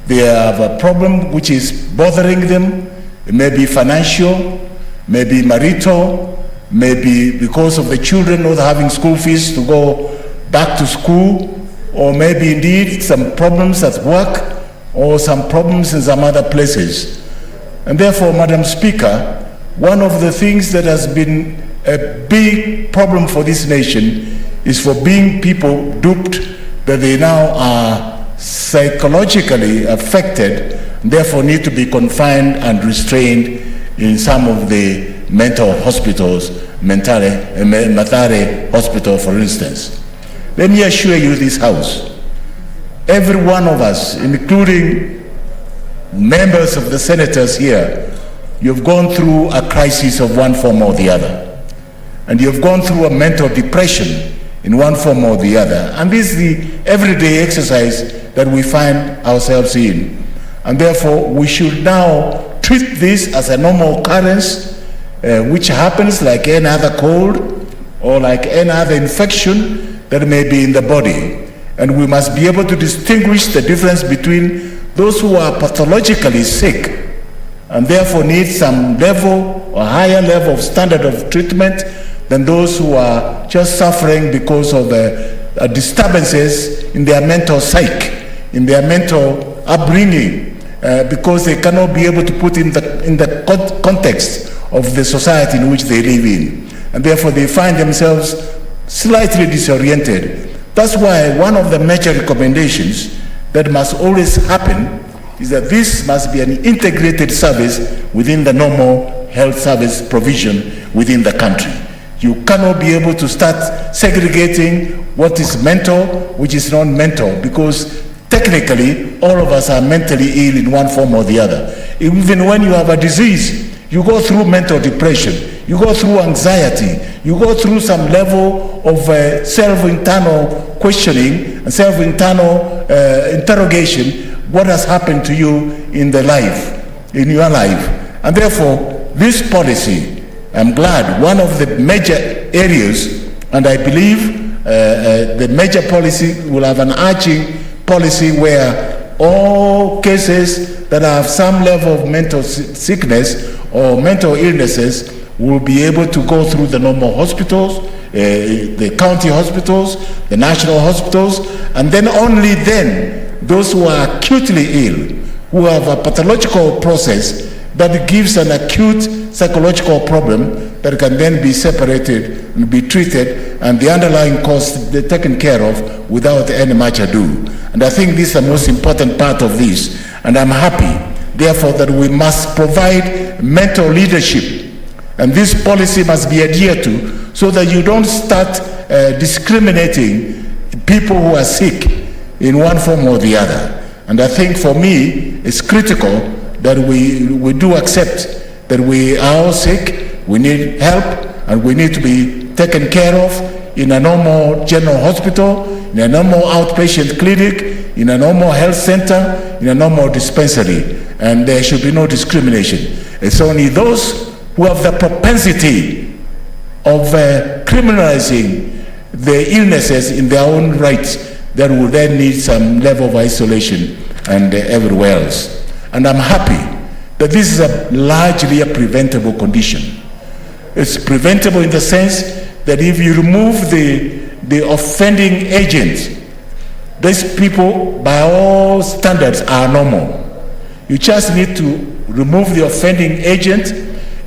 Speaker 18: they have a problem which is bothering them. It may be financial, maybe marital, maybe because of the children not having school fees to go back to school, or maybe indeed some problems at work, or some problems in some other places. And therefore, Madam Speaker, one of the things that has been a big problem for this nation is for being people duped that they now are psychologically affected, and therefore need to be confined and restrained in some of the mental hospitals, Mathare Hospital, for instance. Let me assure you this House, every one of us, including members of the senators here, you've gone through a crisis of one form or the other. And you've gone through a mental depression in one form or the other. And this is the everyday exercise that we find ourselves in. And therefore, we should now treat this as a normal occurrence, which happens like any other cold or like any other infection that may be in the body. And we must be able to distinguish the difference between those who are pathologically sick and therefore need some level or higher level of standard of treatment than those who are just suffering because of disturbances in their mental psyche, in their mental upbringing, because they cannot be able to put in the context of the society in which they live in. And therefore they find themselves slightly disoriented. That's why one of the major recommendations that must always happen is that this must be an integrated service within the normal health service provision within the country. You cannot be able to start segregating what is mental, which is not mental, because technically all of us are mentally ill in one form or the other. Even when you have a disease, you go through mental depression, you go through anxiety, you go through some level of self-internal questioning and self-internal interrogation, what has happened to you in your life. And therefore, this policy, I'm glad, one of the major areas, and I believe the major policy will have an arching policy where all cases that have some level of mental sickness or mental illnesses will be able to go through the normal hospitals, the county hospitals, the national hospitals, and then only then those who are acutely ill, who have a pathological process that gives an acute psychological problem that can then be separated and be treated, and the underlying cause taken care of without any much ado. And I think this is the most important part of this, and I'm happy, therefore, that we must provide mental leadership, and this policy must be adhered to so that you don't start discriminating people who are sick in one form or the other. And I think for me, it's critical that we do accept that we are all sick, we need help, and we need to be taken care of in a normal general hospital, in a normal outpatient clinic, in a normal health center, in a normal dispensary. And there should be no discrimination. It's only those who have the propensity of criminalizing the illnesses in their own rights that will then need some level of isolation and everywhere else. And I'm happy that this is largely a preventable condition. It's preventable in the sense that if you remove the offending agent, these people, by all standards, are normal. You just need to remove the offending agent.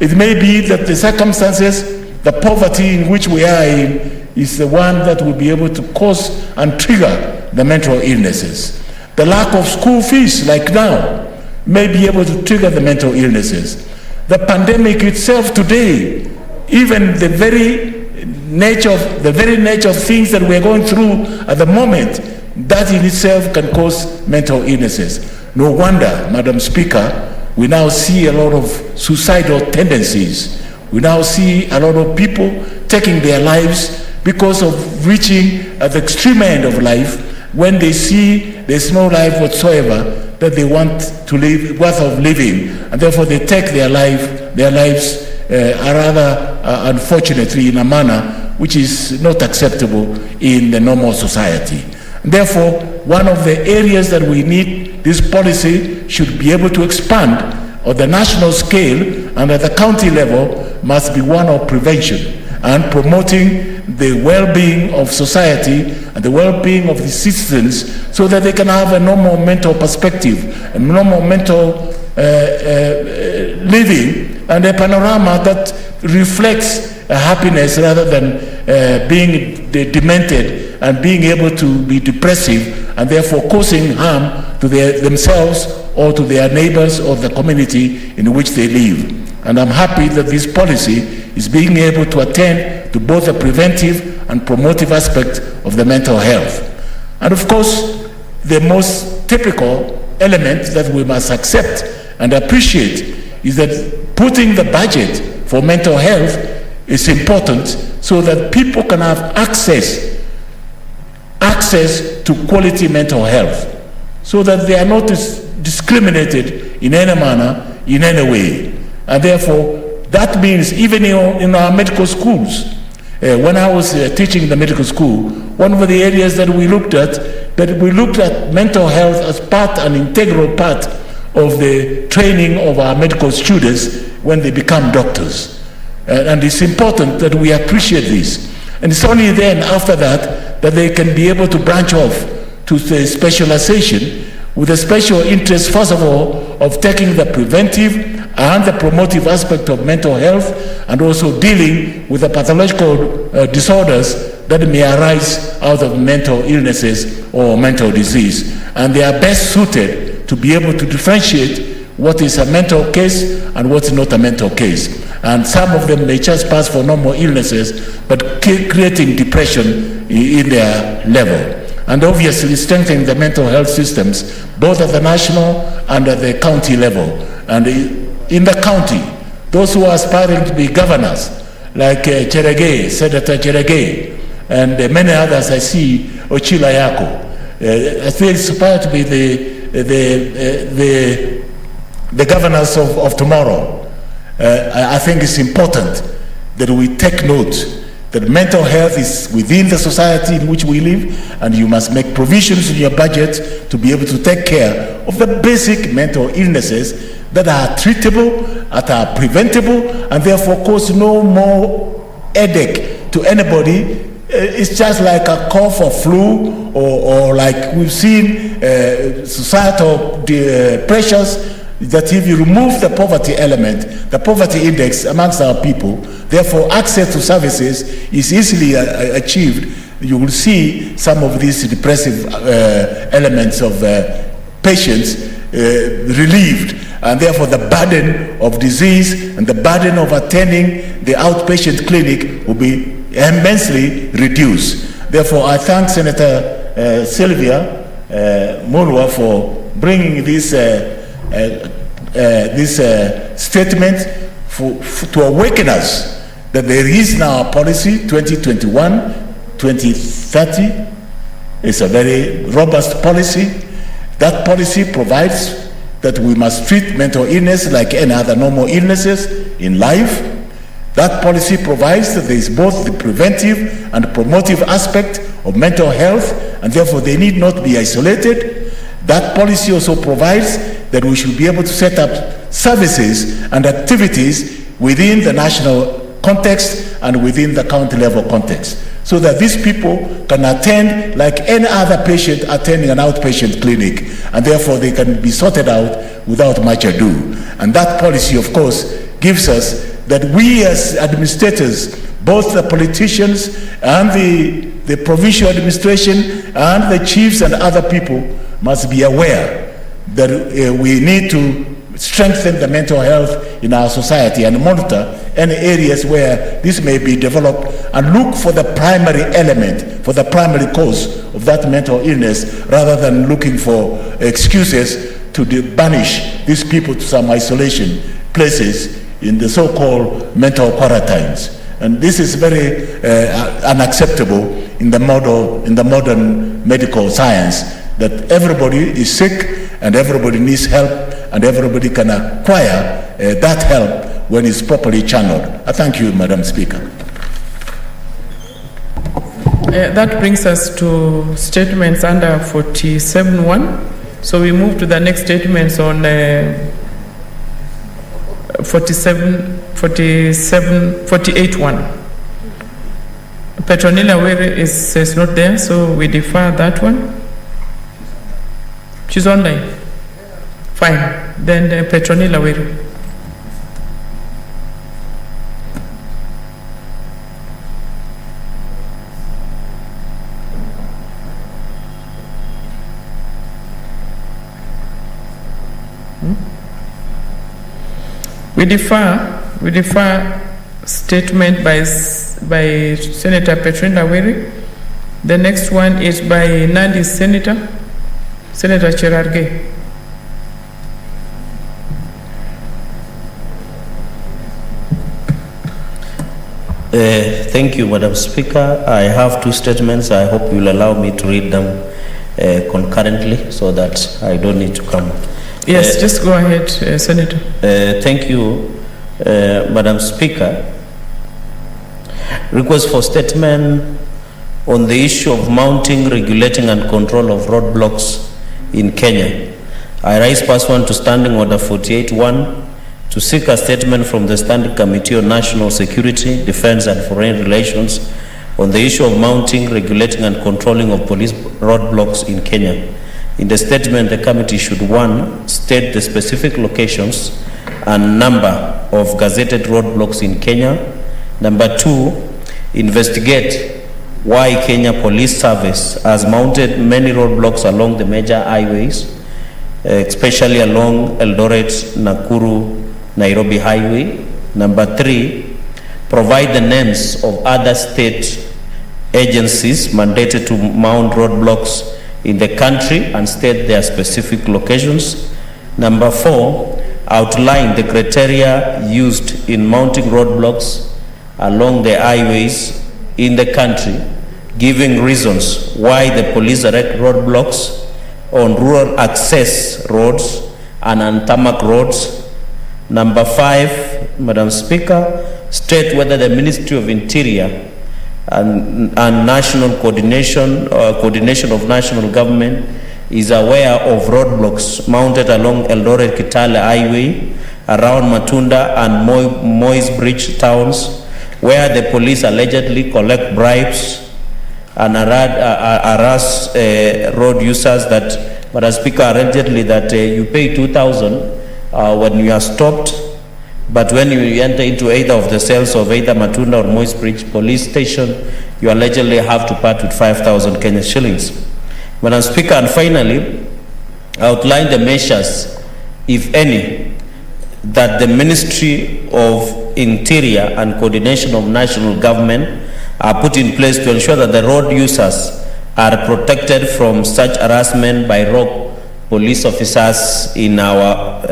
Speaker 18: It may be that the circumstances, the poverty in which we are in, is the one that will be able to cause and trigger the mental illnesses. The lack of school fees, like now, may be able to trigger the mental illnesses. The pandemic itself today, even the very nature of things that we're going through at the moment, that in itself can cause mental illnesses. No wonder, Madam Speaker, we now see a lot of suicidal tendencies. We now see a lot of people taking their lives because of reaching at the extreme end of life when they see there's no life whatsoever that they want to live, worth of living, and therefore they take their lives rather unfortunately in a manner which is not acceptable in the normal society. And therefore, one of the areas that we need this policy should be able to expand on the national scale and at the county level must be one of prevention and promoting the well-being of society and the well-being of the citizens so that they can have a normal mental perspective, a normal mental living, and a panorama that reflects happiness rather than being demented and being able to be depressive and therefore causing harm to themselves or to their neighbors or the community in which they live. And I'm happy that this policy is being able to attend to both the preventive and promotive aspect of the mental health. And of course, the most typical element that we must accept and appreciate is that putting the budget for mental health is important so that people can have access to quality mental health, so that they are not discriminated in any manner, in any way. And therefore, that means even in our medical schools, when I was teaching in the medical school, one of the areas that we looked at mental health as an integral part of the training of our medical students when they become doctors. And it's important that we appreciate this. And it's only then, after that, that they can be able to branch off to the specialization with a special interest, first of all, of taking the preventive and the promotive aspect of mental health, and also dealing with the pathological disorders that may arise out of mental illnesses or mental disease. And they are best suited to be able to differentiate what is a mental case and what is not a mental case. And some of them may just pass for normal illnesses, but creating depression in their level. And obviously strengthening the mental health systems, both at the national and at the county level. And in the county, those who are aspiring to be governors, like Cherege, Senator Cherege, and many others I see, Ochila Yako, I think aspire to be the governors of tomorrow. I think it's important that we take note that mental health is within the society in which we live, and you must make provisions in your budget to be able to take care of the basic mental illnesses that are treatable, that are preventable, and therefore cause no more headache to anybody. It's just like a cough or flu, or like we've seen societal pressures, that if you remove the poverty element, the poverty index amongst our people, therefore access to services is easily achieved, you will see some of these depressive elements of patients relieved, and therefore the burden of disease and the burden of attending the outpatient clinic will be immensely reduced. Therefore, I thank Senator Sylvia Mulwa for bringing this statement to awaken us that there is now a policy 2021-2030. It's a very robust policy. That policy provides that we must treat mental illness like any other normal illnesses in life. That policy provides that there is both the preventive and promotive aspect of mental health, and therefore they need not be isolated. That policy also provides that we should be able to set up services and activities within the national context and within the county level context, so that these people can attend like any other patient attending an outpatient clinic, and therefore they can be sorted out without much ado. And that policy, of course, gives us that we as administrators, both the politicians and the provincial administration and the chiefs and other people, must be aware that we need to strengthen the mental health in our society and monitor any areas where this may be developed, and look for the primary element, for the primary cause of that mental illness, rather than looking for excuses to banish these people to some isolation places in the so-called mental quarantines. And this is very unacceptable in the modern medical science, that everybody is sick and everybody needs help, and everybody can acquire that help when it's properly channeled. I thank you, Madam Speaker.
Speaker 10: That brings us to statements under 47.1. So we move to the next statements on 48.1. Petronilla Were is not there, so we defer that one. She's online. Fine. Then Petronilla Were. We defer statement by Senator Petronilla Were. The next one is by Nandi Senator Cherargei.
Speaker 11: Thank you, Madam Speaker. I have two statements. I hope you'll allow me to read them concurrently so that I don't need to come.
Speaker 10: Yes, just go ahead, Senator.
Speaker 11: Thank you, Madam Speaker. Request for statement on the issue of mounting, regulating and control of roadblocks in Kenya. I rise pursuant to Standing Order 48.1 to seek a statement from the Standing Committee on National Security, Defense and Foreign Relations on the issue of mounting, regulating and controlling of police roadblocks in Kenya. In the statement, the committee should, 1, state the specific locations and number of gazetted roadblocks in Kenya. Number 2, investigate why Kenya Police Service has mounted many roadblocks along the major highways, especially along Eldoret, Nakuru, Nairobi Highway. Number 3, provide the names of other state agencies mandated to mount roadblocks in the country and state their specific locations. Number 4, outline the criteria used in mounting roadblocks along the highways in the country, giving reasons why the police erect roadblocks on rural access roads and on tarmac roads. Number 5, Madam Speaker, state whether the Ministry of Interior and national coordination of national government is aware of roadblocks mounted along Eldoret Kitale Highway, around Matunda and Moy's Bridge towns, where the police allegedly collect bribes and harass road users that, Madam Speaker, allegedly that you pay 2,000 when you are stopped, but when you enter into either of the cells of either Matunda or Moy's Bridge police station, you allegedly have to part with 5,000 Kenya shillings. Madam Speaker, and finally, outline the measures, if any, that the Ministry of Interior and Coordination of National Government are put in place to ensure that the road users are protected from such harassment by rogue police officers in our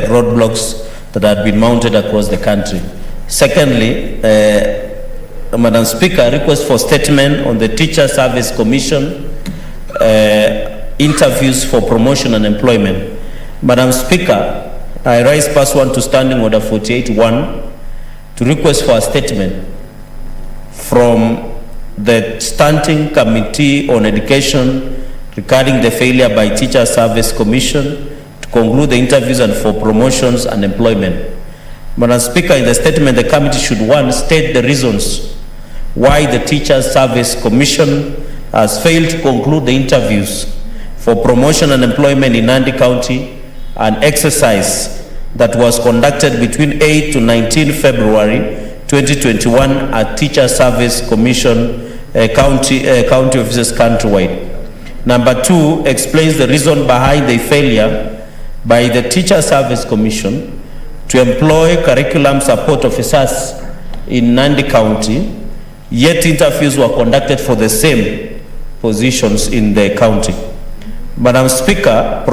Speaker 11: roadblocks that have been mounted across the country. Secondly, Madam Speaker, request for statement on the Teacher Service Commission interviews for promotion and employment. Madam Speaker, I rise pursuant to Standing Order 48.1 to request for a statement from the Standing Committee on Education regarding the failure by Teacher Service Commission to conclude the interviews and for promotions and employment. Madam Speaker, in the statement, the committee should, one, state the reasons why the Teacher Service Commission has failed to conclude the interviews for promotion and employment in Nandi County, an exercise that was conducted between 8 to 19 February 2021 at Teacher Service Commission county offices countrywide. Number two, explains the reason behind the failure by the Teacher Service Commission to employ curriculum support officers in Nandi County, yet interviews were conducted for the same positions in the county. Madam Speaker,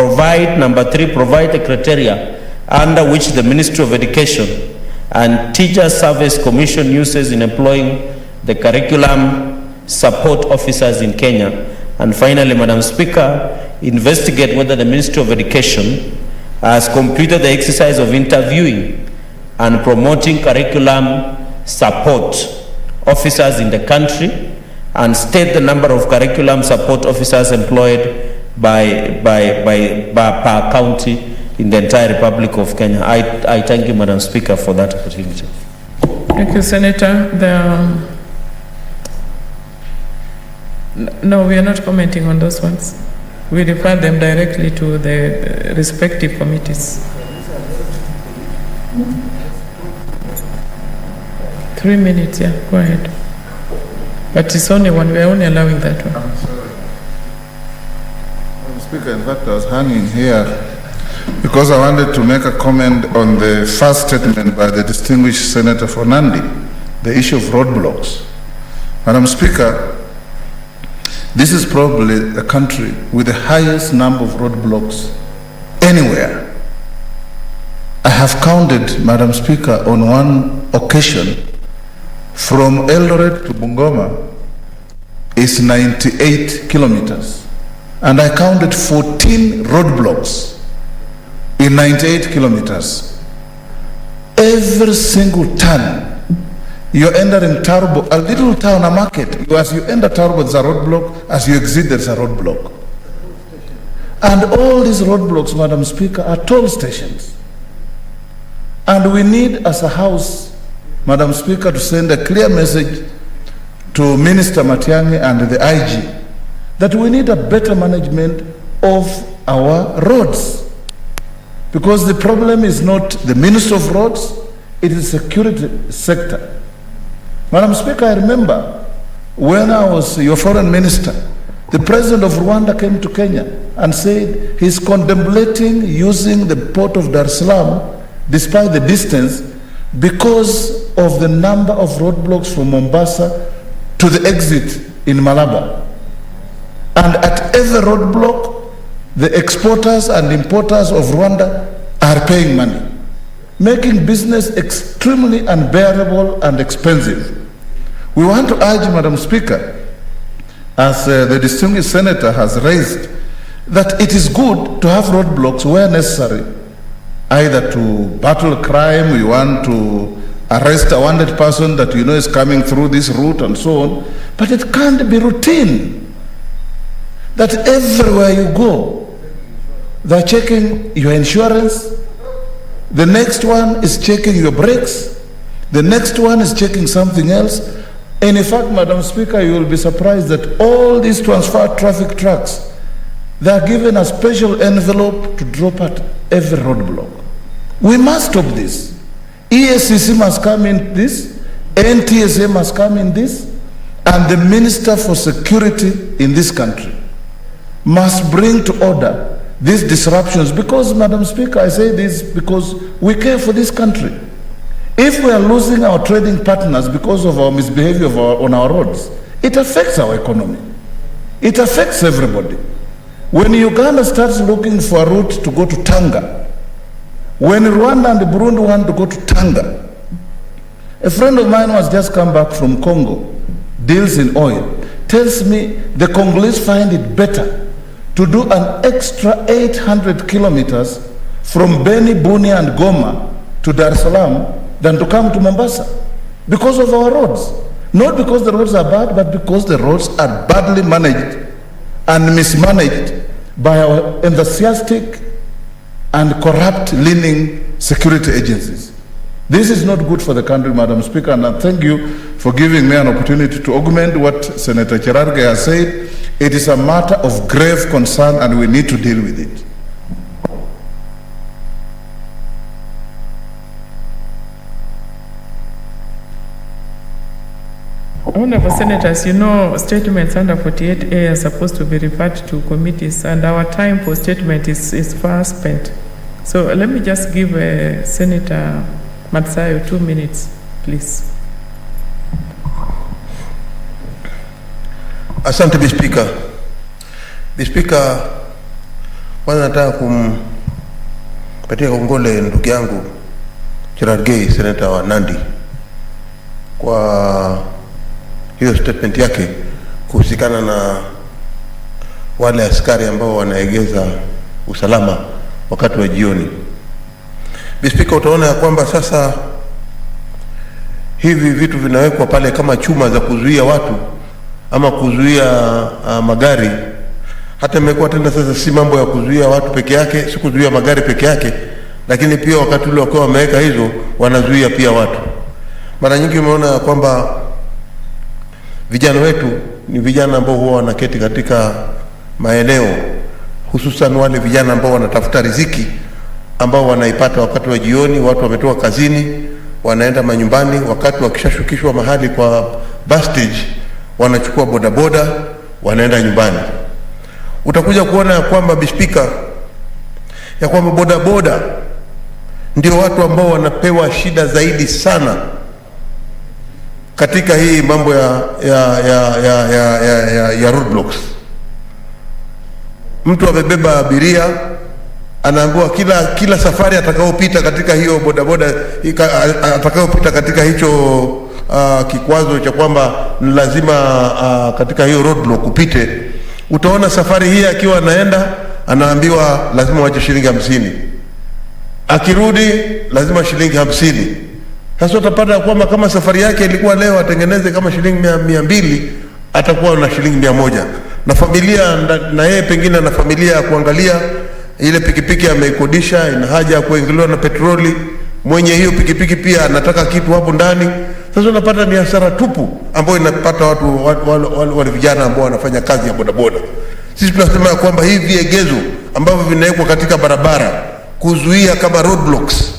Speaker 11: number three, provide the criteria under which the Ministry of Education and Teacher Service Commission uses in employing the curriculum support officers in Kenya. And finally, Madam Speaker, investigate whether the Ministry of Education has completed the exercise of interviewing and promoting curriculum support officers in the country, and state the number of curriculum support officers employed by per county in the entire Republic of Kenya. I thank you, Madam Speaker, for that opportunity.
Speaker 10: Thank you, Senator. No, we are not commenting on those ones. We refer them directly to the respective committees. 3 minutes, yeah, go ahead. But it's only one, we are only allowing that one.
Speaker 4: I'm sorry. Madam Speaker, in fact, I was hanging here because I wanted to make a comment on the first statement by the distinguished Senator for Nandi, the issue of roadblocks. Madam Speaker, this is probably the country with the highest number of roadblocks anywhere. I have counted, Madam Speaker, on one occasion from Eldoret to Bungoma is 98 kilometers. And I counted 14 roadblocks in 98 kilometers. Every single turn, you enter in Turbo, a little town, a market. As you enter Turbo, there's a roadblock. As you exit, there's a roadblock. And all these roadblocks, Madam Speaker, are toll stations. And we need, as a House, Madam Speaker, to send a clear message to Minister Matiang'i and the IG that we need a better management of our roads. Because the problem is not the Minister of Roads, it is the security sector. Madam Speaker, I remember when I was your foreign minister, the president of Rwanda came to Kenya and said he's contemplating using the port of Dar es Salaam, despite the distance, because of the number of roadblocks from Mombasa to the exit in Malaba. And at every roadblock, the exporters and importers of Rwanda are paying money, making business extremely unbearable and expensive. We want to urge, Madam Speaker, as the distinguished senator has raised, that it is good to have roadblocks where necessary, either to battle crime, we want to arrest a wanted person that you know is coming through this route and so on. But it can't be routine that everywhere you go, they're checking your insurance. The next one is checking your brakes. The next one is checking something else. And in fact, Madam Speaker, you will be surprised that all these transfer traffic trucks, they are given a special envelope to drop at every roadblock. We must stop this. ESCC must come in this, NTSA must come in this, and the Minister for Security in this country must bring to order these disruptions. Because, Madam Speaker, I say this because we care for this country. If we are losing our trading partners because of our misbehavior on our roads, it affects our economy. It affects everybody. When Uganda starts looking for a route to go to Tanga, when Rwanda and Burundi want to go to Tanga, a friend of mine who has just come back from Congo, deals in oil, tells me the Congolese find it better to do an extra 800 kilometers from Beni, Bunia and Goma to Dar es Salaam than to come to Mombasa because of our roads. Not because the roads are bad, but because the roads are badly managed and mismanaged by our enthusiastic and corrupt-leaning security agencies. This is not good for the country, Madam Speaker, and I thank you for giving me an opportunity to augment what Senator Cherargei has said. It is a matter of grave concern, and we need to deal with it.
Speaker 10: Honorable Senators, you know statements under 48A are supposed to be referred to committees, and our time for statement is far spent. So let me just give Senator Matsayo 2 minutes, please.
Speaker 15: Asante Bi Speaker. Bi Speaker, kwanza nataka kumpatia kongole ndugu yangu Cherargei, Senator wa Nandi, kwa hiyo statement yake kuhusikana na wale askari ambao wanaegeza usalama wakati wa jioni. Bi Speaker, utaona ya kwamba sasa hivi vitu vinawekwa pale kama chuma za kuzuia watu ama kuzuia magari. Hata imekuwa tena sasa si mambo ya kuzuia watu peke yake, si kuzuia magari peke yake, lakini pia wakati ule wakiwa wameweka hizo wanazuia pia watu. Mara nyingi umeona kwamba vijana wetu ni vijana ambao huwa wanaketi katika maeneo, hususan wale vijana ambao wanatafuta riziki ambao wanaipata wakati wa jioni. Watu wametoka kazini, wanaenda manyumbani, wakati wakishashukishwa mahali kwa bus stage, wanachukua bodaboda, wanaenda nyumbani. Utakuja kuona ya kwamba Bi Speaker, ya kwamba bodaboda ndio watu ambao wanapewa shida zaidi sana katika hii mambo ya roadblocks. Mtu amebeba abiria, anaambiwa kila safari atakayopita katika hiyo bodaboda, atakayopita katika hicho kikwazo cha kwamba ni lazima katika hiyo roadblock upite. Utaona safari hii akiwa anaenda anaambiwa lazima wache shilingi 50. Akirudi lazima shilingi 50. Sasa utapata kwamba kama safari yake ilikuwa leo atengeneze kama shilingi 200, atakuwa na shilingi 100. Na familia na yeye pengine na familia ya kuangalia ile pikipiki ameikodisha, ina haja ya kuingiliwa na petroli. Mwenye hiyo pikipiki pia anataka kitu hapo ndani. Sasa unapata ni hasara tupu ambayo inapata wale vijana ambao wanafanya kazi ya bodaboda. Sisi tunasema kwamba hivi viegezo ambavyo vinawekwa katika barabara kuzuia kama roadblocks.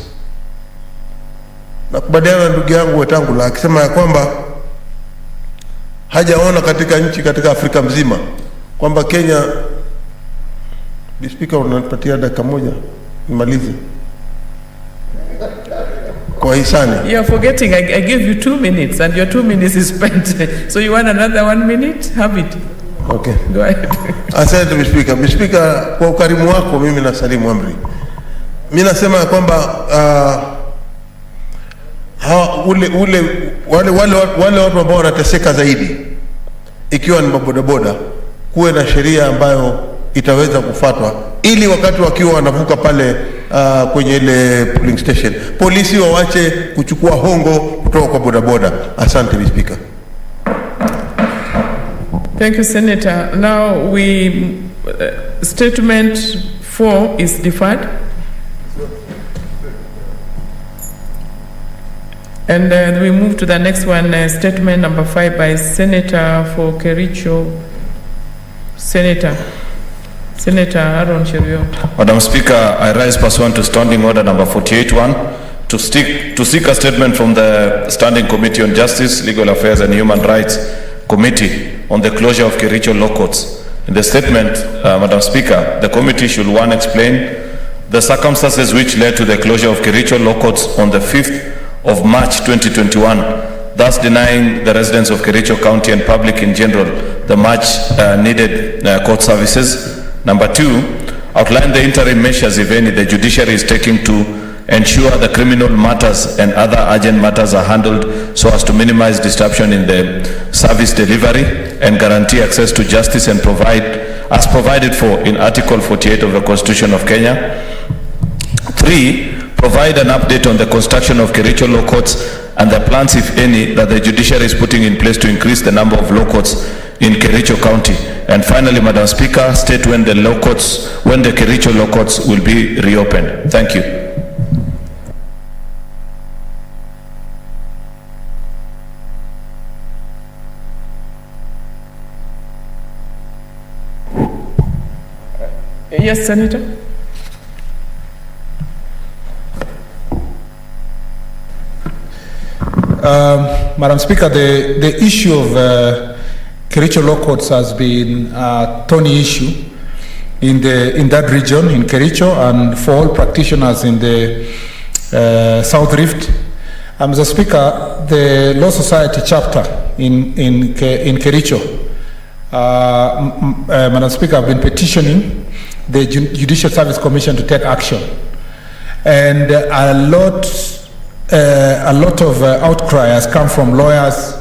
Speaker 15: Nakubaliana na ndugu yangu Wetangula akisema ya kwamba hajaona katika nchi katika Afrika mzima kwamba Kenya. Bi Speaker, unanipatia dakika moja nimalize kwa hisani.
Speaker 10: You are forgetting I gave you 2 minutes and your 2 minutes is spent. So you want another 1 minute? Have it.
Speaker 15: Okay.
Speaker 10: Go ahead.
Speaker 15: Asante Bi Speaker. Bi Speaker, kwa ukarimu wako mimi nasalimu amri. Mimi nasema kwamba wale watu ambao wanateseka zaidi, ikiwa ni mabodaboda, kuwe na sheria ambayo itaweza kufuatwa, ili wakati wakiwa wanavuka pale kwenye ile polling station. Polisi wawache kuchukua hongo kutoka kwa bodaboda. Asante Mr. Speaker.
Speaker 10: Thank you, Senator. Now statement 4 is deferred. And we move to the next one, statement number 5 by Senator for Kericho. Senator Aaron Cheruiyot.
Speaker 5: Madam Speaker, I rise pursuant to Standing Order number 48-1 to seek a statement from the Standing Committee on Justice, Legal Affairs and Human Rights Committee on the closure of Kericho law courts. In the statement, Madam Speaker, the committee should one explain the circumstances which led to the closure of Kericho law courts on the 5th of March 2021, thus denying the residents of Kericho County and public in general the much needed court services. Number 2, outline the interim measures, if any, the judiciary is taking to ensure the criminal matters and other urgent matters are handled so as to minimize disruption in the service delivery and guarantee access to justice and as provided for in Article 48 of the Constitution of Kenya. 3, provide an update on the construction of Kericho law courts and the plans, if any, that the judiciary is putting in place to increase the number of law courts in Kericho County. And finally, Madam Speaker, state when the Kericho law courts will be reopened. Thank you.
Speaker 10: Yes, Senator.
Speaker 8: Madam Speaker, the issue of Kericho law courts has been a thorny issue in that region, in Kericho, and for all practitioners in the South Rift. Mr. Speaker, the Law Society chapter in Kericho, Madam Speaker, have been petitioning the Judicial Service Commission to take action, and a lot of outcry has come from lawyers,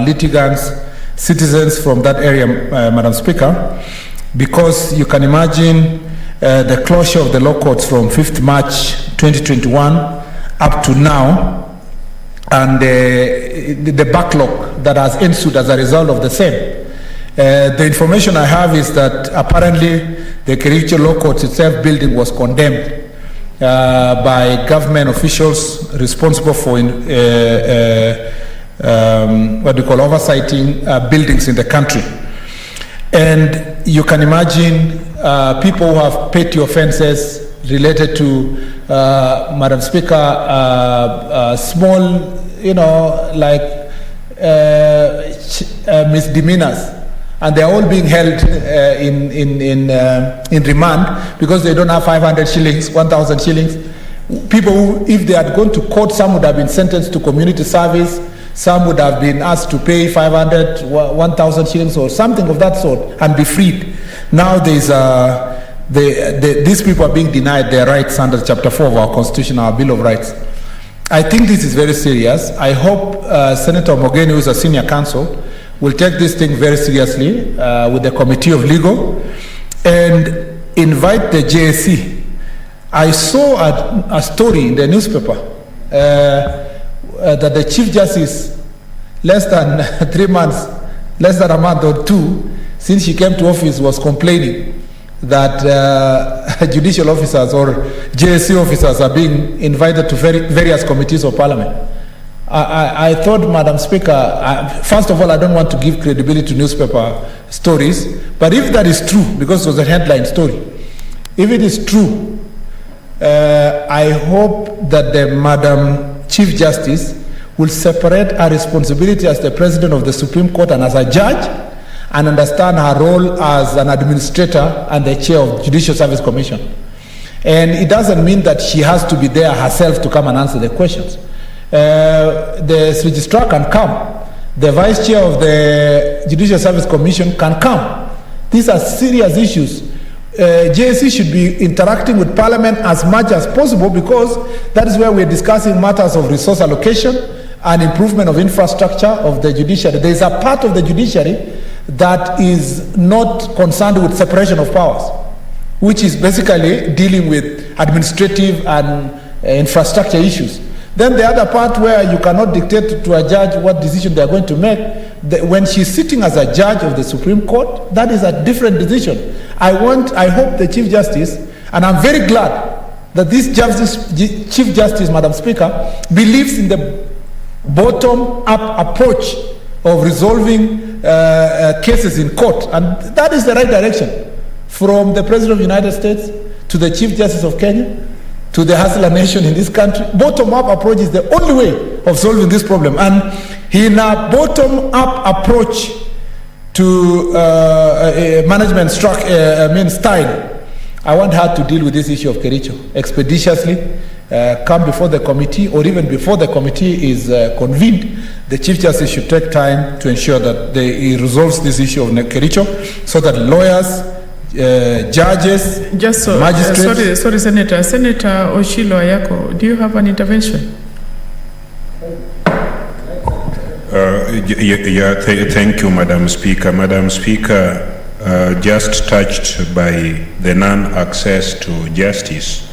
Speaker 8: litigants, citizens from that area, Madam Speaker, because you can imagine the closure of the law courts from 5th March 2021 up to now, and the backlog that has ensued as a result of the same. The information I have is that apparently the Kericho law court itself building was condemned by government officials responsible for oversighting buildings in the country. And you can imagine people who have petty offenses related to, Madam Speaker, small, misdemeanors. And they are all being held in remand because they don't have 500 shillings, 1,000 shillings. People who, if they had gone to court, some would have been sentenced to community service, some would have been asked to pay 500, 1,000 shillings or something of that sort and be freed. Now these people are being denied their rights under Chapter 4 of our Constitution, our Bill of Rights. I think this is very serious. I hope Senator Mogeni, who is a senior counsel, will take this thing very seriously with the Committee of Legal and invite the JSC. I saw a story in the newspaper that the Chief Justice, less than 3 months, less than a month or two, since she came to office, was complaining that judicial officers or JSC officers are being invited to various committees of Parliament. I thought, Madam Speaker, first of all, I don't want to give credibility to newspaper stories, but if that is true, because it was a headline story, if it is true, I hope that the Madam Chief Justice will separate her responsibility as the President of the Supreme Court and as a judge, and understand her role as an administrator and the chair of Judicial Service Commission. And it doesn't mean that she has to be there herself to come and answer the questions. The registrar can come. The vice chair of the Judicial Service Commission can come. These are serious issues. JSC should be interacting with Parliament as much as possible because that is where we're discussing matters of resource allocation and improvement of infrastructure of the judiciary. There is a part of the judiciary that is not concerned with separation of powers. which is basically dealing with administrative and infrastructure issues. Then the other part where you cannot dictate to a judge what decision they are going to make, when she's sitting as a judge of the Supreme Court, that is a different decision. I hope the Chief Justice, and I'm very glad that this Chief Justice, Madam Speaker, believes in the bottom-up approach of resolving cases in court, and that is the right direction. From the President of the United States to the Chief Justice of Kenya to the hustler nation in this country, bottom-up approach is the only way of solving this problem. And in a bottom-up approach to management style, I want her to deal with this issue of Kericho expeditiously, come before the committee, or even before the committee is convened. The Chief Justice should take time to ensure that he resolves this issue of Kericho, so that lawyers, judges, magistrates...
Speaker 10: sorry, Senator Oshilo Ayako, do you have an intervention?
Speaker 19: Thank you, Madam Speaker. Madam Speaker, just touched by the non-access to justice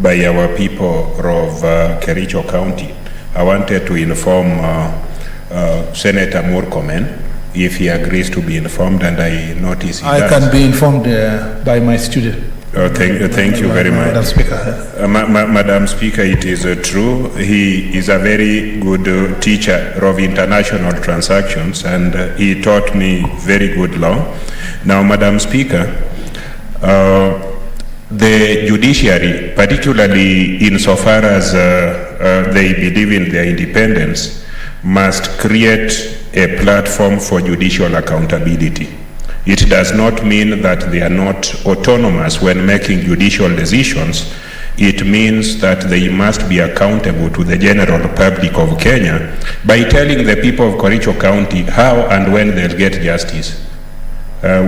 Speaker 19: by our people of Kericho County, I wanted to inform Senator Murkomen if he agrees to be informed, and I notice he does.
Speaker 8: I can be informed by my student.
Speaker 19: Thank you very much.
Speaker 8: Madam Speaker.
Speaker 19: Madam Speaker, it is true. He is a very good teacher of international transactions, and he taught me very good law. Now, Madam Speaker, the judiciary, particularly insofar as they believe in their independence, must create a platform for judicial accountability. It does not mean that they are not autonomous when making judicial decisions. It means that they must be accountable to the general public of Kenya by telling the people of Kericho County how and when they'll get justice.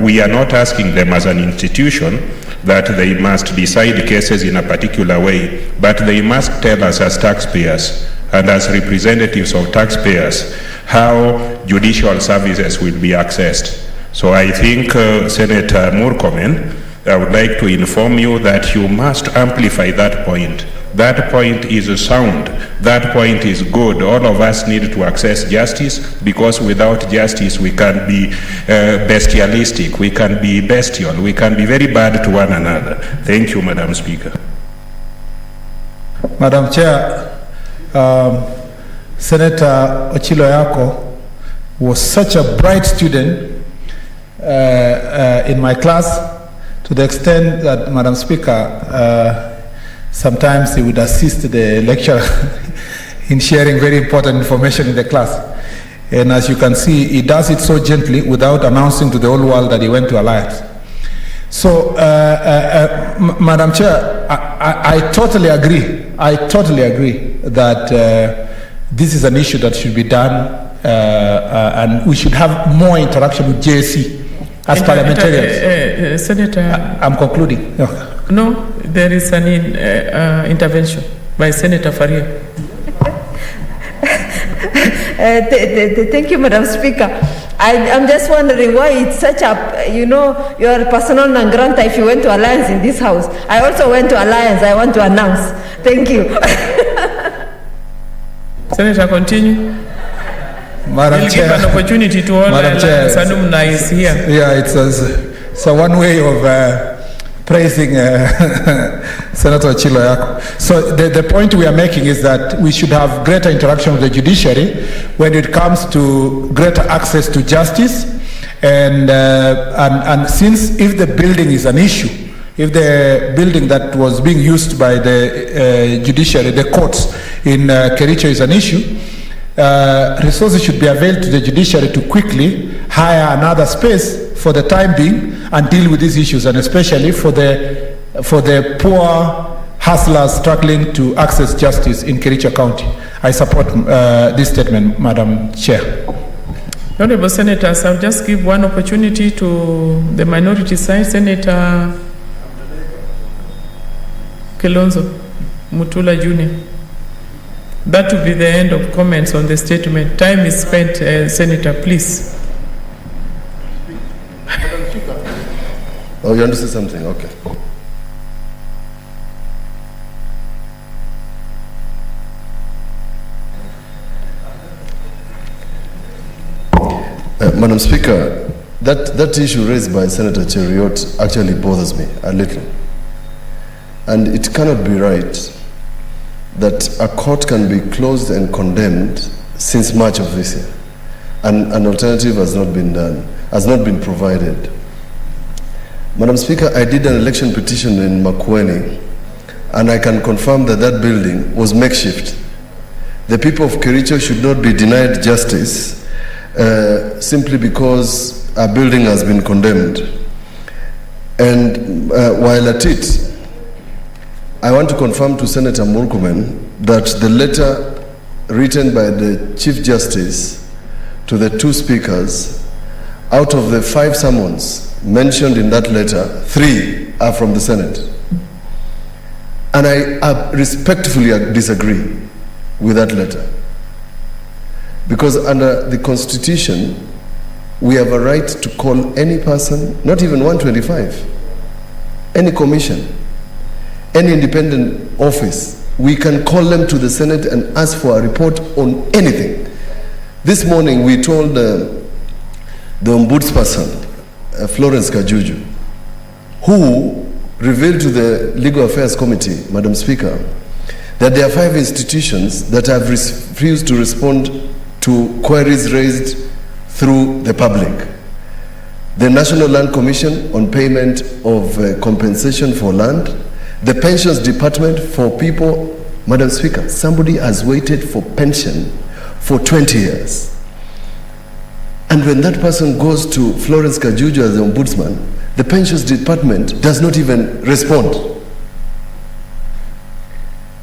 Speaker 19: We are not asking them as an institution that they must decide cases in a particular way, but they must tell us as taxpayers and as representatives of taxpayers how judicial services will be accessed. So I think, Senator Murkomen, I would like to inform you that you must amplify that point. That point is sound. That point is good. All of us need to access justice, because without justice we can be bestialistic, we can be bestial, we can be very bad to one another. Thank you, Madam Speaker.
Speaker 8: Madam Chair, Senator Ochilo Yako was such a bright student in my class, to the extent that, Madam Speaker, sometimes he would assist the lecturer in sharing very important information in the class. And as you can see, he does it so gently without announcing to the whole world that he went to Alliance. So, Madam Chair, I totally agree. I totally agree that this is an issue that should be done, and we should have more interaction with JSC as parliamentarians.
Speaker 10: Senator...
Speaker 8: I'm concluding.
Speaker 10: No, there is an intervention by Senator Faria.
Speaker 13: Thank you, Madam Speaker. I'm just wondering why it's such a, you're persona non grata if you went to Alliance in this house. I also went to Alliance. I want to announce. Thank you.
Speaker 10: Senator, continue.
Speaker 8: Madam
Speaker 10: We'll
Speaker 8: Chair,
Speaker 10: give an opportunity to all Alliance alumni is here.
Speaker 8: Yeah, it's a one way of praising Senator Ochilo Yako. So the point we are making is that we should have greater interaction with the judiciary when it comes to greater access to justice, and since if the building is an issue, if the building that was being used by the judiciary, the courts in Kericho is an issue, resources should be availed to the judiciary to quickly hire another space for the time being and deal with these issues, and especially for the poor hustlers struggling to access justice in Kericho County. I support this statement, Madam Chair.
Speaker 10: Honorable Senators, I'll just give one opportunity to the minority side. Senator Kilonzo Mutula Jr. That will be the end of comments on the statement. Time is spent, Senator, please.
Speaker 6: Oh, you want to say something? Okay. Madam Speaker, that issue raised by Senator Cheriot actually bothers me a little. And it cannot be right that a court can be closed and condemned since March of this year, and an alternative has not been done, has not been provided. Madam Speaker, I did an election petition in Makueni, and I can confirm that that building was makeshift. The people of Kericho should not be denied justice simply because a building has been condemned. And while at it, I want to confirm to Senator Murkomen that the letter written by the Chief Justice to the two speakers, out of the 5 summons mentioned in that letter, 3 are from the Senate. And I respectfully disagree with that letter. Because under the Constitution, we have a right to call any person, not even 125, any commission, any independent office. We can call them to the Senate and ask for a report on anything. This morning we told the ombudsperson, Florence Kajuju, who revealed to the Legal Affairs Committee, Madam Speaker, that there are 5 institutions that have refused to respond to queries raised through the public. The National Land Commission on payment of compensation for land, the Pensions Department for people, Madam Speaker, somebody has waited for pension for 20 years. And when that person goes to Florence Kajuju as the ombudsman, the Pensions Department does not even respond.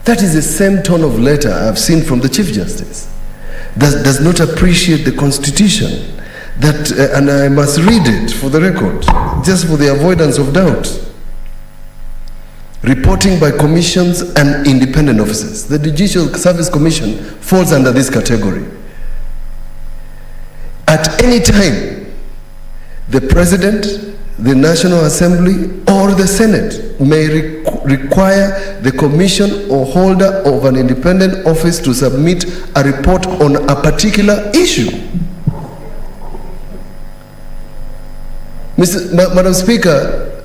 Speaker 6: That is the same tone of letter I've seen from the Chief Justice. Does not appreciate the Constitution. That, and I must read it for the record, just for the avoidance of doubt. Reporting by commissions and independent officers. The Judicial Service Commission falls under this category. At any time, the President, the National Assembly, or the Senate may require the commission or holder of an independent office to submit a report on a particular issue. Madam Speaker,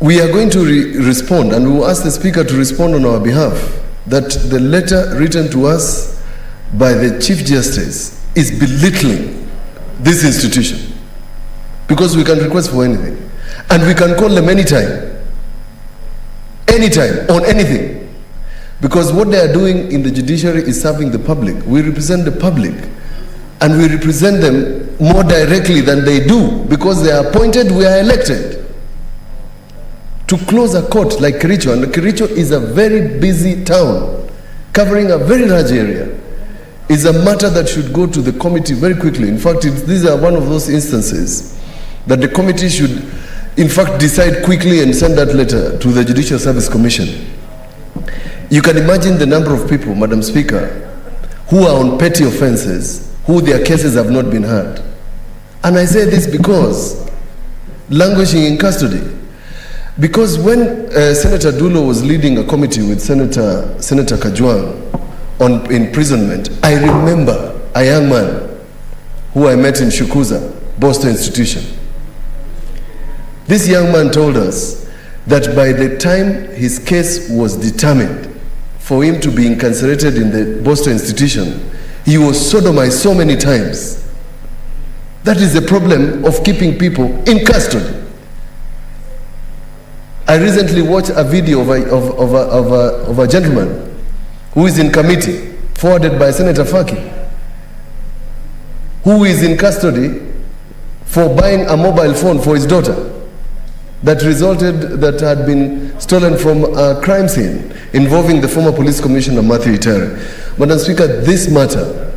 Speaker 6: we are going to respond, and we will ask the Speaker to respond on our behalf, that the letter written to us by the Chief Justice is belittling this institution, because we can request for anything, and we can call them anytime, on anything, because what they are doing in the judiciary is serving the public. We represent the public, and we represent them more directly than they do, because they are appointed, we are elected. To close a court like Kericho, and Kericho is a very busy town, covering a very large area, is a matter that should go to the committee very quickly. In fact, these are one of those instances that the committee should, in fact, decide quickly and send that letter to the Judicial Service Commission. You can imagine the number of people, Madam Speaker, who are on petty offenses, who their cases have not been heard. And I say this because languishing in custody. Because when Senator Dulo was leading a committee with Senator Kajwang on imprisonment, I remember a young man who I met in Shukuza, Boston Institution. This young man told us that by the time his case was determined for him to be incarcerated in the Boston Institution, he was sodomized so many times. That is the problem of keeping people in custody. I recently watched a video of a gentleman who is in committee, forwarded by Senator Faki, who is in custody for buying a mobile phone for his daughter that had been stolen from a crime scene involving the former police commissioner Matthew Itere. Madam Speaker, this matter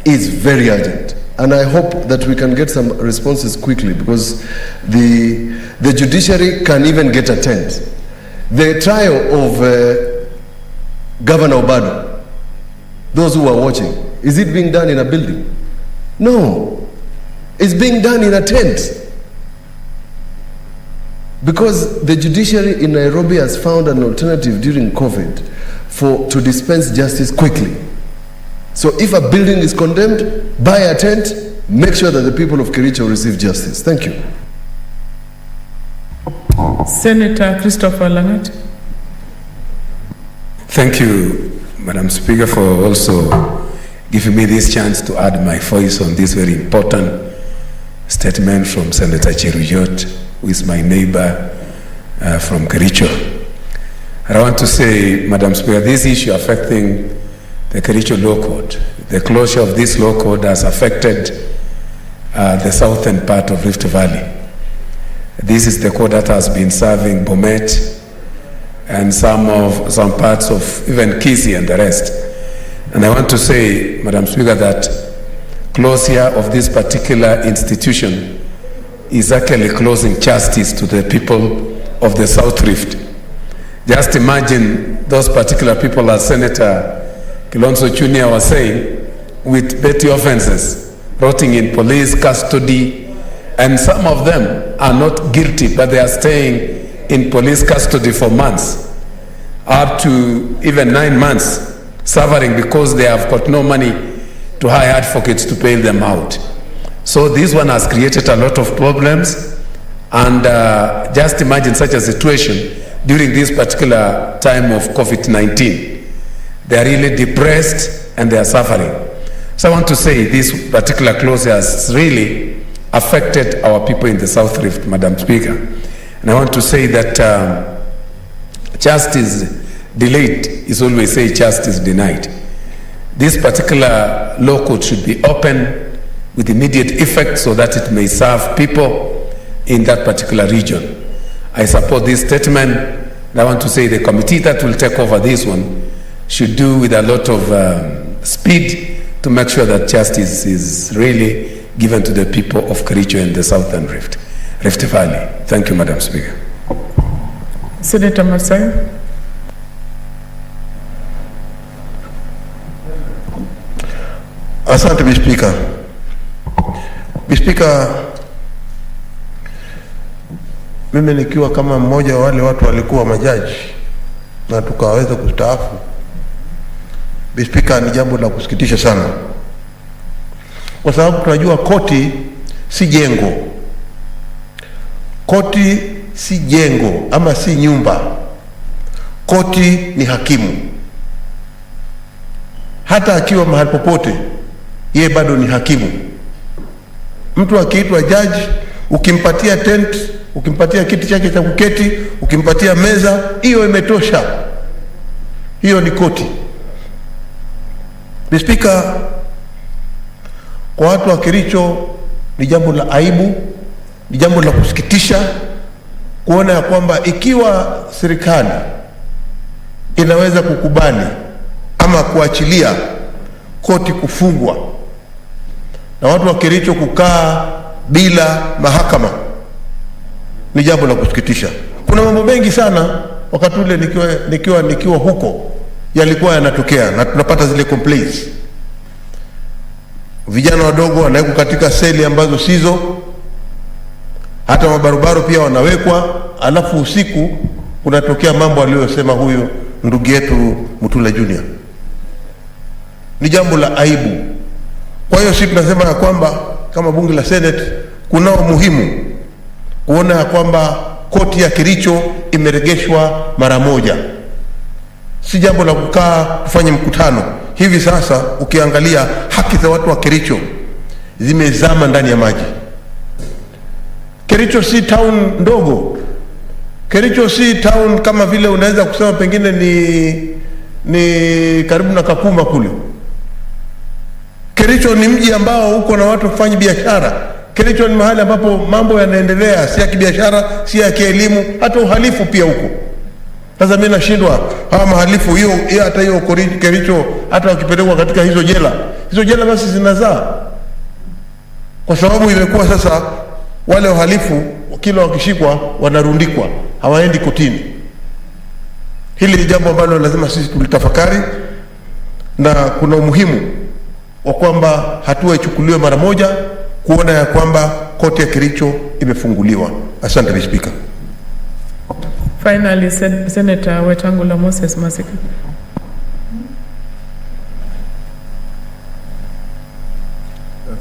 Speaker 6: is very urgent, and I hope that we can get some responses quickly, because the judiciary can even get a tent. The trial of Governor Obado, those who are watching, is it being done in a building? No, it's being done in a tent. Because the judiciary in Nairobi has found an alternative during COVID to dispense justice quickly. So if a building is condemned, buy a tent make sure that the people of Kericho receive justice. Thank you.
Speaker 10: Senator Christopher Langat.
Speaker 7: Thank you, Madam Speaker, for also giving me this chance to add my voice on this very important statement from Senator Cheruyot, who is my neighbor from Kericho. And I want to say, Madam Speaker, this issue affecting the Kericho Law Court, the closure of this law court has affected the southern part of Rift Valley. This is the court that has been serving Bomet and some parts of even Kisii and the rest. And I want to say, Madam Speaker, that closure of this particular institution is actually closing justice to the people of the South Rift. Just imagine those particular people, as Senator Kilonzo Jr. was saying, with petty offenses, rotting in police custody, and some of them are not guilty, but they are staying in police custody for months, up to even 9 months, suffering because they have got no money to hire advocates to bail them out. So this one has created a lot of problems, and just imagine such a situation during this particular time of COVID-19. They are really depressed and they are suffering. So I want to say this particular closure has really affected our people in the South Rift, Madam Speaker. And I want to say that justice delayed is always say justice denied. This particular law court should be open with immediate effect so that it may serve people in that particular region. I support this statement, and I want to say the committee that will take over this one should do with a lot of speed to make sure that justice is really given to the people of Kericho and the Southern Rift Valley. Thank you, Madam Speaker.
Speaker 10: Senator Masai.
Speaker 15: Asante Bispika. Bispika, mimi nikiwa kama mmoja wa wale watu walikuwa majaji na tukaweza kustaafu, Bispika, ni jambo la kusikitisha sana, kwa sababu tunajua koti si jengo. Koti si jengo ama si nyumba. Koti ni hakimu. Hata akiwa mahali popote, yeye bado ni hakimu. Mtu akiitwa jaji, ukimpatia tent, ukimpatia kiti chake cha kuketi, ukimpatia meza, hiyo imetosha. Hiyo ni koti. Spika, kwa watu wa Kericho ni jambo la aibu, ni jambo la kusikitisha kuona ya kwamba ikiwa serikali inaweza kukubali ama kuachilia koti kufungwa na watu wa Kericho kukaa bila mahakama, ni jambo la kusikitisha. Kuna mambo mengi sana wakati ule nikiwa huko yalikuwa yanatokea na tunapata zile complaints. Vijana wadogo wanawekwa katika seli ambazo sizo, hata mabarobaro pia wanawekwa, alafu usiku kunatokea mambo aliyosema huyo ndugu yetu Mutula Junior. Ni jambo la aibu. Kwa hiyo sisi tunasema ya kwamba kama bunge la Senate kunao muhimu kuona ya kwamba koti ya Kericho imeregeshwa mara moja. Si jambo la kukaa kufanya mkutano. Hivi sasa ukiangalia haki za watu wa Kericho zimezama ndani ya maji. Kericho si town ndogo. Kericho si town kama vile unaweza kusema pengine ni karibu na Kakuma kule. Kericho ni mji ambao uko na watu kufanya biashara. Kericho ni mahali ambapo mambo yanaendelea, si ya kibiashara, si ya kielimu, hata uhalifu pia huko. Sasa mimi nashindwa hawa mahalifu hiyo hata hiyo Kericho hata wakipelekwa katika hizo jela basi zinazaa. Kwa sababu imekuwa sasa wale wahalifu kila wakishikwa wanarundikwa, hawaendi kotini. Hili ni jambo ambalo lazima sisi tulitafakari, na kuna umuhimu wa kwamba hatua ichukuliwe mara moja kuona ya kwamba koti ya Kericho imefunguliwa. Asante Mr. Speaker.
Speaker 10: Finally, Senator Wetangula Moses Masika.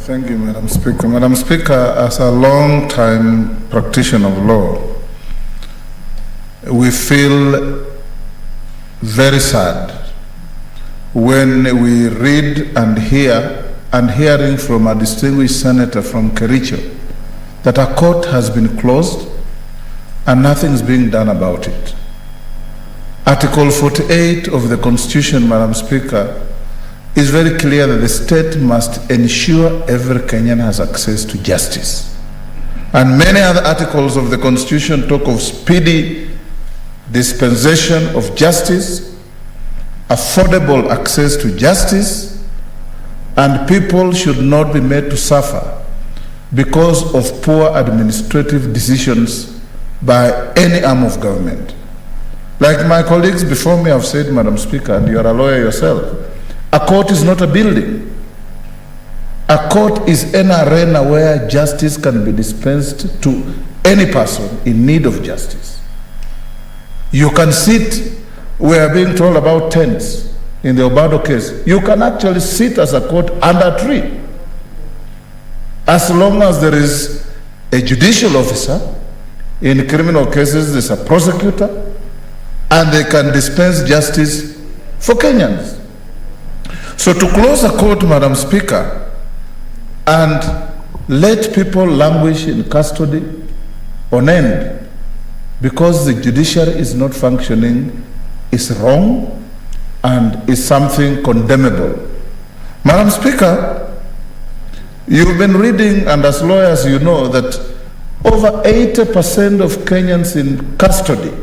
Speaker 4: Thank you, Madam Speaker. Madam Speaker, as a long-time practitioner of law, we feel very sad when we read and hearing from a distinguished senator from Kericho that a court has been closed and nothing is being done about it. Article 48 of the Constitution, Madam Speaker, is very clear that the state must ensure every Kenyan has access to justice. And many other articles of the Constitution talk of speedy dispensation of justice, affordable access to justice, and people should not be made to suffer because of poor administrative decisions by any arm of government. Like my colleagues before me have said, Madam Speaker, and you are a lawyer yourself, a court is not a building. A court is an arena where justice can be dispensed to any person in need of justice. You can sit, we are being told about tents in the Obado case. You can actually sit as a court under a tree. As long as there is a judicial officer, in criminal cases there's a prosecutor, and they can dispense justice for Kenyans. So to close a court, Madam Speaker, and let people languish in custody on end because the judiciary is not functioning is wrong and is something condemnable. Madam Speaker, you've been reading, and as lawyers you know, that over 80% of Kenyans in custody,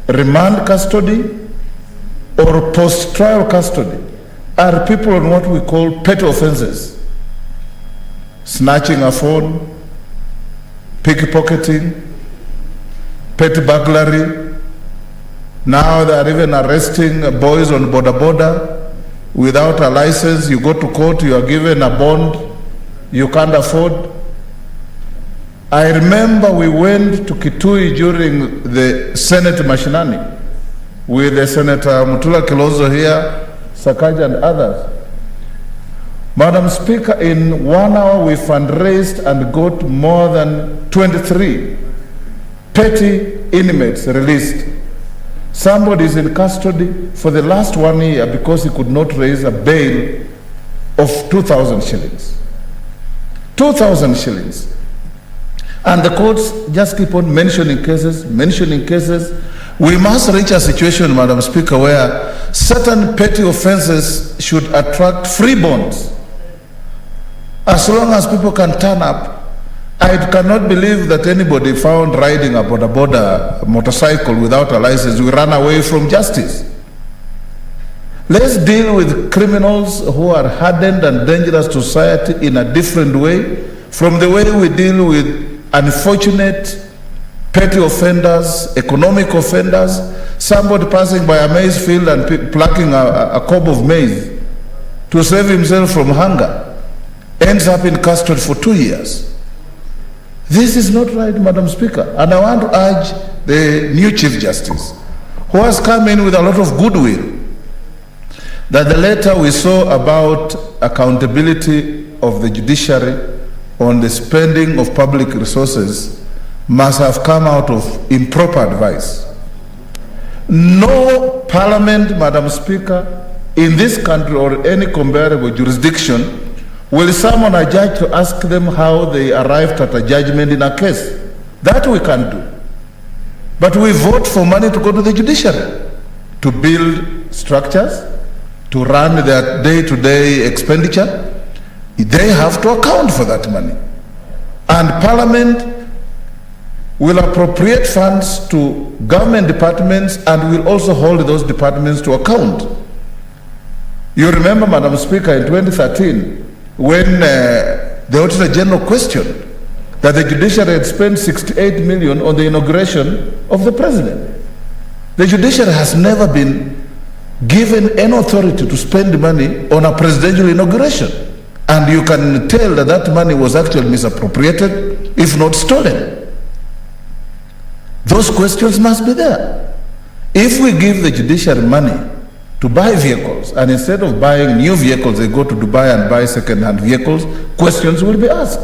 Speaker 4: remand custody, or post-trial custody are people on what we call petty offenses. Snatching a phone, pickpocketing, petty burglary. Now they are even arresting boys on border without a license. You go to court, you are given a bond you can't afford. I remember we went to Kitui during the Senate Mashinani with the Senator Mutula Kilonzo here, Sakaja and others. Madam Speaker, in 1 hour we fundraised and got more than 23 petty inmates released. Somebody is in custody for the last 1 year because he could not raise a bail of 2,000 shillings. 2,000 shillings. And the courts just keep on mentioning cases. We must reach a situation, Madam Speaker, where certain petty offenses should attract free bonds. As long as people can turn up, I cannot believe that anybody found riding a border motorcycle without a license will run away from justice. Let's deal with criminals who are hardened and dangerous to society in a different way from the way we deal with unfortunate petty offenders, economic offenders, somebody passing by a maize field and plucking a cob of maize to save himself from hunger, ends up in custody for 2 years. This is not right, Madam Speaker. And I want to urge the new Chief Justice, who has come in with a lot of goodwill, that the letter we saw about accountability of the judiciary on the spending of public resources must have come out of improper advice. No parliament, Madam Speaker, in this country or any comparable jurisdiction will summon a judge to ask them how they arrived at a judgment in a case. That we can do. But we vote for money to go to the judiciary, to build structures, to run their day-to-day expenditure. They have to account for that money. And Parliament will appropriate funds to government departments and will also hold those departments to account. You remember, Madam Speaker, in 2013, when the Auditor General questioned that the judiciary had spent 68 million on the inauguration of the president. The judiciary has never been given any authority to spend money on a presidential inauguration. And you can tell that that money was actually misappropriated, if not stolen. Those questions must be there. If we give the judiciary money to to buy vehicles, and instead of buying new vehicles, they go to Dubai and buy second-hand vehicles, questions will be asked.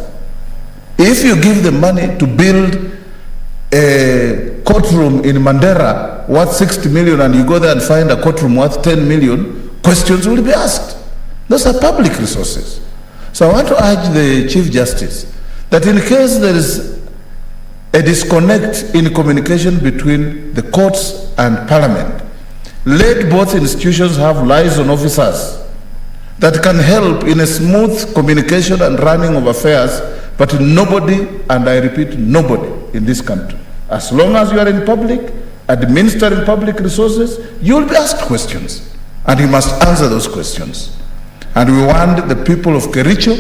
Speaker 4: If you give them money to build a courtroom in Mandera worth 60 million and you go there and find a courtroom worth 10 million, questions will be asked. Those are public resources. So I want to urge the Chief Justice that in case there is a disconnect in communication between the courts and Parliament, let both institutions have liaison officers that can help in a smooth communication and running of affairs, but nobody, and I repeat, nobody in this country, as long as you are in public, administering public resources, you will be asked questions, and you must answer those questions. And we want the people of Kericho,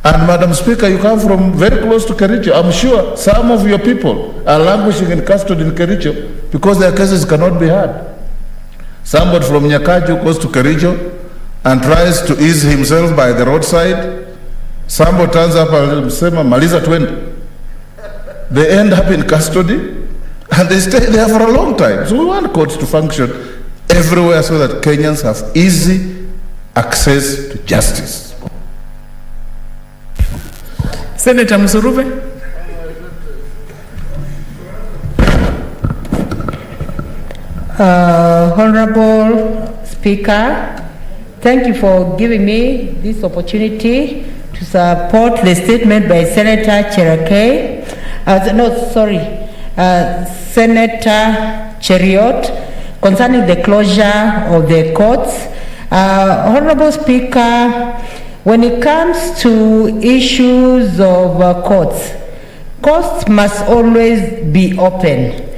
Speaker 4: and Madam Speaker, you come from very close to Kericho. I'm sure some of your people are languishing in custody in Kericho because their cases cannot be heard. Somebody from Nyakaju goes to Kericho and tries to ease himself by the roadside. Somebody turns up and says, Maliza 20. They end up in custody and they stay there for a long time. So we want courts to function everywhere so that Kenyans have easy access to justice.
Speaker 10: Senator Musuruve.
Speaker 3: Honorable Speaker, thank you for giving me this opportunity to support the statement by Senator Cherokee. Senator Cheriot concerning the closure of the courts. Honorable Speaker, when it comes to issues of courts must always be open.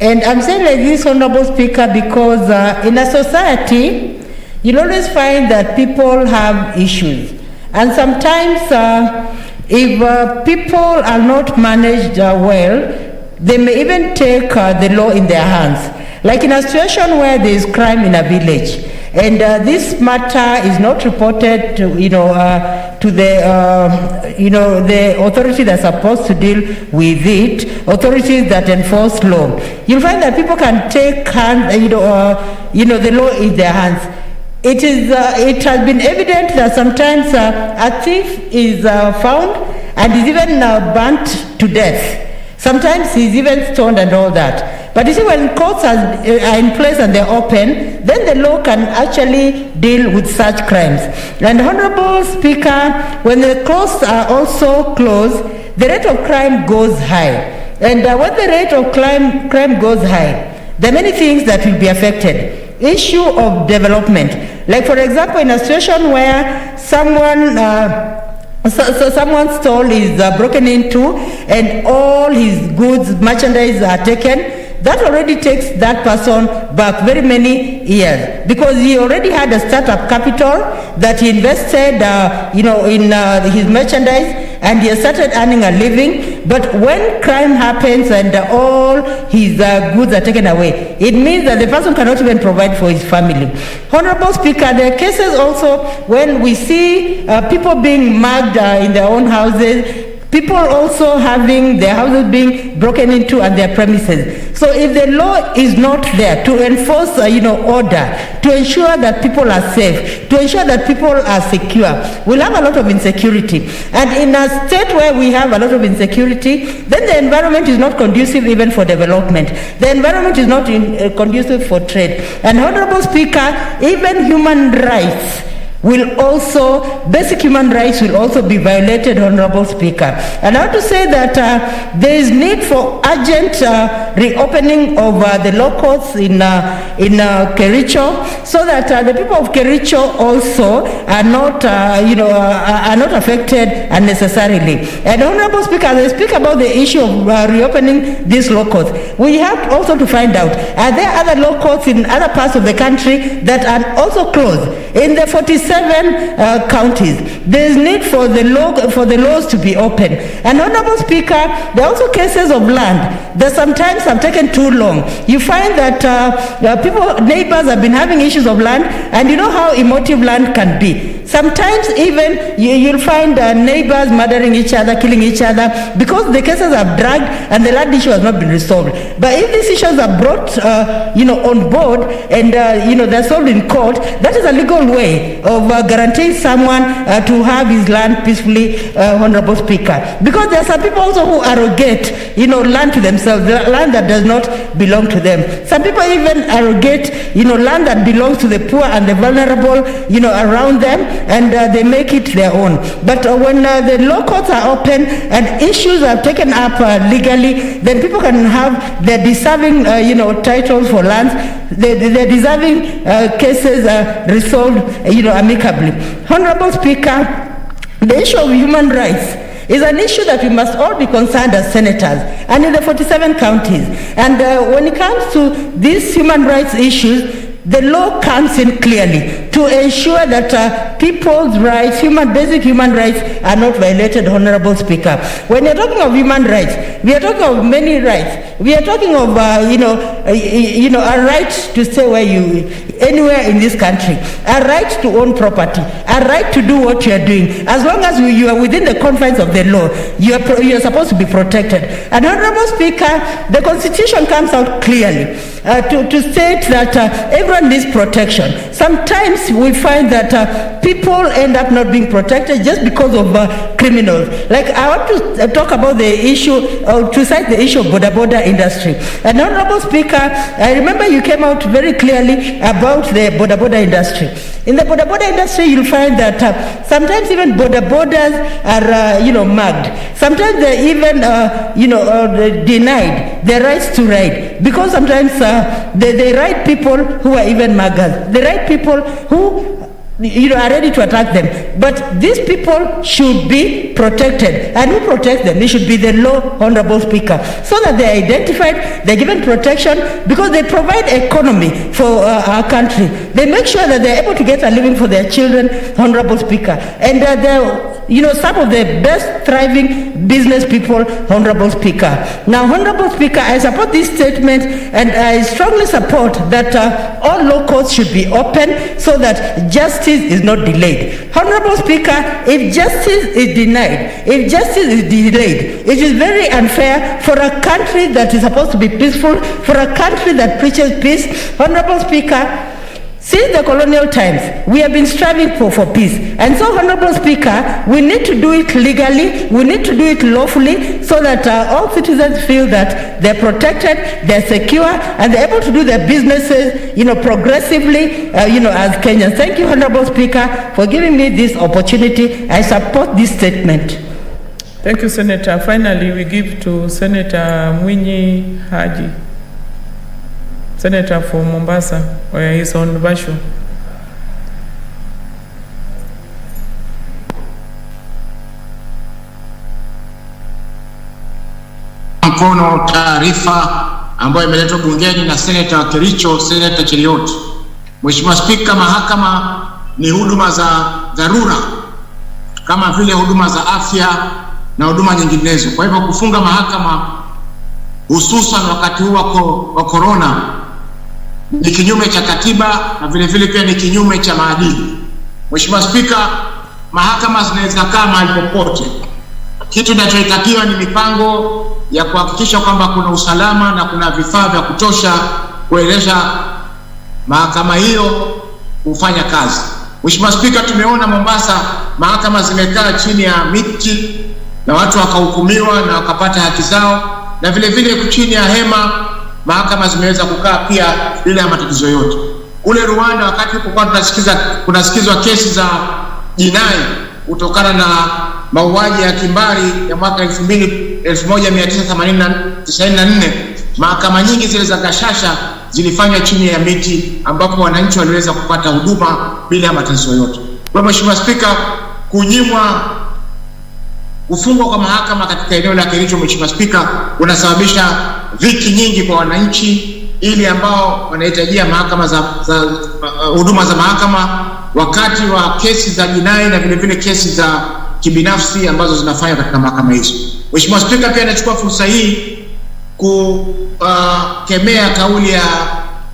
Speaker 3: And I'm saying like this, Honorable Speaker, because in a society, you'll always find that people have issues. And sometimes, if people are not managed well, they may even take the law in their hands. Like in a situation where there is crime in a village, and this matter is not reported to, to the authority that's supposed to deal with it, authorities that enforce law. You'll find that people can take the law in their hands. It has been evident that sometimes a thief is found and is even burnt to death. Sometimes he's even stoned and all that. But you see, when courts are in place and they're open, then the law can actually deal with such crimes. And Honorable Speaker, when the courts are also closed, the rate of crime goes high. And when the rate of crime goes high, there are many things that will be affected. Issue of development. Like for example, in a situation where someone's stall is broken into and all his goods, merchandise are taken, that already takes that person back very many years because he already had a startup capital that he invested in his merchandise and he has started earning a living. But when crime happens and all his goods are taken away, it means that the person cannot even provide for his family. Honorable Speaker, there are cases also when we see people being mugged in their own houses, people also having their houses being broken into and their premises. So if the law is not there to enforce, order, to ensure that people are safe, to ensure that people are secure, we'll have a lot of insecurity. And in a state where we have a lot of insecurity, then the environment is not conducive even for development. The environment is not conducive for trade. And Honorable Speaker, even human rights basic human rights will also be violated, Honorable Speaker. And I want to say that there is need for urgent reopening of the law courts in Kericho, so that the people of Kericho also are not affected unnecessarily. And Honorable Speaker, as I speak about the issue of reopening these law courts, we have also to find out, are there other law courts in other parts of the country that are also closed? In the 47 counties, there is need for the laws to be open. And Honorable Speaker, there are also cases of land that sometimes have taken too long. You find that neighbors have been having issues of land, and you know how emotive land can be. Sometimes even you'll find neighbors murdering each other, killing each other, because the cases are dragged and the land issue has not been resolved. But if these issues are brought, on board and, they're solved in court, that is a legal way of guaranteeing someone to have his land peacefully, Honorable Speaker. Because there are some people also who arrogate, land to themselves, the land that does not belong to them. Some people even arrogate, land that belongs to the poor and the vulnerable, around them, and they make it their own. But when the law courts are open and issues are taken up legally, then people can have their deserving, titles for lands, their deserving cases resolved, amicably. Honorable Speaker, the issue of human rights is an issue that we must all be concerned as senators and in the 47 counties. And when it comes to these human rights issues, the law comes in clearly to ensure that people's rights, basic human rights, are not violated, Honorable Speaker. When you're talking of human rights, we are talking of many rights. We are talking of, a right to stay anywhere in this country, a right to own property, a right to do what you are doing. As long as you are within the confines of the law, you are supposed to be protected. And Honorable Speaker, the Constitution comes out clearly to state that everyone needs protection. Sometimes we find that people end up not being protected just because of criminals. Like, I want to talk about the issue, to cite the issue of boda industry. And Honorable Speaker, I remember you came out very clearly about the boda industry. In the boda industry, you'll find that sometimes even bodas are, mugged. Sometimes they're even, denied their rights to ride, because sometimes they ride people who are even muggers. They ride people who are ready to attack them. But these people should be protected. And who protects them? It should be the law, Honorable Speaker, so that they're identified, they're given protection, because they provide economy for our country. They make sure that they're able to get a living for their children, Honorable Speaker. And they're some of the best thriving business people, Honorable Speaker. Now, Honorable Speaker, I support this statement, and I strongly support that all law courts should be open so that justice is not delayed. Honorable Speaker, if justice is denied, if justice is delayed, it is very unfair for a country that is supposed to be peaceful, for a country that preaches peace. Honorable Speaker, since the colonial times, we have been striving for peace. And so, Honorable Speaker, we need to do it legally, we need to do it lawfully, so that all citizens feel that they're protected, they're secure, and they're able to do their businesses, progressively, as Kenyans. Thank you, Honorable Speaker, for giving me this opportunity. I support this statement.
Speaker 10: Thank you, Senator. Finally, we give to Senator Mwinyi Haji. Senator for Mombasa, where he's on Basho.
Speaker 20: Mkono taarifa ambayo imeletwa bungeni na Senator wa Kericho, Senator Cheriot. Mheshimiwa Spika, mahakama ni huduma za dharura kama vile huduma za afya na huduma nyinginezo. Kwa hivyo kufunga mahakama hususan wakati huu wa corona ni kinyume cha katiba na vile vile pia ni kinyume cha maadili. Mheshimiwa Spika, mahakama zinaweza kaa mahali popote. Kitu kinachotakiwa ni mipango ya kuhakikisha kwamba kuna usalama na kuna vifaa vya kutosha kueleza mahakama hiyo kufanya kazi. Mheshimiwa Spika, tumeona Mombasa mahakama zimekaa chini ya miti na watu wakahukumiwa na wakapata haki zao, na vile vile chini ya hema mahakama zimeweza kukaa pia bila matatizo yote. Kule Rwanda wakati kulikuwa kunasikizwa kesi za jinai kutokana na mauaji ya kimbari ya mwaka 1994, mahakama nyingi zile za Gashasha zilifanywa chini ya miti ambapo wananchi waliweza kupata huduma bila matatizo yote. Kwa Mheshimiwa Spika, kufungwa kwa mahakama katika eneo la Kericho, Mheshimiwa Spika, unasababisha dhiki nyingi kwa wananchi ili ambao wanahitajia mahakama huduma za mahakama wakati wa kesi za jinai na vile vile kesi za kibinafsi ambazo zinafanywa katika mahakama hizo. Mheshimiwa Spika, pia nachukua fursa hii kukemea kauli ya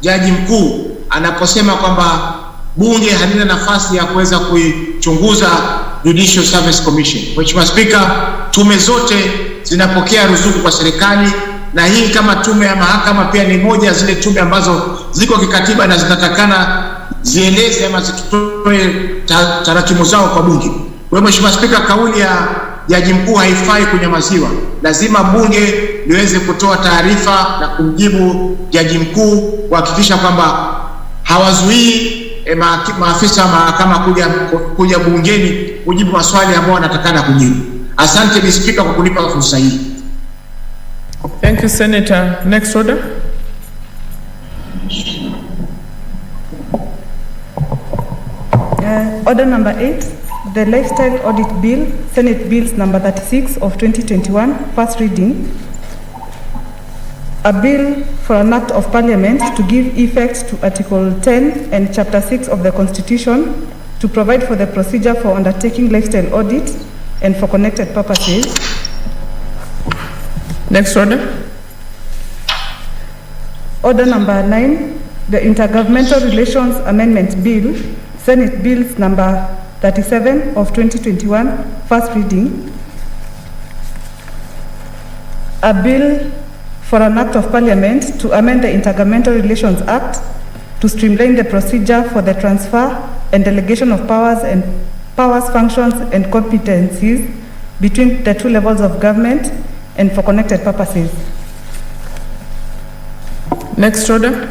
Speaker 20: Jaji Mkuu anaposema kwamba bunge halina nafasi ya kuweza kuichunguza Judicial Service Commission. Mheshimiwa Spika, tume zote zinapokea ruzuku kwa serikali, na hii kama tume ya mahakama pia ni moja ya zile tume ambazo ziko kikatiba na zinatakana zieleze ama zitoe tarakimu zao kwa bunge. Kwa hiyo Mheshimiwa Spika, kauli ya jaji mkuu haifai kunyamaziwa. Lazima bunge liweze kutoa taarifa na kumjibu jaji mkuu, kuhakikisha kwamba hawazuii maafisa wa mahakama kuja bungeni kujibu maswali ambayo wanatakana kujibu. Asante Mr. Speaker kwa kunipa fursa hii.
Speaker 10: Thank you, Senator. Next order.
Speaker 21: Order number 8, the Lifestyle Audit Bill, Senate Bills number 36 of 2021, first reading. A bill for an act of parliament to give effect to Article 10 and Chapter 6 of the Constitution to provide for the procedure for undertaking lifestyle audit and for connected purposes.
Speaker 10: Next order.
Speaker 21: Order number 9, the Intergovernmental Relations Amendment Bill, Senate Bills number 37 of 2021, first reading. A bill for an act of parliament to amend the Intergovernmental Relations Act to streamline the procedure for the transfer and delegation of powers, functions and competencies between the two levels of government and for connected purposes.
Speaker 10: Next order.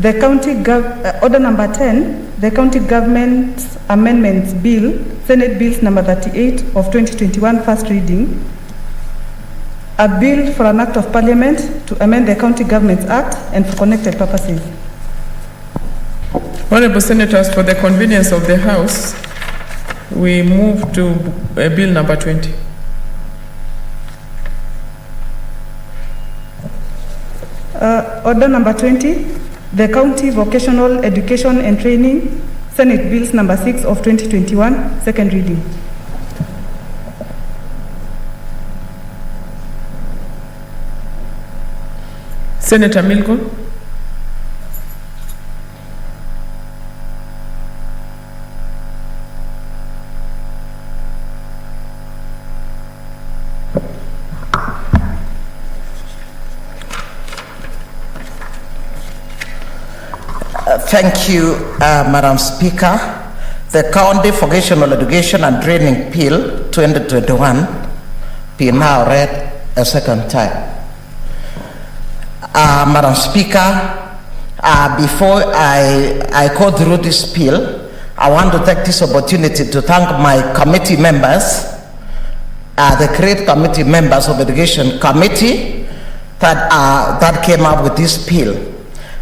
Speaker 21: The order number 10, the County Government Amendments Bill, Senate Bills number 38 of 2021, first reading. A bill for an act of parliament to amend the County Governments Act and for connected purposes.
Speaker 10: Honorable Senators, for the convenience of the House, we move to Bill number 20.
Speaker 21: Order number 20, the County Vocational Education and Training, Senate Bills number 6 of 2021, second reading.
Speaker 10: Senator Milgo.
Speaker 22: Thank you, Madam Speaker. The County Vocational Education and Training Bill 2021 be now read a second time. Madam Speaker, before I go through this bill, I want to take this opportunity to thank my committee members, the great committee members of Education Committee that came up with this bill.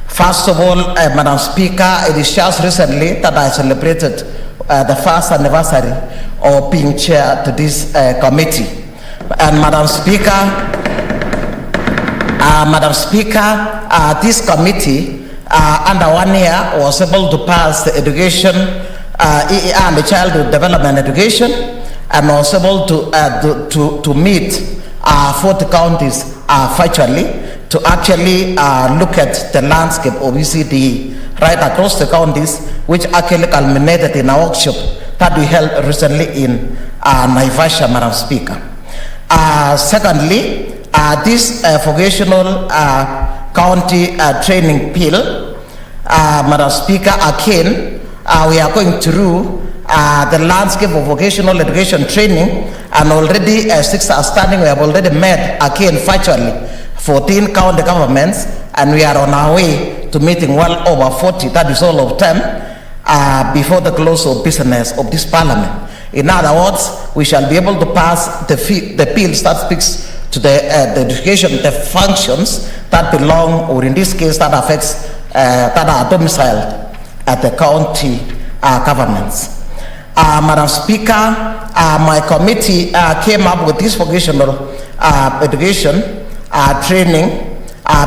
Speaker 22: First of all, Madam Speaker, it is just recently that I celebrated the first anniversary of being chair to this committee. And Madam Speaker, this committee under 1 year was able to pass the education, and the childhood development education, and was able to meet 40 counties virtually, to actually look at the landscape of ECD right across the counties, which actually culminated in a workshop that we held recently in Naivasha, Madam Speaker. Secondly, this vocational county training bill, Madam Speaker, again, we are going through the landscape of vocational education training, and already 6 are standing. We have already met again virtually 14 county governments, and we are on our way to meeting well over 40, that is all of them, before the close of business of this parliament. In other words, we shall be able to pass the bills that speaks to the education, the functions that belong, or in this case that affects, that are domiciled at the county governments. Madam Speaker, my committee came up with this vocational education training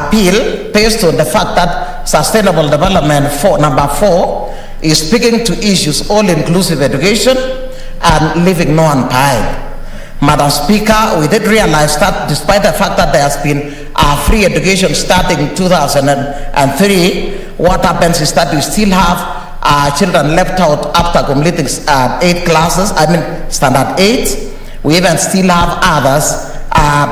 Speaker 22: bill based on the fact that sustainable development number 4 is speaking to issues all-inclusive education and leaving no one behind. Madam Speaker, we did realize that despite the fact that there has been free education starting in 2003, what happens is that we still have children left out after completing 8 classes, standard 8. We even still have others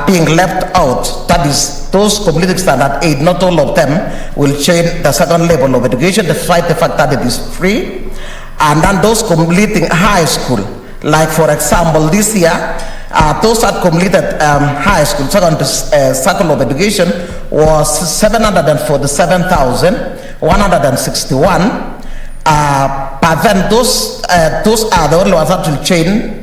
Speaker 22: being left out. That is, those completing standard 8, not all of them will join the second level of education, despite the fact that it is free. And then those completing high school, like for example, this year, those that completed high school, second cycle of education was 747,161. But then those are the only ones that will join.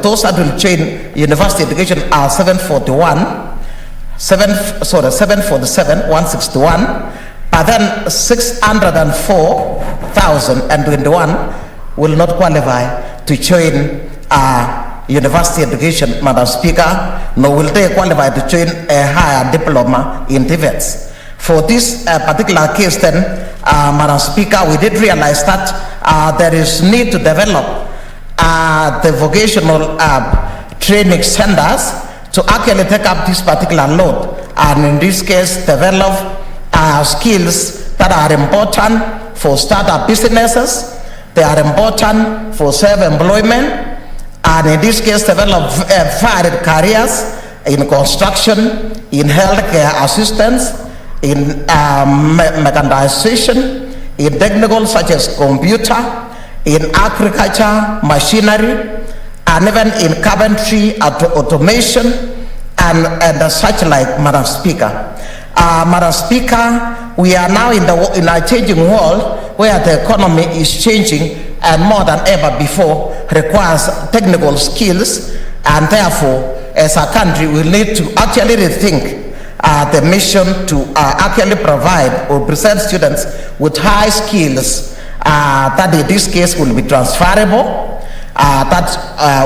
Speaker 22: Those that will join university education are 747,161. But then 604,021 will not qualify to join university education, Madam Speaker, nor will they qualify to join a higher diploma in TVETs. For this particular case then, Madam Speaker, we did realize that there is need to develop the vocational training centers to actually take up this particular load, and in this case develop skills that are important for startup businesses, they are important for self-employment, and in this case develop varied careers in construction, in healthcare assistance, in mechanization, in technical such as computer, in agriculture, machinery, and even in carpentry, automation, and such like, Madam Speaker. Madam Speaker, we are now in a changing world where the economy is changing and more than ever before requires technical skills, and therefore, as a country, we need to actually rethink the mission to actually provide or present students with high skills that in this case will be transferable, that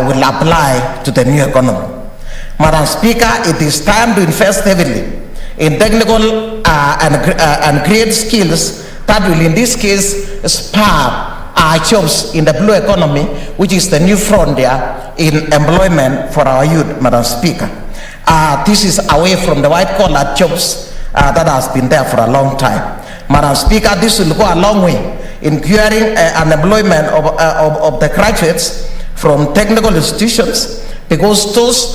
Speaker 22: will apply to the new economy. Madam Speaker, it is time to invest heavily in technical and create skills that will in this case spur jobs in the blue economy, which is the new frontier in employment for our youth, Madam Speaker. This is away from the white-collar jobs that has been there for a long time. Madam Speaker, this will go a long way in curing unemployment of the graduates from technical institutions, because those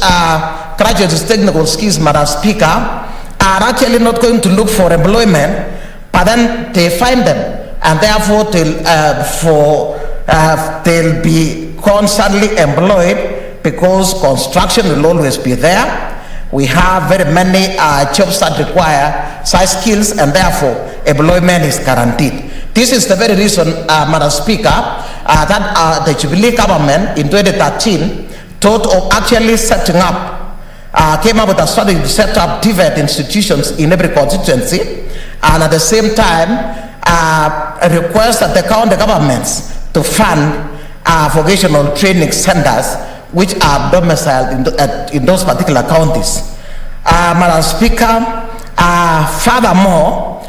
Speaker 22: graduates with technical skills, Madam Speaker, are actually not going to look for employment, but then they find them, and therefore they'll be constantly employed, because construction will always be there. We have very many jobs that require such skills, and therefore employment is guaranteed. This is the very reason, Madam Speaker, that the Jubilee government in 2013 thought of actually setting up, came up with a strategy to set up TVET institutions in every constituency, and at the same time requested the county governments to fund vocational training centers which are domiciled in those particular counties. Madam Speaker, furthermore,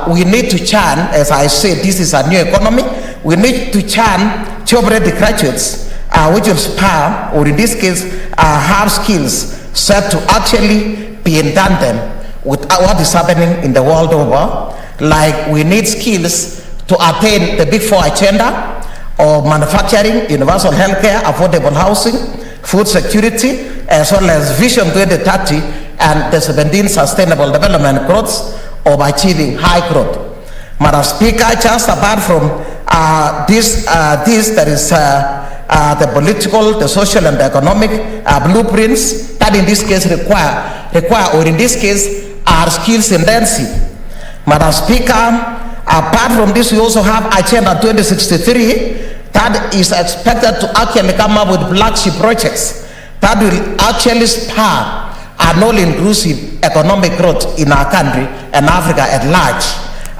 Speaker 22: we need to churn, as I said, this is a new economy, we need to churn job-ready graduates which will spur, or in this case, have skills set to actually be in tandem with what is happening in the world over. Like, we need skills to attain the Big Four agenda of manufacturing, universal healthcare, affordable housing, food security, as well as Vision 2030 and the 17 Sustainable Development Goals of achieving high growth. Madam Speaker, just apart from this, there is the political, the social, and the economic blueprints that in this case require, or in this case, are skills intensive. Madam Speaker, apart from this, we also have Agenda 2063 that is expected to actually come up with flagship projects that will actually spur an all-inclusive economic growth in our country and Africa at large.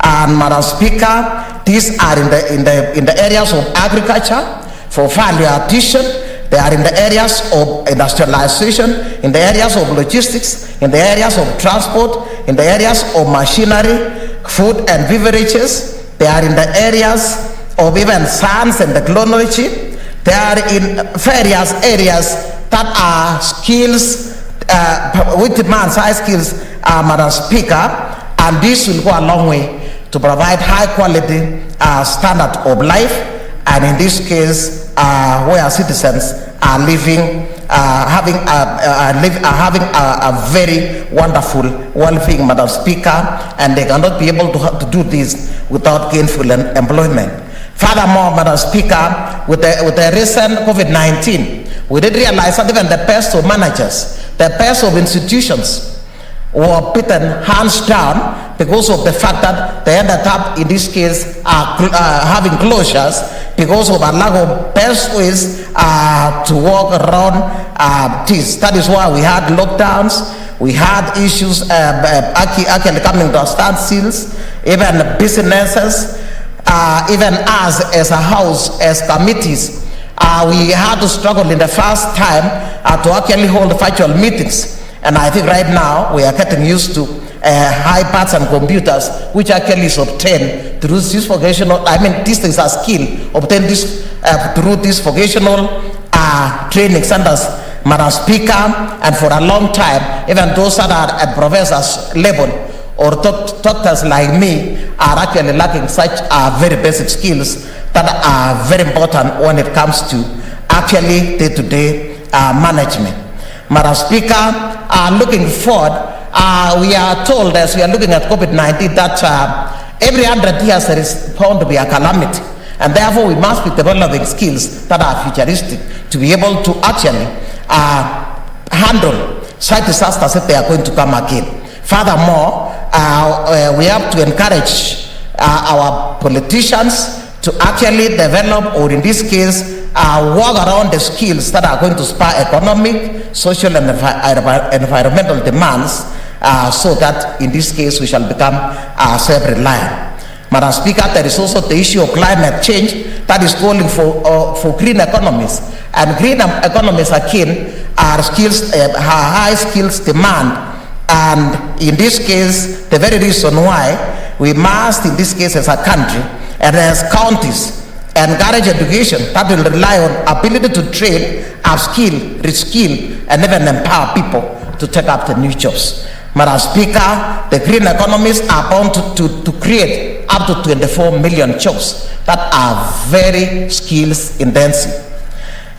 Speaker 22: And Madam Speaker, these are in the areas of agriculture for value addition. They are in the areas of industrialization, in the areas of logistics, in the areas of transport, in the areas of machinery, food and beverages. They are in the areas of even science and technology. They are in various areas that are skills, which demand high skills, Madam Speaker. And this will go a long way to provide high quality standard of life, and in this case, where citizens are living, having a very wonderful well-being, Madam Speaker, and they cannot be able to do this without gainful employment. Furthermore, Madam Speaker, with the recent COVID-19, we did realize that even the best of managers, the best of institutions, were beaten hands down because of the fact that they ended up, in this case, having closures because of a lack of best ways to work around this. That is why we had lockdowns, we had issues actually coming to standstills, even businesses, even us as a house, as committees, we had to struggle in the first time to actually hold virtual meetings. And I think right now we are getting used to iPads and computers, which actually is obtained through this vocational, this is a skill, obtained this through this vocational training centers, Madam Speaker, and for a long time, even those that are at professors level or doctors like me are actually lacking such very basic skills that are very important when it comes to actually day-to-day management. Madam Speaker, looking forward, we are told as we are looking at COVID-19 that every 100 years there is bound to be a calamity, and therefore we must be developing skills that are futuristic to be able to actually handle such disasters if they are going to come again. Furthermore, we have to encourage our politicians to actually develop, or in this case, work around the skills that are going to spur economic, social, and environmental demands, so that in this case we shall become self-reliant. Madam Speaker, there is also the issue of climate change that is calling for green economies, and green economies again are skills, high skills demand, and in this case, the very reason why we must, in this case as a country and as counties, encourage education that will rely on ability to train, upskill, reskill, and even empower people to take up the new jobs. Madam Speaker, the green economies are bound to create up to 24 million jobs that are very skills intensive.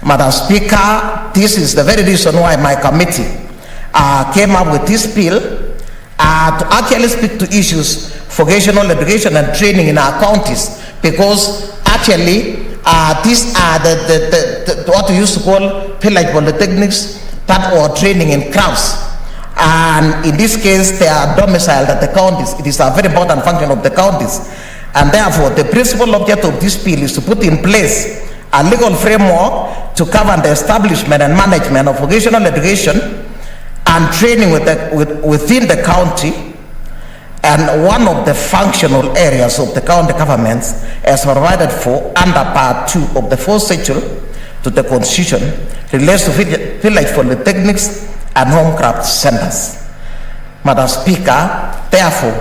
Speaker 22: Madam Speaker, this is the very reason why my committee came up with this bill to actually speak to issues vocational education and training in our counties, because actually these are what we used to call village polytechnics that were training in crafts, and in this case they are domiciled at the counties. It is a very important function of the counties, and therefore the principal object of this bill is to put in place a legal framework to govern the establishment and management of vocational education and training within the county. And one of the functional areas of the county governments, as provided for under Part 2 of the 4th schedule to the Constitution, relates to village polytechnics and homecraft centers. Madam Speaker, therefore,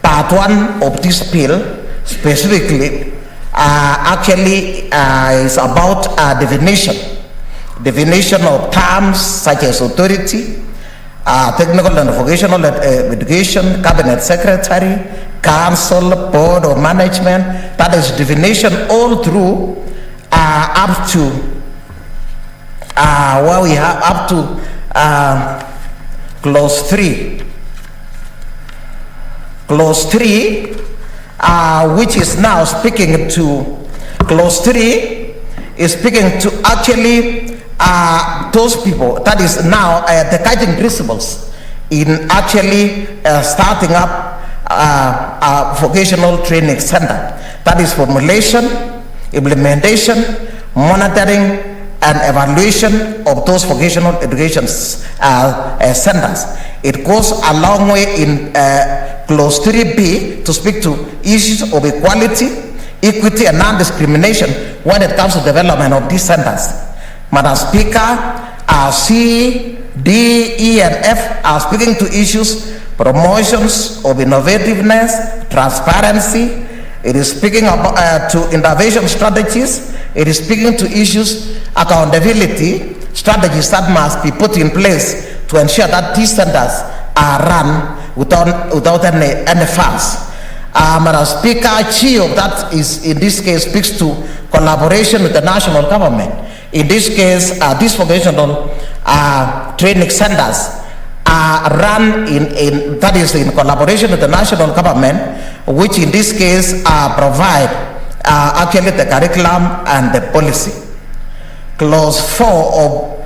Speaker 22: Part 1 of this bill specifically actually is about definition of terms such as authority, technical and vocational education, cabinet secretary, council, board of management. That is definition all through up to where we have up to clause 3. Clause 3, which is now speaking to clause 3 is speaking to actually those people, that is now the guiding principles in actually starting up a vocational training center. That is formulation, implementation, monitoring, and evaluation of those vocational education centers. It goes a long way in clause 3B to speak to issues of equality, equity, and non-discrimination when it comes to development of these centers. Madam Speaker, C, D, E, and F are speaking to issues, promotions of innovativeness, transparency. It is speaking about to innovation strategies. It is speaking to issues, accountability strategies that must be put in place to ensure that these centers are run without any funds. Madam Speaker, chi of that is, in this case, speaks to collaboration with the national government. In this case, these vocational training centers are run in collaboration with the national government, which in this case provide actually the curriculum and the policy. Clause 4 of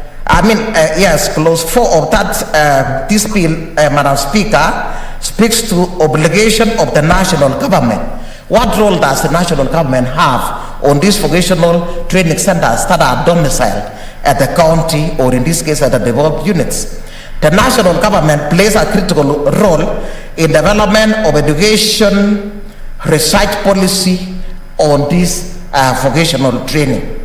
Speaker 22: Clause 4 of that this bill, Madam Speaker, speaks to obligation of the national government. What role does the national government have on these vocational training centers that are domiciled at the county, or in this case at the developed units? The national government plays a critical role in development of education research policy on this vocational training.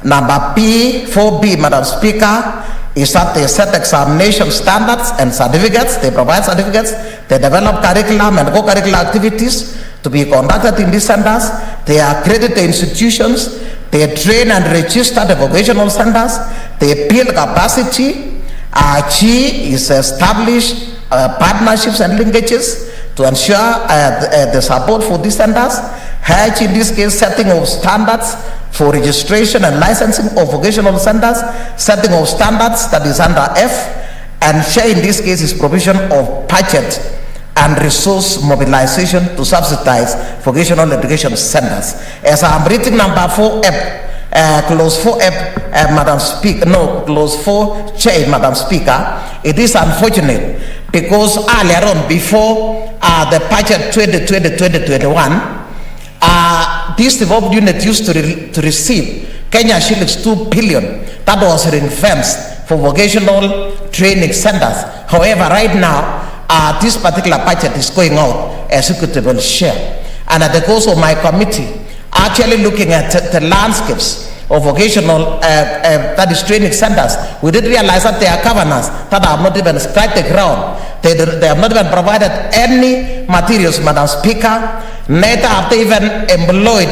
Speaker 22: Number 4B, Madam Speaker, is that they set examination standards and certificates. They provide certificates. They develop curriculum and co-curricular activities to be conducted in these centers. They accredit the institutions. They train and register the vocational centers. They build capacity. Chi is established partnerships and linkages to ensure the support for these centers. H, in this case, setting of standards for registration and licensing of vocational centers, setting of standards, that is under F, and share in this case is provision of budget and resource mobilization to subsidize vocational education centers. As I'm reading number 4F, clause 4F, Madam Speaker, no, clause 4J, Madam Speaker, it is unfortunate because earlier on, before the budget 2020-2021, this developed unit used to receive Kenya shillings 2 billion that was ring-fenced for vocational training centers. However, right now, this particular budget is going out as equitable share. And at the course of my committee, actually looking at the landscapes of vocational that is training centers, we did realize that there are governors that have not even scratched the ground. They have not even provided any materials, Madam Speaker. Neither have they even employed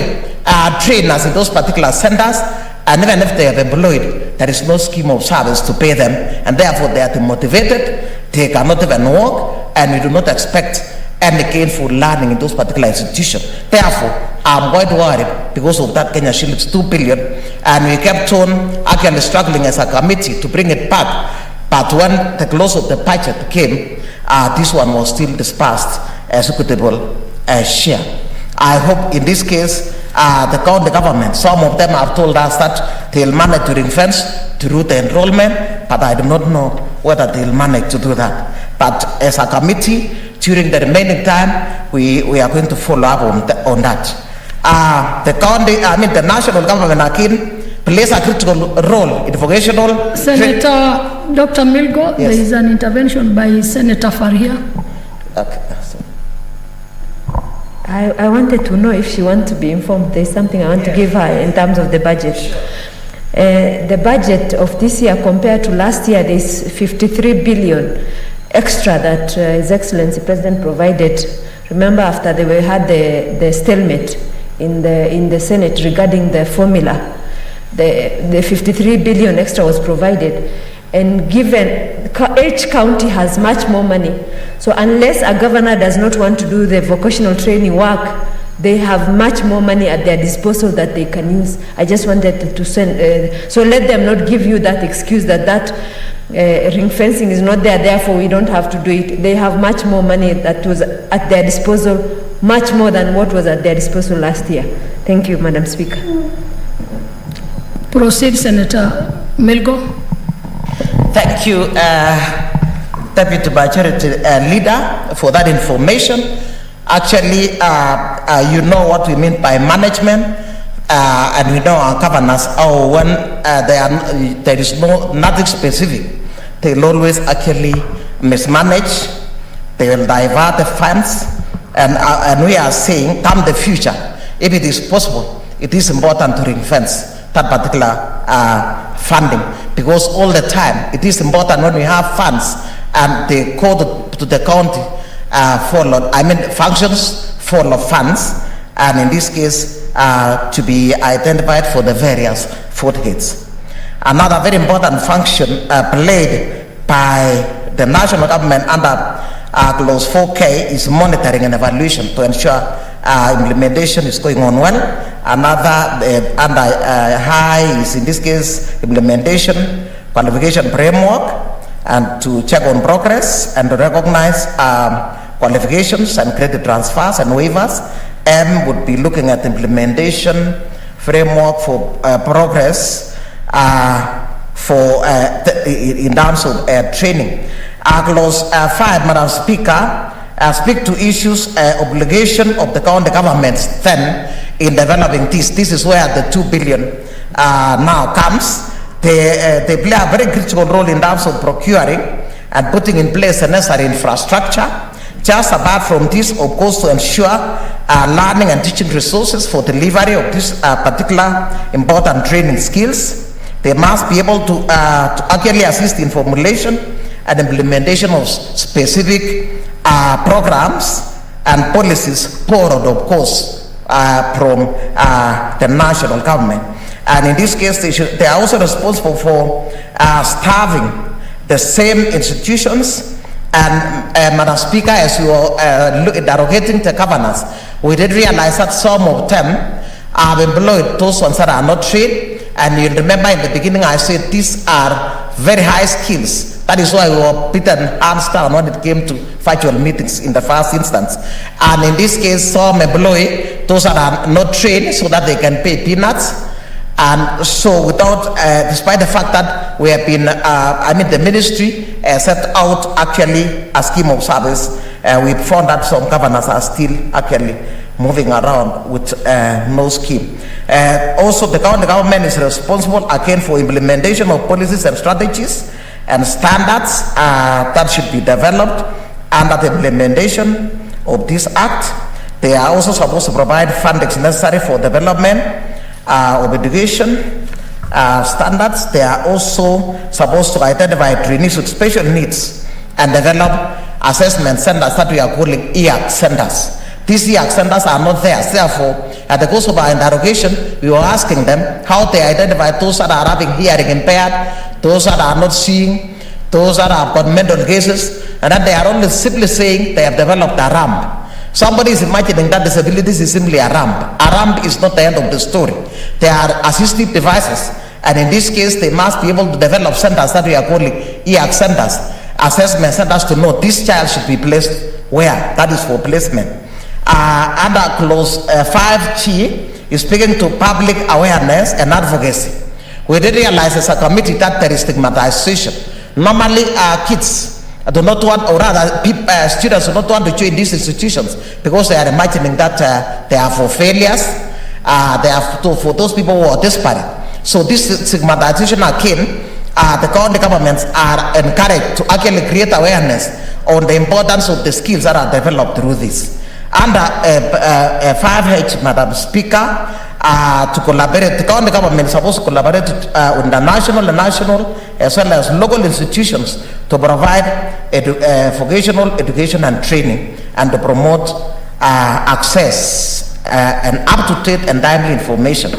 Speaker 22: trainers in those particular centers. And even if they have employed, there is no scheme of service to pay them. And therefore, they are demotivated. They cannot even work. And we do not expect any gainful learning in those particular institutions. Therefore, I'm quite worried because of that Kenya shillings 2 billion. And we kept on actually struggling as a committee to bring it back. But when the close of the budget came, this one was still dispersed as equitable share. I hope in this case, the county government, some of them have told us that they'll manage to ring-fence through the enrollment, but I do not know whether they'll manage to do that. But as a committee, during the remaining time, we are going to follow up on that. The national government again plays a critical role in vocational.
Speaker 1: Senator Dr. Milgo,
Speaker 22: yes.
Speaker 1: There is an intervention by Senator Faria.
Speaker 22: Okay.
Speaker 9: I wanted to know if she wants to be informed. There's something I want to give her in terms of the budget. The budget of this year compared to last year, there's 53 billion extra that His Excellency President provided. Remember, after they had the stalemate in the Senate regarding the formula, the 53 billion extra was provided. And given each county has much more money, so unless a governor does not want to do the vocational training work, they have much more money at their disposal that they can use. I just wanted to send, so let them not give you that excuse that ring fencing is not there, therefore we don't have to do it. They have much more money that was at their disposal, much more than what was at their disposal last year. Thank you, Madam Speaker.
Speaker 1: Proceed, Senator Milgo.
Speaker 22: Thank you, Deputy Majority Leader, for that information. Actually, you know what we mean by management, and we know our governors, when there is nothing specific, they'll always actually mismanage, they will divert the funds, and we are saying, come the future, if it is possible, it is important to ring-fence that particular funding, because all the time it is important when we have funds and they go to the county functions full of funds, and in this case to be identified for the various food hits. Another very important function played by the national government under Clause 4K is monitoring and evaluation to ensure implementation is going on well. Another under high is in this case implementation qualification framework, and to check on progress and to recognize qualifications and credit transfers and waivers. M would be looking at implementation framework for progress in terms of training. Clause 5, Madam Speaker, speak to issues obligation of the county governments then in developing this. This is where the 2 billion now comes. They play a very critical role in terms of procuring and putting in place the necessary infrastructure. Just apart from this, of course, to ensure learning and teaching resources for delivery of this particular important training skills. They must be able to accurately assist in formulation and implementation of specific programs and policies borrowed, of course, from the national government. And in this case, they are also responsible for staffing the same institutions. And Madam Speaker, as you are derogating the governors, we did realize that some of them have employed those ones that are not trained. And you remember in the beginning I said these are very high skills. That is why we were beaten hands down when it came to virtual meetings in the first instance. And in this case, some employ those that are not trained so that they can pay peanuts. And so without, despite the fact that we have been, the ministry set out actually a scheme of service, we found that some governors are still actually moving around with no scheme. Also, the county government is responsible again for implementation of policies and strategies and standards that should be developed under the implementation of this act. They are also supposed to provide funding necessary for development of education standards. They are also supposed to identify trainees with special needs and develop assessment centers that we are calling EAC centers. These EAC centers are not there. Therefore, at the course of our interrogation, we were asking them how they identify those that are having hearing impaired, those that are not seeing, those that have got mental cases, and that they are only simply saying they have developed a ramp. Somebody is imagining that disabilities is simply a ramp. A ramp is not the end of the story. They are assistive devices. And in this case, they must be able to develop centers that we are calling EAC centers, assessment centers, to know this child should be placed where. That is for placement. Under clause 5G is speaking to public awareness and advocacy. We did realize as a committee that there is stigmatization. Normally, kids do not want, or rather students do not want to join these institutions because they are imagining that they are for failures, they are for those people who are desperate. So this stigmatization again, the county governments are encouraged to actually create awareness on the importance of the skills that are developed through this. Under 5H, Madam Speaker, to collaborate, the county government is supposed to collaborate with the national as well as local institutions to provide vocational education and training and to promote access and up-to-date and timely information.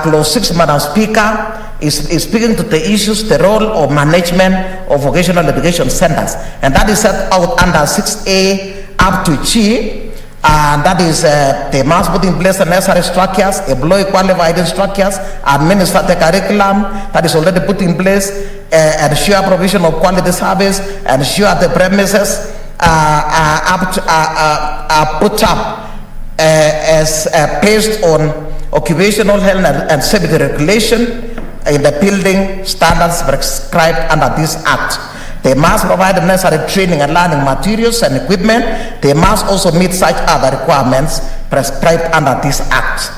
Speaker 22: Clause 6, Madam Speaker, is speaking to the issues, the role of management of vocational education centers, and that is set out under 6A up to G. And that is, they must put in place the necessary structures, employ qualified instructors, administer the curriculum that is already put in place, ensure provision of quality service, ensure the premises are put up as based on occupational health and safety regulation in the building standards prescribed under this act. They must provide the necessary training and learning materials and equipment. They must also meet such other requirements prescribed under this act.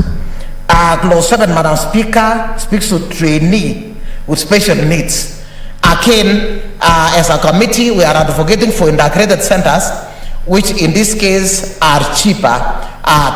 Speaker 22: Clause 7, Madam Speaker, speaks to trainee with special needs. Again, as a committee, we are advocating for integrated centers, which in this case are cheaper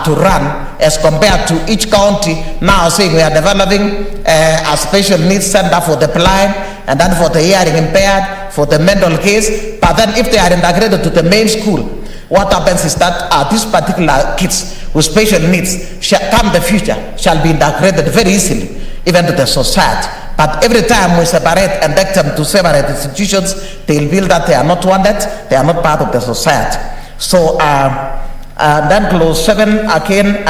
Speaker 22: to run as compared to each county now saying we are developing a special needs center for the blind and then for the hearing impaired, for the mental case. But then if they are integrated to the main school, what happens is that these particular kids with special needs shall come the future shall be integrated very easily even to the society. But every time we separate and take them to separate institutions, they'll feel that they are not wanted, they are not part of the society. So then clause 7 again,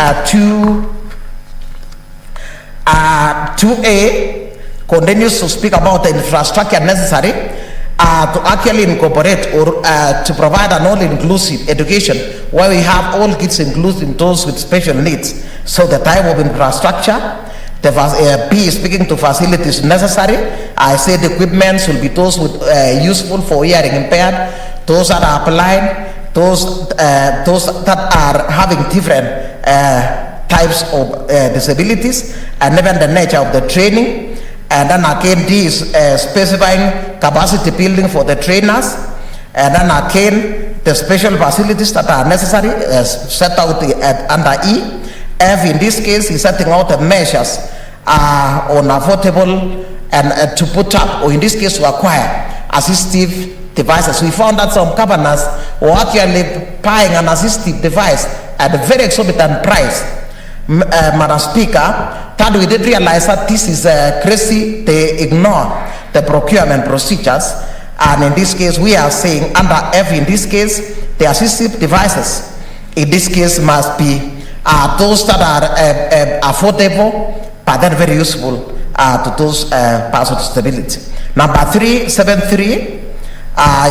Speaker 22: 2A continues to speak about the infrastructure necessary to actually incorporate or to provide an all-inclusive education where we have all kids including those with special needs. So the type of infrastructure, B is speaking to facilities necessary. I said equipments will be those with useful for hearing impaired, those that are blind, those that are having different types of disabilities, and even the nature of the training. And then again, D is specifying capacity building for the trainers. And then again, the special facilities that are necessary set out under E. F in this case is setting out the measures on affordable and to put up, or in this case to acquire, assistive devices. We found that some governors were actually buying an assistive device at a very exorbitant price. Madam Speaker, that we did realize that this is crazy. They ignore the procurement procedures, and in this case we are saying under F in this case the assistive devices in this case must be those that are affordable but then very useful to those persons with disability. Number 373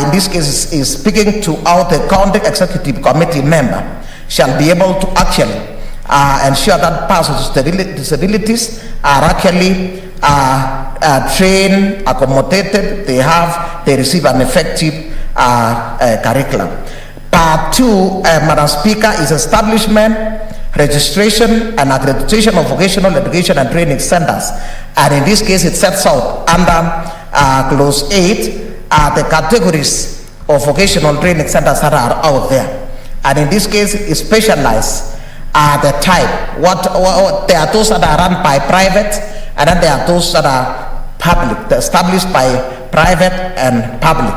Speaker 22: in this case is speaking to how the county executive committee member shall be able to actually ensure that persons with disabilities are actually trained, accommodated, they receive an effective curriculum. Part 2, Madam Speaker, is establishment, registration and accreditation of vocational education and training centers. And in this case, it sets out under clause 8 the categories of vocational training centers that are out there. And in this case, it specializes the type. There are those that are run by private, and then there are those that are public, established by private and public.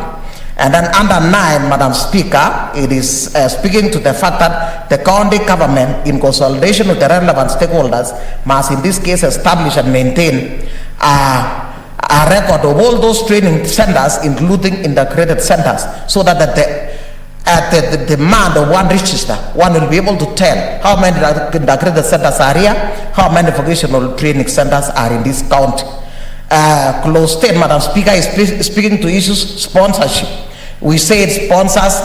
Speaker 22: And then under 9, Madam Speaker, it is speaking to the fact that the county government, in consultation with the relevant stakeholders, must in this case establish and maintain a record of all those training centers, including integrated centers, so that at the demand of one register, one will be able to tell how many integrated centers are here, how many vocational training centers are in this county. Clause 10, Madam Speaker, is speaking to issues sponsorship. We said sponsors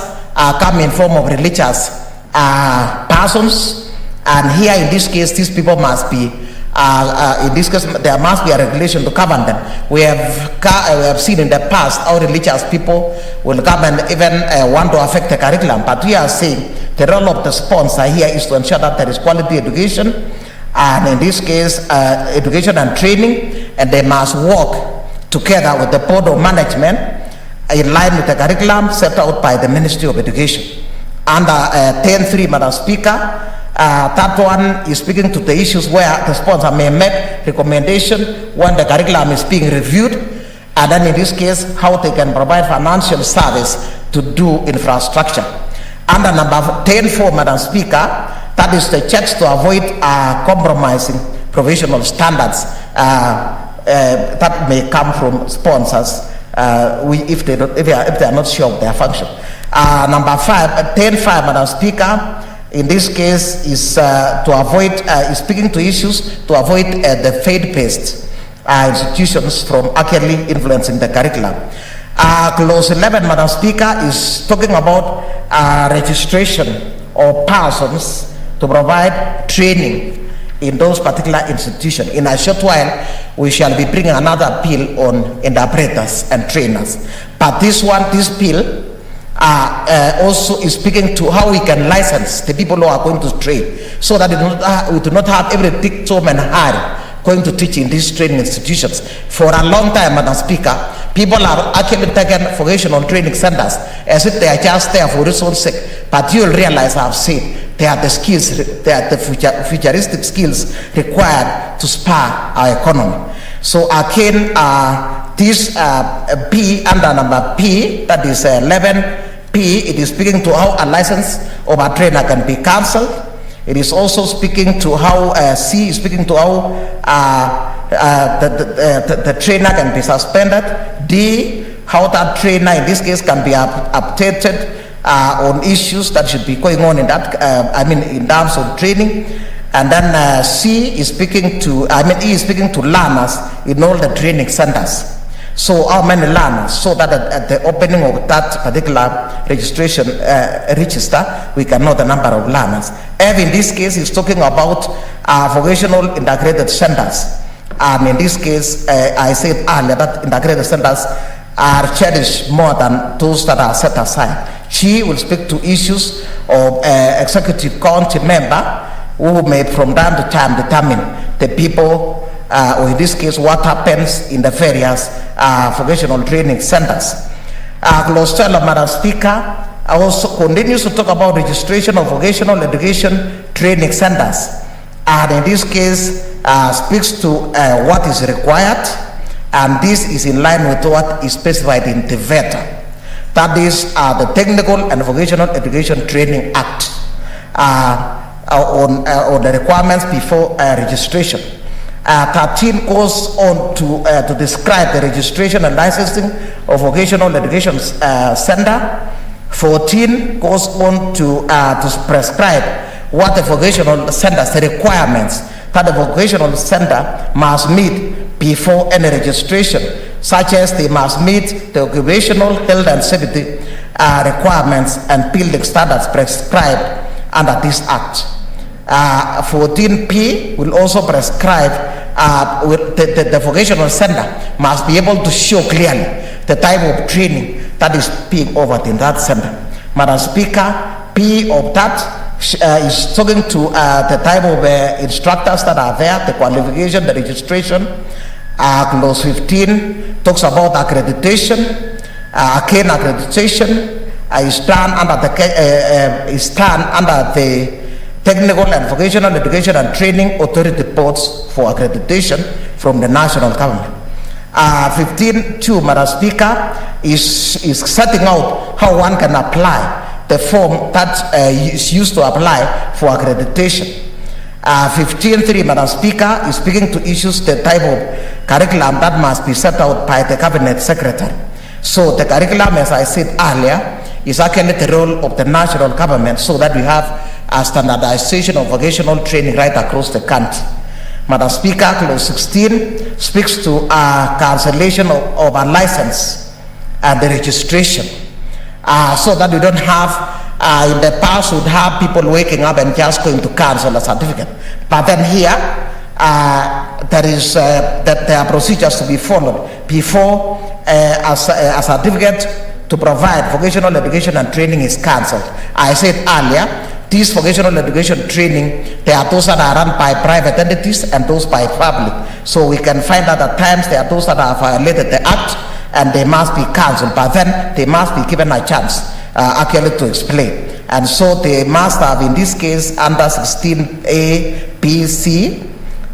Speaker 22: come in form of religious persons, and here in this case, these people must be, in this case, there must be a regulation to govern them. We have seen in the past how religious people will come and even want to affect the curriculum, but we are saying the role of the sponsor here is to ensure that there is quality education, and in this case, education and training, and they must work together with the board of management in line with the curriculum set out by the Ministry of Education. Under 10.3, Madam Speaker, that one is speaking to the issues where the sponsor may make recommendation when the curriculum is being reviewed, and then in this case, how they can provide financial service to do infrastructure. Under number 10.4, Madam Speaker, that is the checks to avoid compromising professional standards that may come from sponsors if they are not sure of their function. Number 10.5, Madam Speaker, in this case is to avoid, is speaking to issues to avoid the faith-based institutions from actually influencing the curriculum. Clause 11, Madam Speaker, is talking about registration of persons to provide training in those particular institutions. In a short while, we shall be bringing another bill on interpreters and trainers. But this bill also is speaking to how we can license the people who are going to train, so that we do not have every Dick, Tom and Harry going to teach in these training institutions. For a long time, Madam Speaker, people have actually taken vocational training centers as if they are just there for its own sake. But you'll realize, I've said, they are the skills, they are the futuristic skills required to spur our economy. So again, this B under number P, that is 11P, it is speaking to how a license of a trainer can be cancelled. It is also speaking to how C is speaking to how the trainer can be suspended. D, how that trainer in this case can be updated on issues that should be going on in that, in terms of training. And then C is speaking to, E is speaking to learners in all the training centers. So how many learners, so that at the opening of that particular registration register, we can know the number of learners. F in this case is talking about vocational integrated centers. And in this case, I said earlier that integrated centers are cherished more than those that are set aside. She will speak to issues of executive county member who may from time to time determine the people, or in this case, what happens in the various vocational training centers. Clause 12, Madam Speaker, also continues to talk about registration of vocational education training centers. And in this case, speaks to what is required, and this is in line with what is specified in the VETA. That is the Technical and Vocational Education Training Act on the requirements before registration. 13 goes on to describe the registration and licensing of vocational education center. 14 goes on to prescribe what the vocational centers, the requirements that the vocational center must meet before any registration, such as they must meet the occupational health and safety requirements and building standards prescribed under this act. 14P will also prescribe the vocational center must be able to show clearly the type of training that is being offered in that center. Madam Speaker, P of that is talking to the type of instructors that are there, the qualification, the registration. Clause 15 talks about accreditation. Again, accreditation is done under the Technical and Vocational Education and Training Authority boards for accreditation from the national government. 15.2, Madam Speaker, is setting out how one can apply the form that is used to apply for accreditation. 15.3, Madam Speaker, is speaking to issues the type of curriculum that must be set out by the Cabinet Secretary. So the curriculum, as I said earlier, is actually the role of the national government, so that we have a standardization of vocational training right across the country. Madam Speaker, clause 16 speaks to cancellation of a license and the registration, so that we don't have, in the past, would have people waking up and just going to cancel a certificate. But then here, there are procedures to be followed before a certificate to provide vocational education and training is cancelled. I said earlier, this vocational education training, there are those that are run by private entities and those by public. So we can find that at times there are those that have violated the act and they must be cancelled, but then they must be given a chance actually to explain. And so they must have, in this case, under 16A, B, C,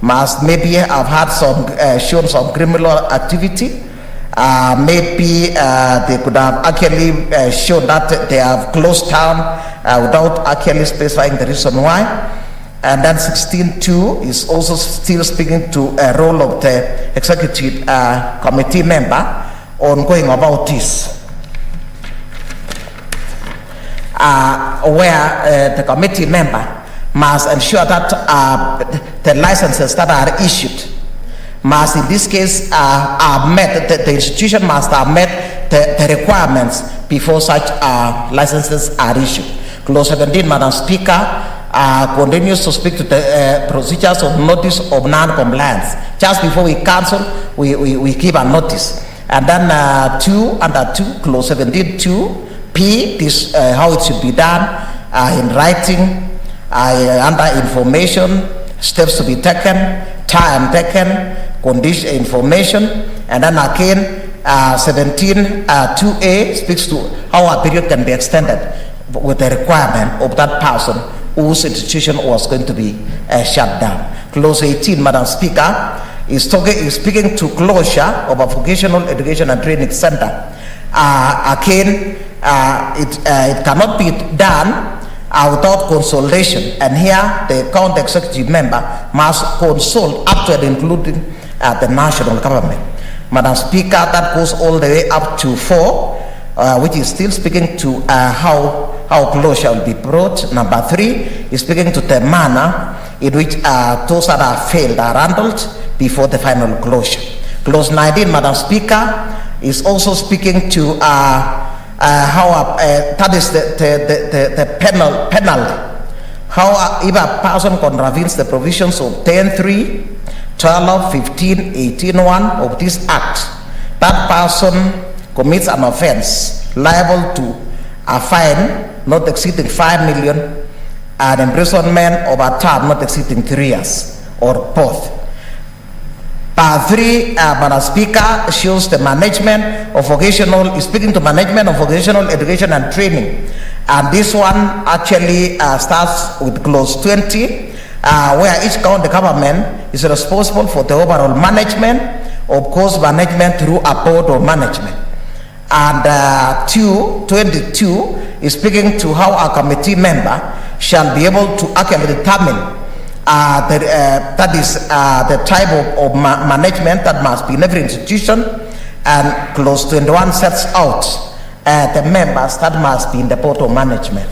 Speaker 22: must maybe have had some, shown some criminal activity. Maybe they could have actually shown that they have closed down without actually specifying the reason why. And then 16.2 is also still speaking to a role of the executive committee member on going about this. Where the committee member must ensure that the licenses that are issued must, in this case, are met, the institution must have met the requirements before such licenses are issued. Clause 17, Madam Speaker, continues to speak to the procedures of notice of non-compliance. Just before we cancel, we give a notice. And then under 2, clause 17.2, P, this how it should be done in writing, under information, steps to be taken, time taken, condition information, and then again 17.2a speaks to how a period can be extended with the requirement of that person whose institution was going to be shut down. Clause 18, Madam Speaker, is speaking to closure of a vocational education and training center. Again, it cannot be done without consultation, and here the county executive member must consult up to and including the national government. Madam Speaker, that goes all the way up to 4, which is still speaking to how closure will be brought. Number 3 is speaking to the manner in which those that are failed are handled before the final closure. Clause 19, Madam Speaker, is also speaking to how that is the penalty. How if a person contravenes the provisions of 10.3, 12, 15, 18.1 of this act, that person commits an offense liable to a fine not exceeding 5 million and imprisonment of a term not exceeding 3 years or both. Part 3, Madam Speaker, shows the management of vocational, is speaking to management of vocational education and training. And this one actually starts with clause 20, where each county government is responsible for the overall management of course management through a board of management. And 22 is speaking to how a committee member shall be able to actually determine that is the type of management that must be in every institution, and clause 21 sets out the members that must be in the board of management.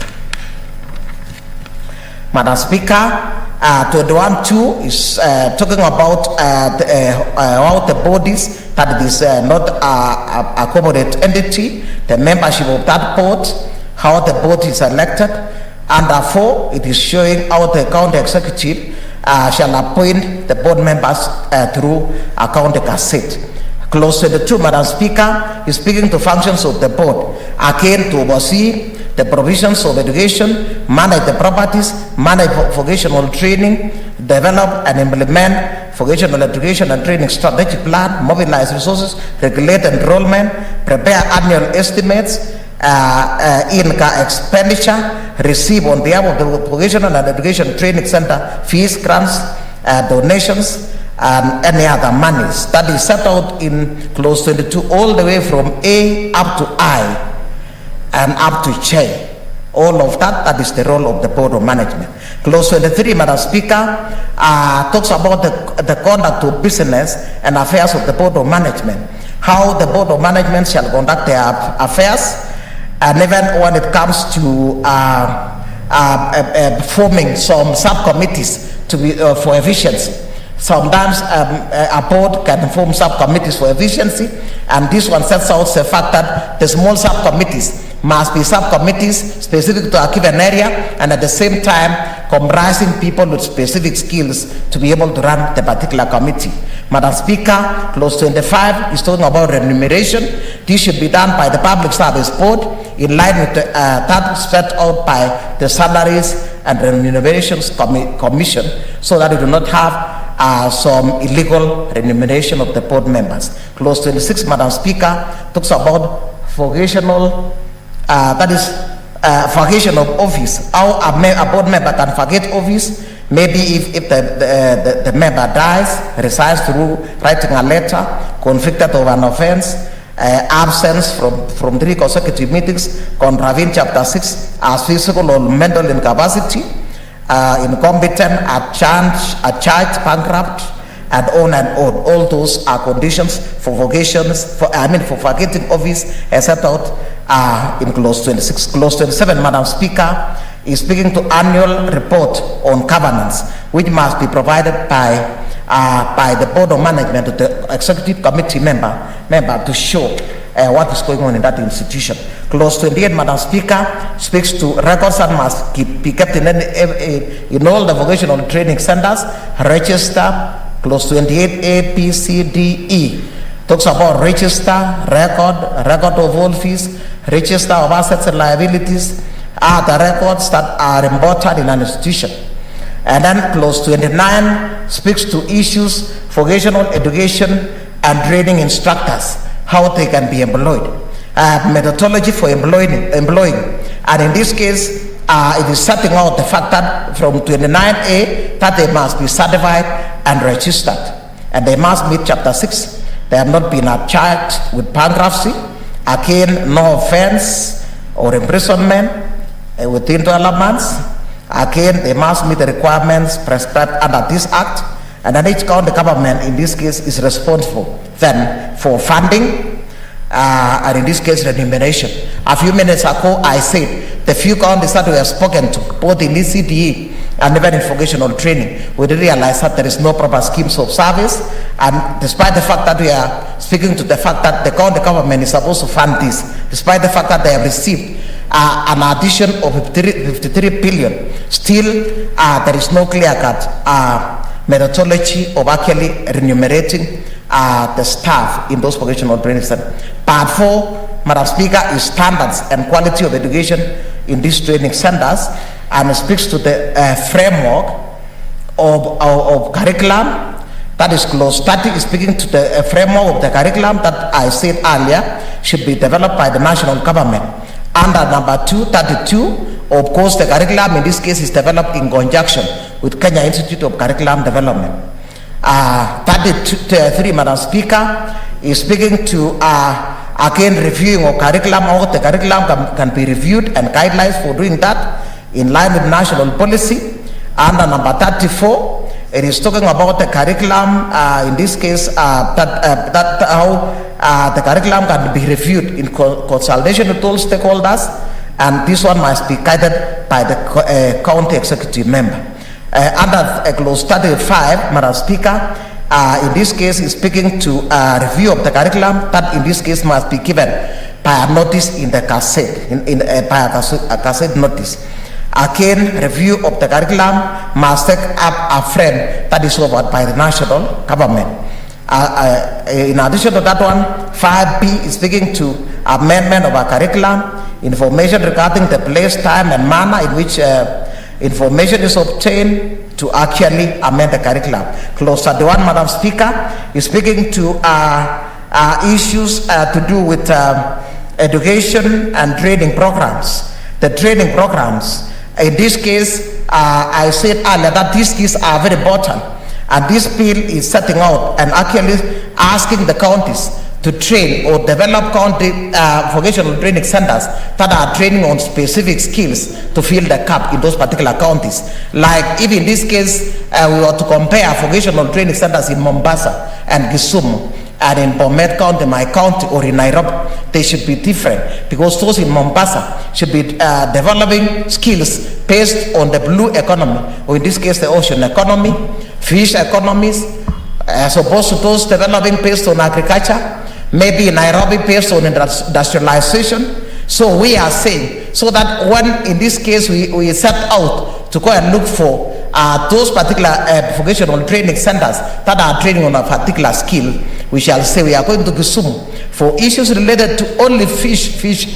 Speaker 22: Madam Speaker, 21.2 is talking about how the bodies that it is not a corporate entity, the membership of that board, how the board is elected. Under 4, it is showing how the county executive shall appoint the board members through a county gazette. Clause 22, Madam Speaker, is speaking to functions of the board, again to oversee the provisions of education, manage the properties, manage vocational training, develop and implement vocational education and training strategic plan, mobilize resources, regulate enrollment, prepare annual estimates, in expenditure, receive on behalf of the Vocational and Education Training Center fees, grants, donations, and any other monies. That is set out in clause 22 all the way from A up to I and up to J. All of that is the role of the Board of Management. Clause 23, Madam Speaker, talks about the conduct of business and affairs of the Board of Management. How the Board of Management shall conduct their affairs, and even when it comes to forming some subcommittees to be, for efficiency. Sometimes a board can form subcommittees for efficiency, and this one sets out the fact that the small subcommittees must be subcommittees specific to a given area, and at the same time comprising people with specific skills to be able to run the particular committee. Madam Speaker, clause 25 is talking about remuneration. This should be done by the Public Service Board in line with that set out by the Salaries and Remunerations Commission, so that we do not have some illegal remuneration of the board members. Clause 26, Madam Speaker, talks about vocational, that is vacation of office. How a board member can vacate office, maybe if the member dies, resigns through writing a letter, convicted of an offense, absence from 3 consecutive meetings, contravene chapter 6 as physical or mental incapacity, incompetent, a charged, bankrupt, and on and on. All those are conditions for vocations, for vacating office as set out in clause 26. Clause 27, Madam Speaker, is speaking to annual report on governance, which must be provided by the Board of Management to the Executive Committee member to show what is going on in that institution. Clause 28, Madam Speaker, speaks to records that must be kept in all the vocational training centers, register. Clause 28, A, B, C, D, E, talks about register, record of all fees, register of assets and liabilities, are the records that are important in an institution. And then clause 29 speaks to issues, vocational education and training instructors, how they can be employed, methodology for employing, and in this case, it is setting out the fact that from 29A that they must be certified and registered, and they must meet chapter 6. They have not been charged with bankruptcy, again no offense or imprisonment within 12 months. Again, they must meet the requirements prescribed under this act, And then each county government, in this case, is responsible then for funding, and in this case, remuneration. A few minutes ago, I said the few counties that we have spoken to, both in ECDE and even in vocational training, we realize that there is no proper schemes of service. And despite the fact that we are speaking to the fact that the county government is supposed to fund this, despite the fact that they have received an addition of 53 billion, still there is no clear-cut methodology of actually remunerating the staff in those vocational training centers. Part 4, Madam Speaker, is standards and quality of education in these training centers, and speaks to the framework of curriculum. That is clause 30 is speaking to the framework of the curriculum that I said earlier should be developed by the national government. Under number 232, of course, the curriculum in this case is developed in conjunction with Kenya Institute of Curriculum Development. 33, Madam Speaker, is speaking to again reviewing of curriculum, how the curriculum can be reviewed and guidelines for doing that in line with national policy. Under number 34, it is talking about the curriculum, in this case, how the curriculum can be reviewed in consultation with all stakeholders, and this one must be guided by the county executive member. Under clause 35, Madam Speaker, in this case is speaking to a review of the curriculum that in this case must be given by a notice in the cassette, by a cassette notice. Again, review of the curriculum must take up a frame that is offered by the national government. In addition to that one, 5B is speaking to amendment of a curriculum, information regarding the place, time and manner in which information is obtained to actually amend the curriculum. Clause 31, Madam Speaker, is speaking to issues to do with education and training programs. The training programs, in this case, I said earlier that these keys are very important, and this bill is setting out and actually asking the counties to train or develop county vocational training centers that are training on specific skills to fill the gap in those particular counties. Like if in this case we were to compare vocational training centers in Mombasa and Kisumu and in Bomet County, my county, or in Nairobi, they should be different, because those in Mombasa should be developing skills based on the blue economy, or in this case the ocean economy, fish economies, as opposed to those developing based on agriculture, maybe in Nairobi based on industrialization. So we are saying, so that when in this case we set out to go and look for those particular vocational training centers that are training on a particular skill, we shall say we are going to Kisumu for issues related to only fish,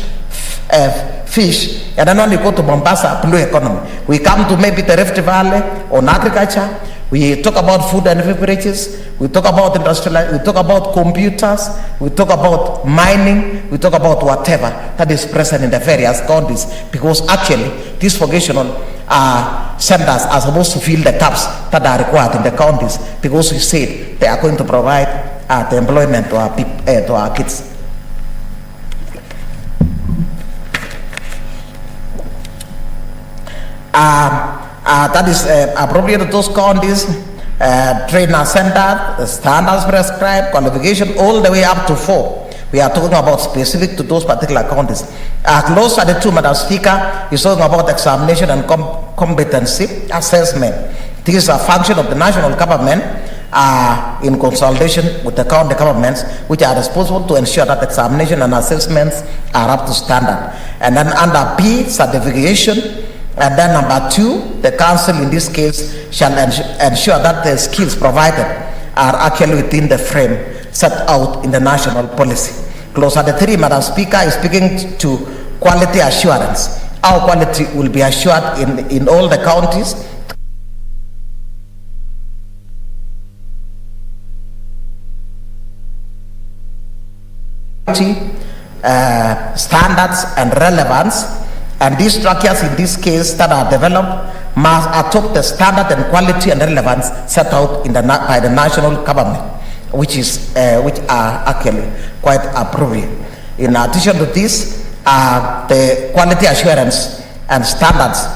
Speaker 22: and then only go to Mombasa, blue economy. We come to maybe the Rift Valley on agriculture. We talk about food and beverages, we talk about industrial, we talk about computers, we talk about mining, we talk about whatever that is present in the various counties, because actually these vocational centers are supposed to fill the gaps that are required in the counties, because we said they are going to provide the employment to our kids. That is appropriate to those counties, trainer center, standards prescribed, qualification, all the way up to 4. We are talking about specific to those particular counties. Clause 32, Madam Speaker, is talking about examination and competency assessment. This is a function of the national government in consultation with the county governments, which are responsible to ensure that examination and assessments are up to standard. And then under P, certification. And then number 2, the council in this case shall ensure that the skills provided are actually within the frame set out in the national policy. Clause 33, Madam Speaker, is speaking to quality assurance. Our quality will be assured in all the counties. Standards and relevance. And these structures in this case that are developed must adopt the standard and quality and relevance set out in by the national government, which are actually quite appropriate. In addition to this, the quality assurance and standards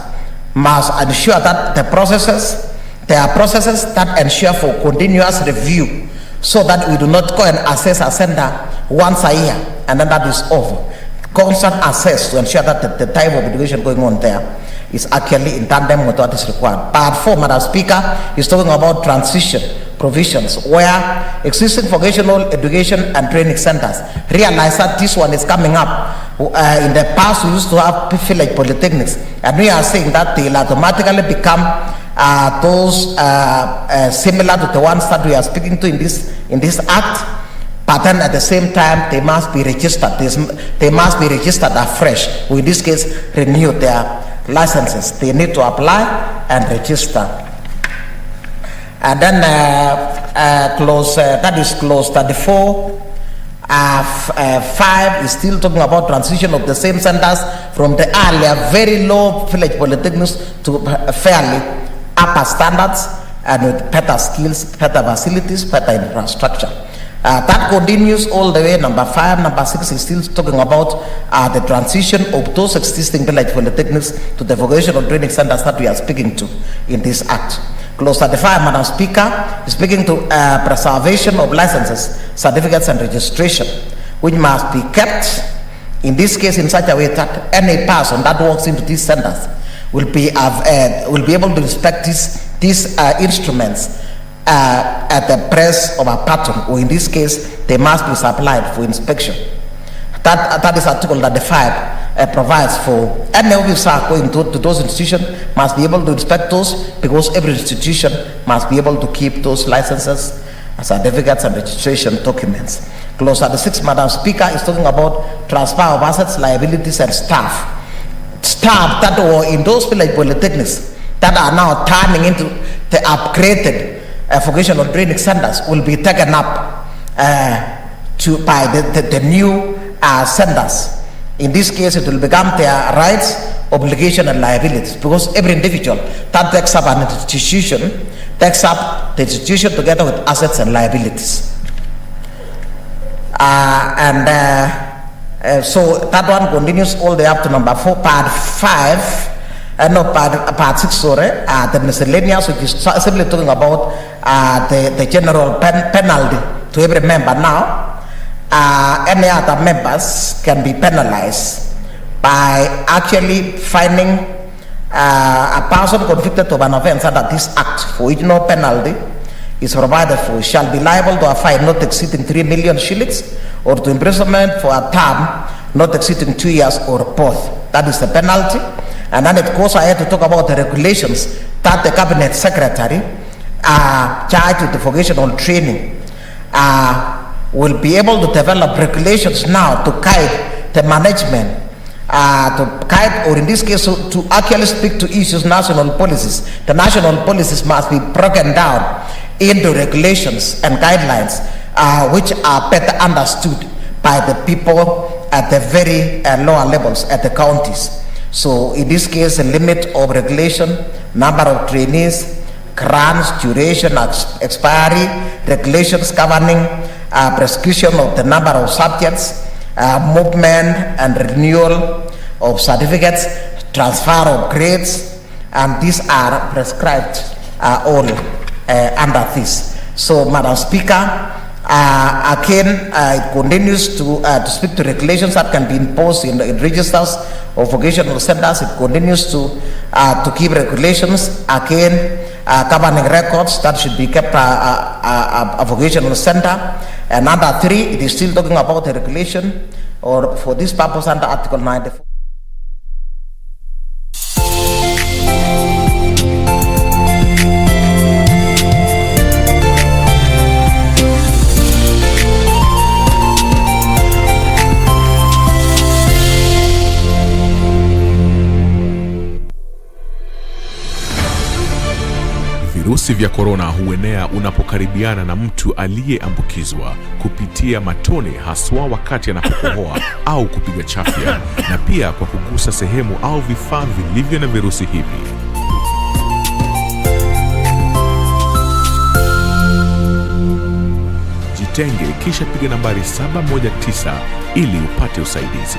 Speaker 22: must ensure that the processes, There are processes that ensure for continuous review so that we do not go and assess a center once a year and then that is over. Constant assess to ensure that the type of education going on there is actually in tandem with what is required. Part 4, Madam Speaker, is talking about transition provisions where existing vocational education and training centers realize that this one is coming up. In the past, we used to have village polytechnics, and we are saying that they will automatically become those similar to the ones that we are speaking to in this act. But then at the same time, they must be registered. They must be registered afresh. Or in this case, renew their licenses. They need to apply and register. And then that is clause 34. 5 is still talking about transition of the same centers from the earlier very low village polytechnics to fairly upper standards and with better skills, better facilities, better infrastructure. That continues all the way. Number 5, number 6 is still talking about the transition of those existing village polytechnics to the vocational training centers that we are speaking to in this act. Clause 35, Madam Speaker, is speaking to preservation of licenses, certificates and registration, which must be kept, in this case, in such a way that any person that walks into these centers will be able to inspect these instruments at the press of a patron, or in this case, they must be supplied for inspection. That is Article 35 provides for any officer going to those institutions must be able to inspect those, because every institution must be able to keep those licenses, certificates and registration documents. Clause 36, Madam Speaker, is talking about transfer of assets, liabilities and staff. Staff that were in those village polytechnics that are now turning into the upgraded vocational training centers will be taken up by the new centers. In this case, it will become their rights, obligation and liabilities, because every individual that takes up an institution takes up the institution together with assets and liabilities. So that one continues all the way up to number 4, part 5. Part 6, sorry, the miscellaneous, which is simply talking about the general penalty to every member now. Any other members can be penalized by actually finding a person convicted of an offense under this act, for which no penalty is provided for, shall be liable to a fine not exceeding 3 million shillings or to imprisonment for a term not exceeding 2 years or both. That is the penalty. And then it goes ahead to talk about the regulations that the cabinet secretary charged with the vocational training will be able to develop regulations now to guide the management, to guide, or in this case, to actually speak to issues, national policies. The national policies must be broken down into regulations and guidelines which are better understood by the people at the very lower levels, at the counties. So in this case, a limit of regulation, number of trainees, grants, duration, expiry, regulations governing prescription of the number of subjects, movement and renewal of certificates, transfer of grades, and these are prescribed all under this. So, Madam Speaker, again, it continues to speak to regulations that can be imposed in registers of vocational centers. It continues to keep regulations again governing records that should be kept a vocational center. And under 3, it is still talking about the regulation, or for this purpose under Article 94.
Speaker 12: Virusi vya korona huenea unapokaribiana na mtu aliyeambukizwa kupitia matone, haswa wakati anapokohoa au kupiga chafya, na pia kwa kugusa sehemu au vifaa vilivyo na virusi hivi. Jitenge kisha piga nambari 719 ili upate usaidizi.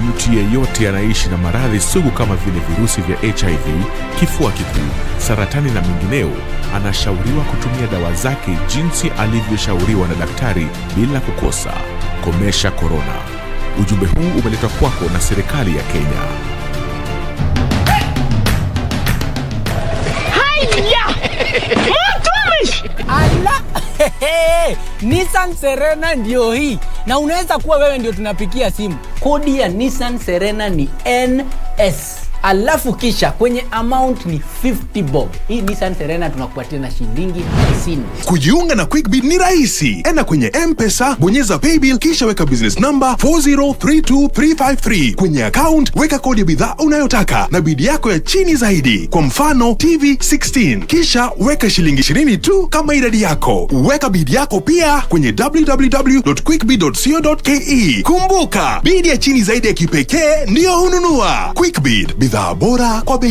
Speaker 12: Mtu yeyote anaishi na maradhi sugu kama vile virusi vya HIV, kifua kikuu, saratani na mengineo anashauriwa kutumia dawa zake jinsi alivyoshauriwa na daktari bila kukosa. Komesha korona. Ujumbe huu umeletwa kwako na serikali ya Kenya.
Speaker 16: Ala! Nissan Serena ndio hii. Na unaweza kuwa wewe ndio tunapikia simu. Kodi ya Nissan Serena ni NS. Alafu kisha kwenye amount ni 50 bob. Hii Nissan Serena tunakupatia na shilingi 50.
Speaker 17: Kujiunga na QuickBid ni rahisi. Enda kwenye M-Pesa, bonyeza paybill kisha weka business number 4032353. Kwenye account weka kodi ya bidhaa unayotaka na bid yako ya chini zaidi. Kwa mfano TV 16. Kisha weka shilingi 20 tu kama idadi yako. Weka bid yako pia kwenye www.quickbid.co.ke. Kumbuka, bid ya chini zaidi ya kipekee ndio hununua. QuickBid, bidhaa bora kwa bei